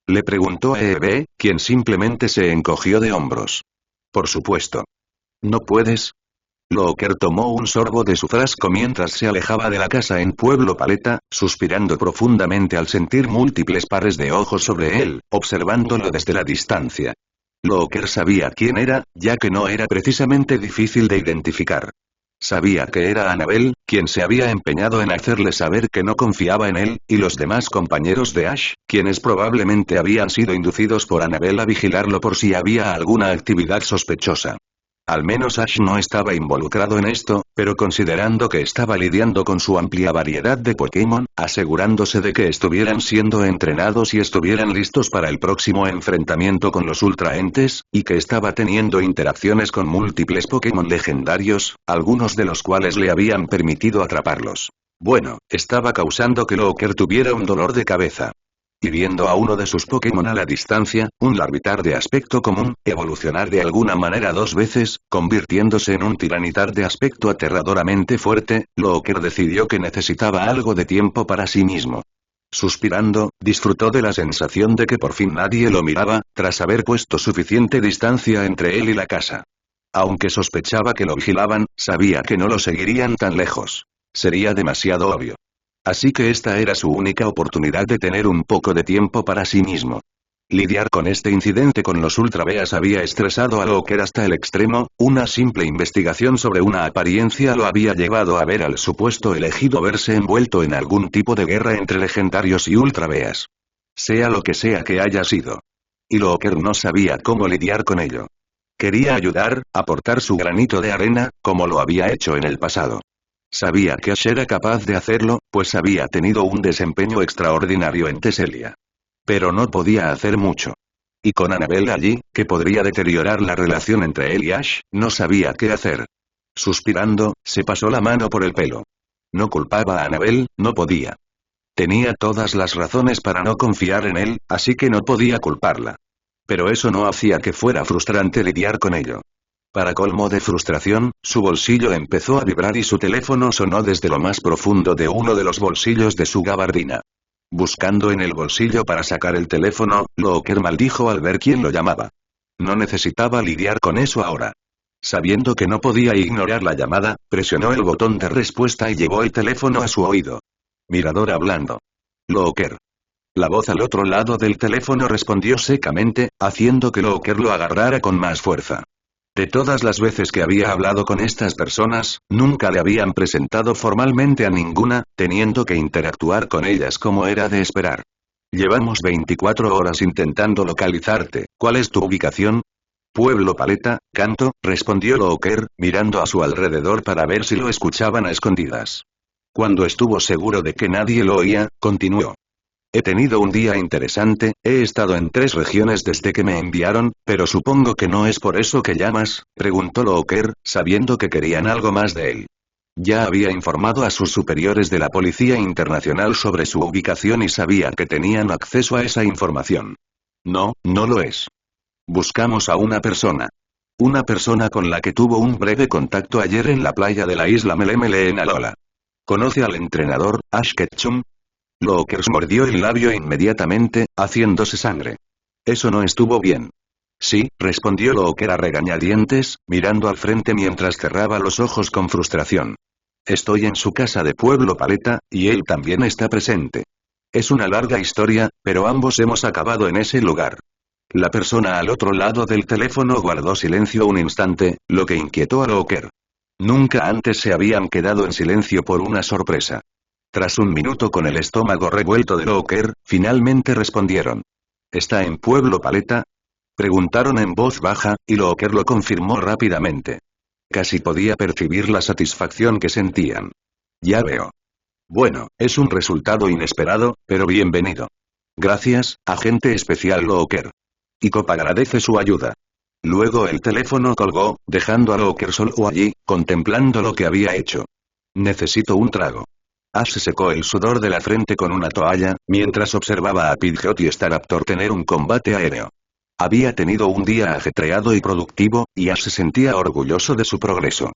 Le preguntó a Eve, quien simplemente se encogió de hombros. Por supuesto. ¿No puedes? Looker tomó un sorbo de su frasco mientras se alejaba de la casa en Pueblo Paleta, suspirando profundamente al sentir múltiples pares de ojos sobre él, observándolo desde la distancia. Looker sabía quién era, ya que no era precisamente difícil de identificar. Sabía que era Annabelle, quien se había empeñado en hacerle saber que no confiaba en él, y los demás compañeros de Ash, quienes probablemente habían sido inducidos por Annabelle a vigilarlo por si había alguna actividad sospechosa. Al menos Ash no estaba involucrado en esto, pero considerando que estaba lidiando con su amplia variedad de Pokémon, asegurándose de que estuvieran siendo entrenados y estuvieran listos para el próximo enfrentamiento con los Ultra Entes, y que estaba teniendo interacciones con múltiples Pokémon legendarios, algunos de los cuales le habían permitido atraparlos. Bueno, estaba causando que Looker tuviera un dolor de cabeza. Y viendo a uno de sus Pokémon a la distancia, un Larvitar de aspecto común, evolucionar de alguna manera 2 veces, convirtiéndose en un Tiranitar de aspecto aterradoramente fuerte, Looker decidió que necesitaba algo de tiempo para sí mismo. Suspirando, disfrutó de la sensación de que por fin nadie lo miraba, tras haber puesto suficiente distancia entre él y la casa. Aunque sospechaba que lo vigilaban, sabía que no lo seguirían tan lejos. Sería demasiado obvio. Así que esta era su única oportunidad de tener un poco de tiempo para sí mismo. Lidiar con este incidente con los Ultra Beas había estresado a Looker hasta el extremo, una simple investigación sobre una apariencia lo había llevado a ver al supuesto elegido verse envuelto en algún tipo de guerra entre legendarios y Ultra Beas. Sea lo que sea que haya sido. Y Looker no sabía cómo lidiar con ello. Quería ayudar, aportar su granito de arena, como lo había hecho en el pasado. Sabía que Ash era capaz de hacerlo, pues había tenido un desempeño extraordinario en Teselia. Pero no podía hacer mucho. Y con Annabelle allí, que podría deteriorar la relación entre él y Ash, no sabía qué hacer. Suspirando, se pasó la mano por el pelo. No culpaba a Annabelle, no podía. Tenía todas las razones para no confiar en él, así que no podía culparla. Pero eso no hacía que fuera frustrante lidiar con ello. Para colmo de frustración, su bolsillo empezó a vibrar y su teléfono sonó desde lo más profundo de uno de los bolsillos de su gabardina. Buscando en el bolsillo para sacar el teléfono, Looker maldijo al ver quién lo llamaba. No necesitaba lidiar con eso ahora. Sabiendo que no podía ignorar la llamada, presionó el botón de respuesta y llevó el teléfono a su oído. Mirador hablando. Looker. La voz al otro lado del teléfono respondió secamente, haciendo que Looker lo agarrara con más fuerza. De todas las veces que había hablado con estas personas, nunca le habían presentado formalmente a ninguna, teniendo que interactuar con ellas como era de esperar. Llevamos 24 horas intentando localizarte, ¿cuál es tu ubicación? Pueblo Paleta, Kanto, respondió Looker, mirando a su alrededor para ver si lo escuchaban a escondidas. Cuando estuvo seguro de que nadie lo oía, continuó. He tenido un día interesante, he estado en 3 regiones desde que me enviaron, pero supongo que no es por eso que llamas, preguntó Looker, sabiendo que querían algo más de él. Ya había informado a sus superiores de la Policía Internacional sobre su ubicación y sabía que tenían acceso a esa información. No, no lo es. Buscamos a una persona. Una persona con la que tuvo un breve contacto ayer en la playa de la isla Melemele en Alola. ¿Conoce al entrenador, Ash Ketchum? Looker mordió el labio inmediatamente, haciéndose sangre. Eso no estuvo bien. Sí, respondió Looker a regañadientes, mirando al frente mientras cerraba los ojos con frustración. Estoy en su casa de Pueblo Paleta, y él también está presente. Es una larga historia, pero ambos hemos acabado en ese lugar. La persona al otro lado del teléfono guardó silencio un instante, lo que inquietó a Looker. Nunca antes se habían quedado en silencio por una sorpresa. Tras un minuto con el estómago revuelto de Looker, finalmente respondieron. ¿Está en Pueblo Paleta? Preguntaron en voz baja, y Looker lo confirmó rápidamente. Casi podía percibir la satisfacción que sentían. Ya veo. Bueno, es un resultado inesperado, pero bienvenido. Gracias, agente especial Looker. Ikop agradece su ayuda. Luego el teléfono colgó, dejando a Looker solo allí, contemplando lo que había hecho. Necesito un trago. Ash se secó el sudor de la frente con una toalla, mientras observaba a Pidgeot y Staraptor tener un combate aéreo. Había tenido un día ajetreado y productivo, y Ash se sentía orgulloso de su progreso.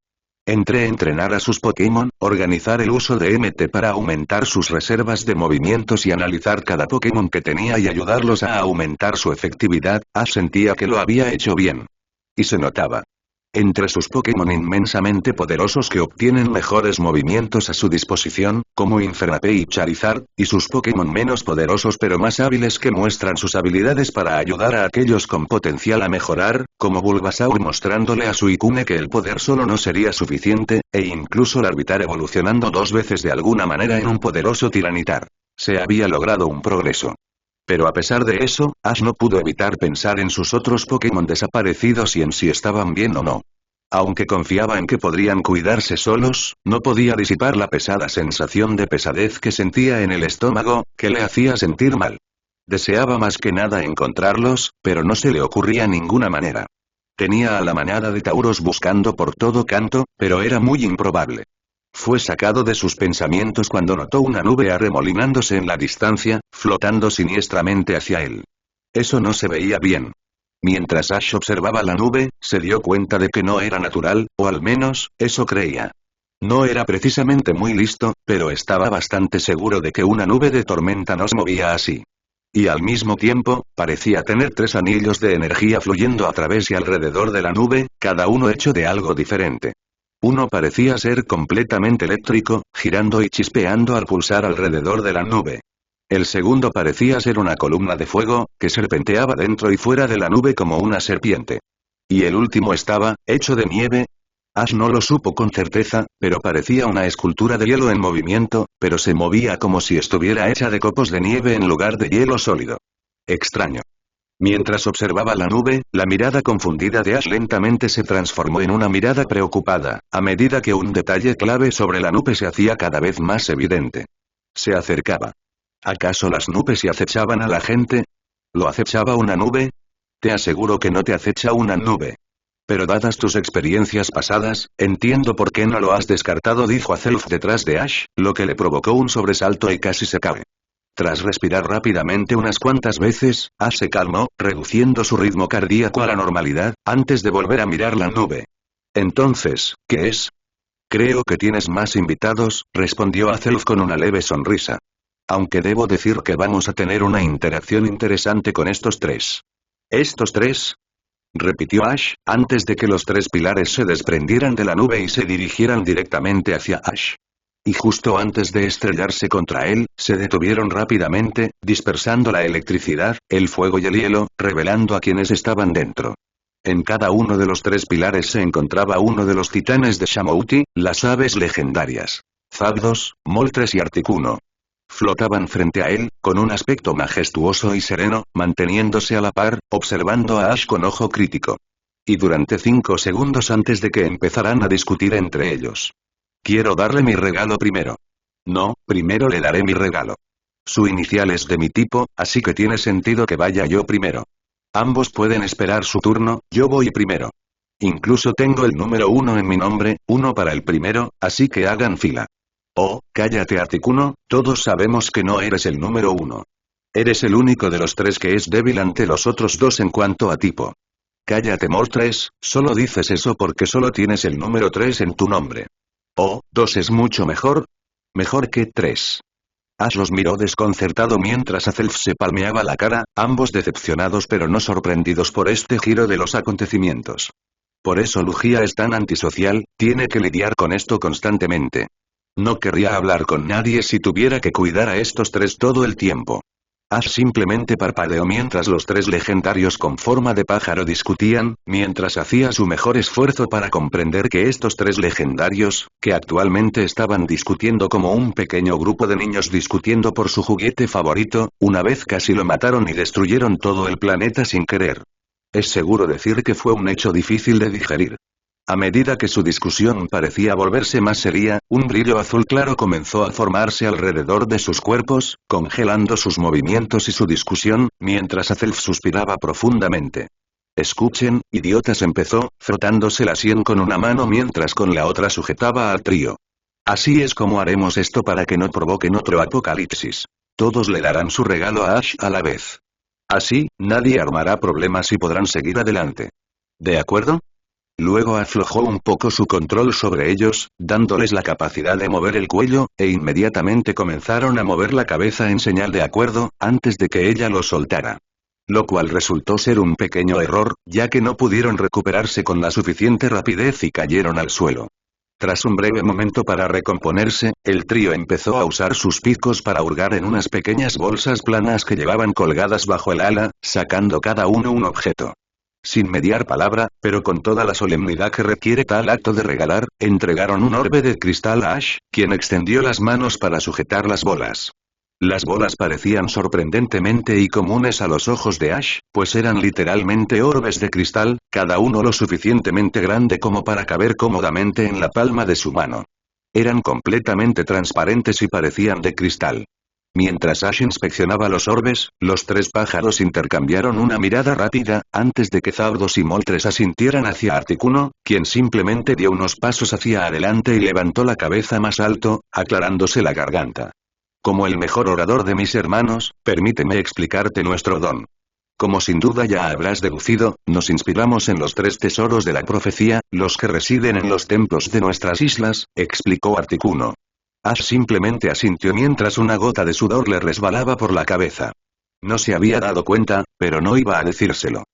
Entre entrenar a sus Pokémon, organizar el uso de MT para aumentar sus reservas de movimientos y analizar cada Pokémon que tenía y ayudarlos a aumentar su efectividad, Ash sentía que lo había hecho bien. Y se notaba. Entre sus Pokémon inmensamente poderosos que obtienen mejores movimientos a su disposición, como Infernape y Charizard, y sus Pokémon menos poderosos pero más hábiles que muestran sus habilidades para ayudar a aquellos con potencial a mejorar, como Bulbasaur mostrándole a Suicune que el poder solo no sería suficiente, e incluso Larvitar evolucionando 2 veces de alguna manera en un poderoso Tiranitar. Se había logrado un progreso. Pero a pesar de eso, Ash no pudo evitar pensar en sus otros Pokémon desaparecidos y en si estaban bien o no. Aunque confiaba en que podrían cuidarse solos, no podía disipar la pesada sensación de pesadez que sentía en el estómago, que le hacía sentir mal. Deseaba más que nada encontrarlos, pero no se le ocurría ninguna manera. Tenía a la manada de Tauros buscando por todo canto, pero era muy improbable. Fue sacado de sus pensamientos cuando notó una nube arremolinándose en la distancia, flotando siniestramente hacia él. Eso no se veía bien. Mientras Ash observaba la nube, se dio cuenta de que no era natural, o al menos, eso creía. No era precisamente muy listo, pero estaba bastante seguro de que una nube de tormenta no se movía así. Y al mismo tiempo, parecía tener 3 anillos de energía fluyendo a través y alrededor de la nube, cada uno hecho de algo diferente. Uno parecía ser completamente eléctrico, girando y chispeando al pulsar alrededor de la nube. El segundo parecía ser una columna de fuego, que serpenteaba dentro y fuera de la nube como una serpiente. Y el último estaba, hecho de nieve. Ash no lo supo con certeza, pero parecía una escultura de hielo en movimiento, pero se movía como si estuviera hecha de copos de nieve en lugar de hielo sólido. Extraño. Mientras observaba la nube, la mirada confundida de Ash lentamente se transformó en una mirada preocupada, a medida que un detalle clave sobre la nube se hacía cada vez más evidente. Se acercaba. ¿Acaso las nubes se acechaban a la gente? ¿Lo acechaba una nube? Te aseguro que no te acecha una nube. Pero dadas tus experiencias pasadas, entiendo por qué no lo has descartado, dijo Azelf detrás de Ash, lo que le provocó un sobresalto y casi se cae. Tras respirar rápidamente unas cuantas veces, Ash se calmó, reduciendo su ritmo cardíaco a la normalidad, antes de volver a mirar la nube. Entonces, ¿qué es? Creo que tienes más invitados, respondió Azelf con una leve sonrisa. Aunque debo decir que vamos a tener una interacción interesante con estos 3. ¿Estos 3? Repitió Ash, antes de que los 3 pilares se desprendieran de la nube y se dirigieran directamente hacia Ash. Y justo antes de estrellarse contra él, se detuvieron rápidamente, dispersando la electricidad, el fuego y el hielo, revelando a quienes estaban dentro. En cada uno de los 3 pilares se encontraba uno de los titanes de Shamouti, las aves legendarias. Zapdos, Moltres y Articuno. Flotaban frente a él, con un aspecto majestuoso y sereno, manteniéndose a la par, observando a Ash con ojo crítico. Y durante 5 segundos antes de que empezaran a discutir entre ellos. Quiero darle mi regalo primero. No, primero le daré mi regalo. Su inicial es de mi tipo, así que tiene sentido que vaya yo primero. Ambos pueden esperar su turno, yo voy primero. Incluso tengo el número 1 en mi nombre, 1 para el primero, así que hagan fila. Oh, cállate Articuno, todos sabemos que no eres el número 1. Eres el único de los 3 que es débil ante los otros 2 en cuanto a tipo. Cállate Moltres, solo dices eso porque solo tienes el número 3 en tu nombre. Oh, 2 es mucho mejor. Mejor que 3. Ash los miró desconcertado mientras Azelf se palmeaba la cara, ambos decepcionados pero no sorprendidos por este giro de los acontecimientos. Por eso Lugia es tan antisocial, tiene que lidiar con esto constantemente. No querría hablar con nadie si tuviera que cuidar a estos 3 todo el tiempo. Ash simplemente parpadeó mientras los 3 legendarios con forma de pájaro discutían, mientras hacía su mejor esfuerzo para comprender que estos 3 legendarios, que actualmente estaban discutiendo como un pequeño grupo de niños discutiendo por su juguete favorito, una vez casi lo mataron y destruyeron todo el planeta sin querer. Es seguro decir que fue un hecho difícil de digerir. A medida que su discusión parecía volverse más seria, un brillo azul claro comenzó a formarse alrededor de sus cuerpos, congelando sus movimientos y su discusión, mientras Azelf suspiraba profundamente. Escuchen, idiotas, empezó, frotándose la sien con una mano mientras con la otra sujetaba al trío. Así es como haremos esto para que no provoquen otro apocalipsis. Todos le darán su regalo a Ash a la vez. Así, nadie armará problemas y podrán seguir adelante. ¿De acuerdo? Luego aflojó un poco su control sobre ellos, dándoles la capacidad de mover el cuello, e inmediatamente comenzaron a mover la cabeza en señal de acuerdo, antes de que ella lo soltara. Lo cual resultó ser un pequeño error, ya que no pudieron recuperarse con la suficiente rapidez y cayeron al suelo. Tras un breve momento para recomponerse, el trío empezó a usar sus picos para hurgar en unas pequeñas bolsas planas que llevaban colgadas bajo el ala, sacando cada uno un objeto. Sin mediar palabra, pero con toda la solemnidad que requiere tal acto de regalar, entregaron un orbe de cristal a Ash, quien extendió las manos para sujetar las bolas. Las bolas parecían sorprendentemente y comunes a los ojos de Ash, pues eran literalmente orbes de cristal, cada uno lo suficientemente grande como para caber cómodamente en la palma de su mano. Eran completamente transparentes y parecían de cristal. Mientras Ash inspeccionaba los orbes, los tres pájaros intercambiaron una mirada rápida, antes de que Zapdos y Moltres asintieran hacia Articuno, quien simplemente dio unos pasos hacia adelante y levantó la cabeza más alto, aclarándose la garganta. Como el mejor orador de mis hermanos, permíteme explicarte nuestro don. Como sin duda ya habrás deducido, nos inspiramos en los tres tesoros de la profecía, los que residen en los templos de nuestras islas, explicó Articuno. Ash simplemente asintió mientras una gota de sudor le resbalaba por la cabeza. No se había dado cuenta, pero no iba a decírselo.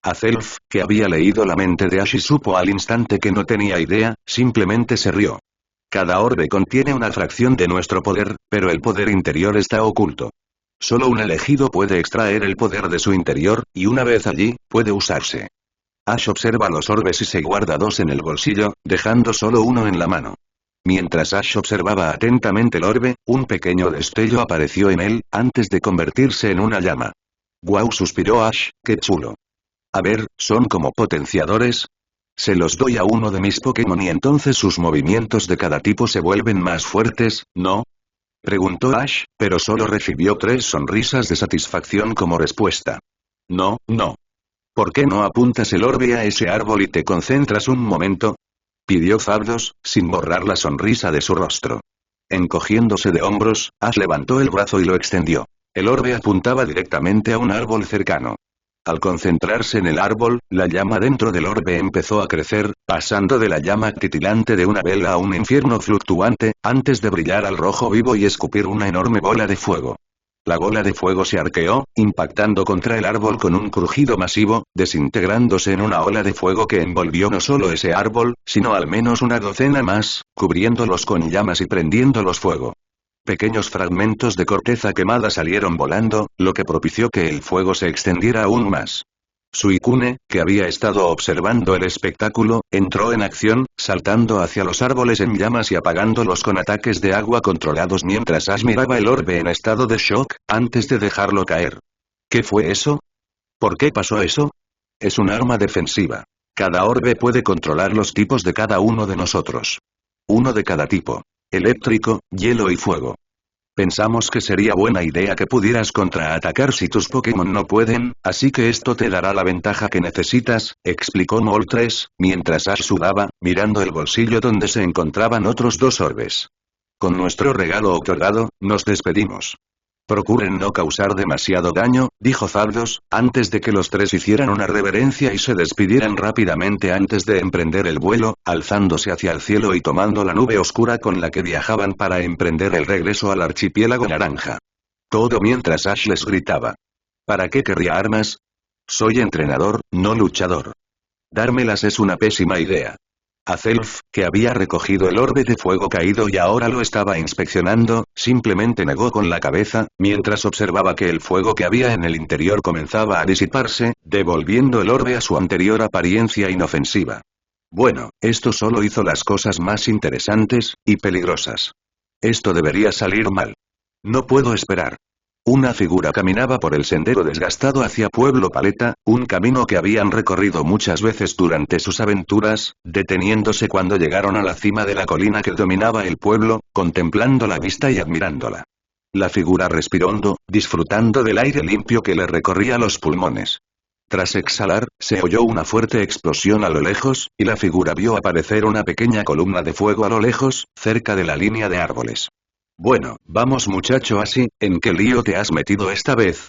Azelf, que había leído la mente de Ash y supo al instante que no tenía idea, simplemente se rió. Cada orbe contiene una fracción de nuestro poder, pero el poder interior está oculto. Solo un elegido puede extraer el poder de su interior, y una vez allí, puede usarse. Ash observa los orbes y se guarda dos en el bolsillo, dejando solo uno en la mano. Mientras Ash observaba atentamente el orbe, un pequeño destello apareció en él, antes de convertirse en una llama. «Guau», suspiró Ash, «qué chulo». A ver, ¿son como potenciadores? Se los doy a uno de mis Pokémon y entonces sus movimientos de cada tipo se vuelven más fuertes, ¿no? Preguntó Ash, pero solo recibió 3 sonrisas de satisfacción como respuesta. No, no. ¿Por qué no apuntas el orbe a ese árbol y te concentras un momento? Pidió Zapdos, sin borrar la sonrisa de su rostro. Encogiéndose de hombros, Ash levantó el brazo y lo extendió. El orbe apuntaba directamente a un árbol cercano. Al concentrarse en el árbol, la llama dentro del orbe empezó a crecer, pasando de la llama titilante de una vela a un infierno fluctuante, antes de brillar al rojo vivo y escupir una enorme bola de fuego. La bola de fuego se arqueó, impactando contra el árbol con un crujido masivo, desintegrándose en una ola de fuego que envolvió no solo ese árbol, sino al menos una docena más, cubriéndolos con llamas y prendiéndolos fuego. Pequeños fragmentos de corteza quemada salieron volando, lo que propició que el fuego se extendiera aún más. Suicune, que había estado observando el espectáculo, entró en acción, saltando hacia los árboles en llamas y apagándolos con ataques de agua controlados mientras Ash miraba el orbe en estado de shock, antes de dejarlo caer. ¿Qué fue eso? ¿Por qué pasó eso? Es un arma defensiva. Cada orbe puede controlar los tipos de cada uno de nosotros. Uno de cada tipo. Eléctrico, hielo y fuego. Pensamos que sería buena idea que pudieras contraatacar si tus Pokémon no pueden, así que esto te dará la ventaja que necesitas, explicó Moltres, mientras Ash sudaba, mirando el bolsillo donde se encontraban otros 2 orbes. Con nuestro regalo otorgado, nos despedimos. Procuren no causar demasiado daño, dijo Zapdos, antes de que los 3 hicieran una reverencia y se despidieran rápidamente antes de emprender el vuelo, alzándose hacia el cielo y tomando la nube oscura con la que viajaban para emprender el regreso al archipiélago naranja. Todo mientras Ash les gritaba. ¿Para qué querría armas? Soy entrenador, no luchador. Dármelas es una pésima idea. Azelf, que había recogido el orbe de fuego caído y ahora lo estaba inspeccionando, simplemente negó con la cabeza, mientras observaba que el fuego que había en el interior comenzaba a disiparse, devolviendo el orbe a su anterior apariencia inofensiva. Bueno, esto solo hizo las cosas más interesantes, y peligrosas. Esto debería salir mal. No puedo esperar. Una figura caminaba por el sendero desgastado hacia Pueblo Paleta, un camino que habían recorrido muchas veces durante sus aventuras, deteniéndose cuando llegaron a la cima de la colina que dominaba el pueblo, contemplando la vista y admirándola. La figura respiró hondo, disfrutando del aire limpio que le recorría los pulmones. Tras exhalar, se oyó una fuerte explosión a lo lejos, y la figura vio aparecer una pequeña columna de fuego a lo lejos, cerca de la línea de árboles. Bueno, vamos muchacho así, ¿en qué lío te has metido esta vez?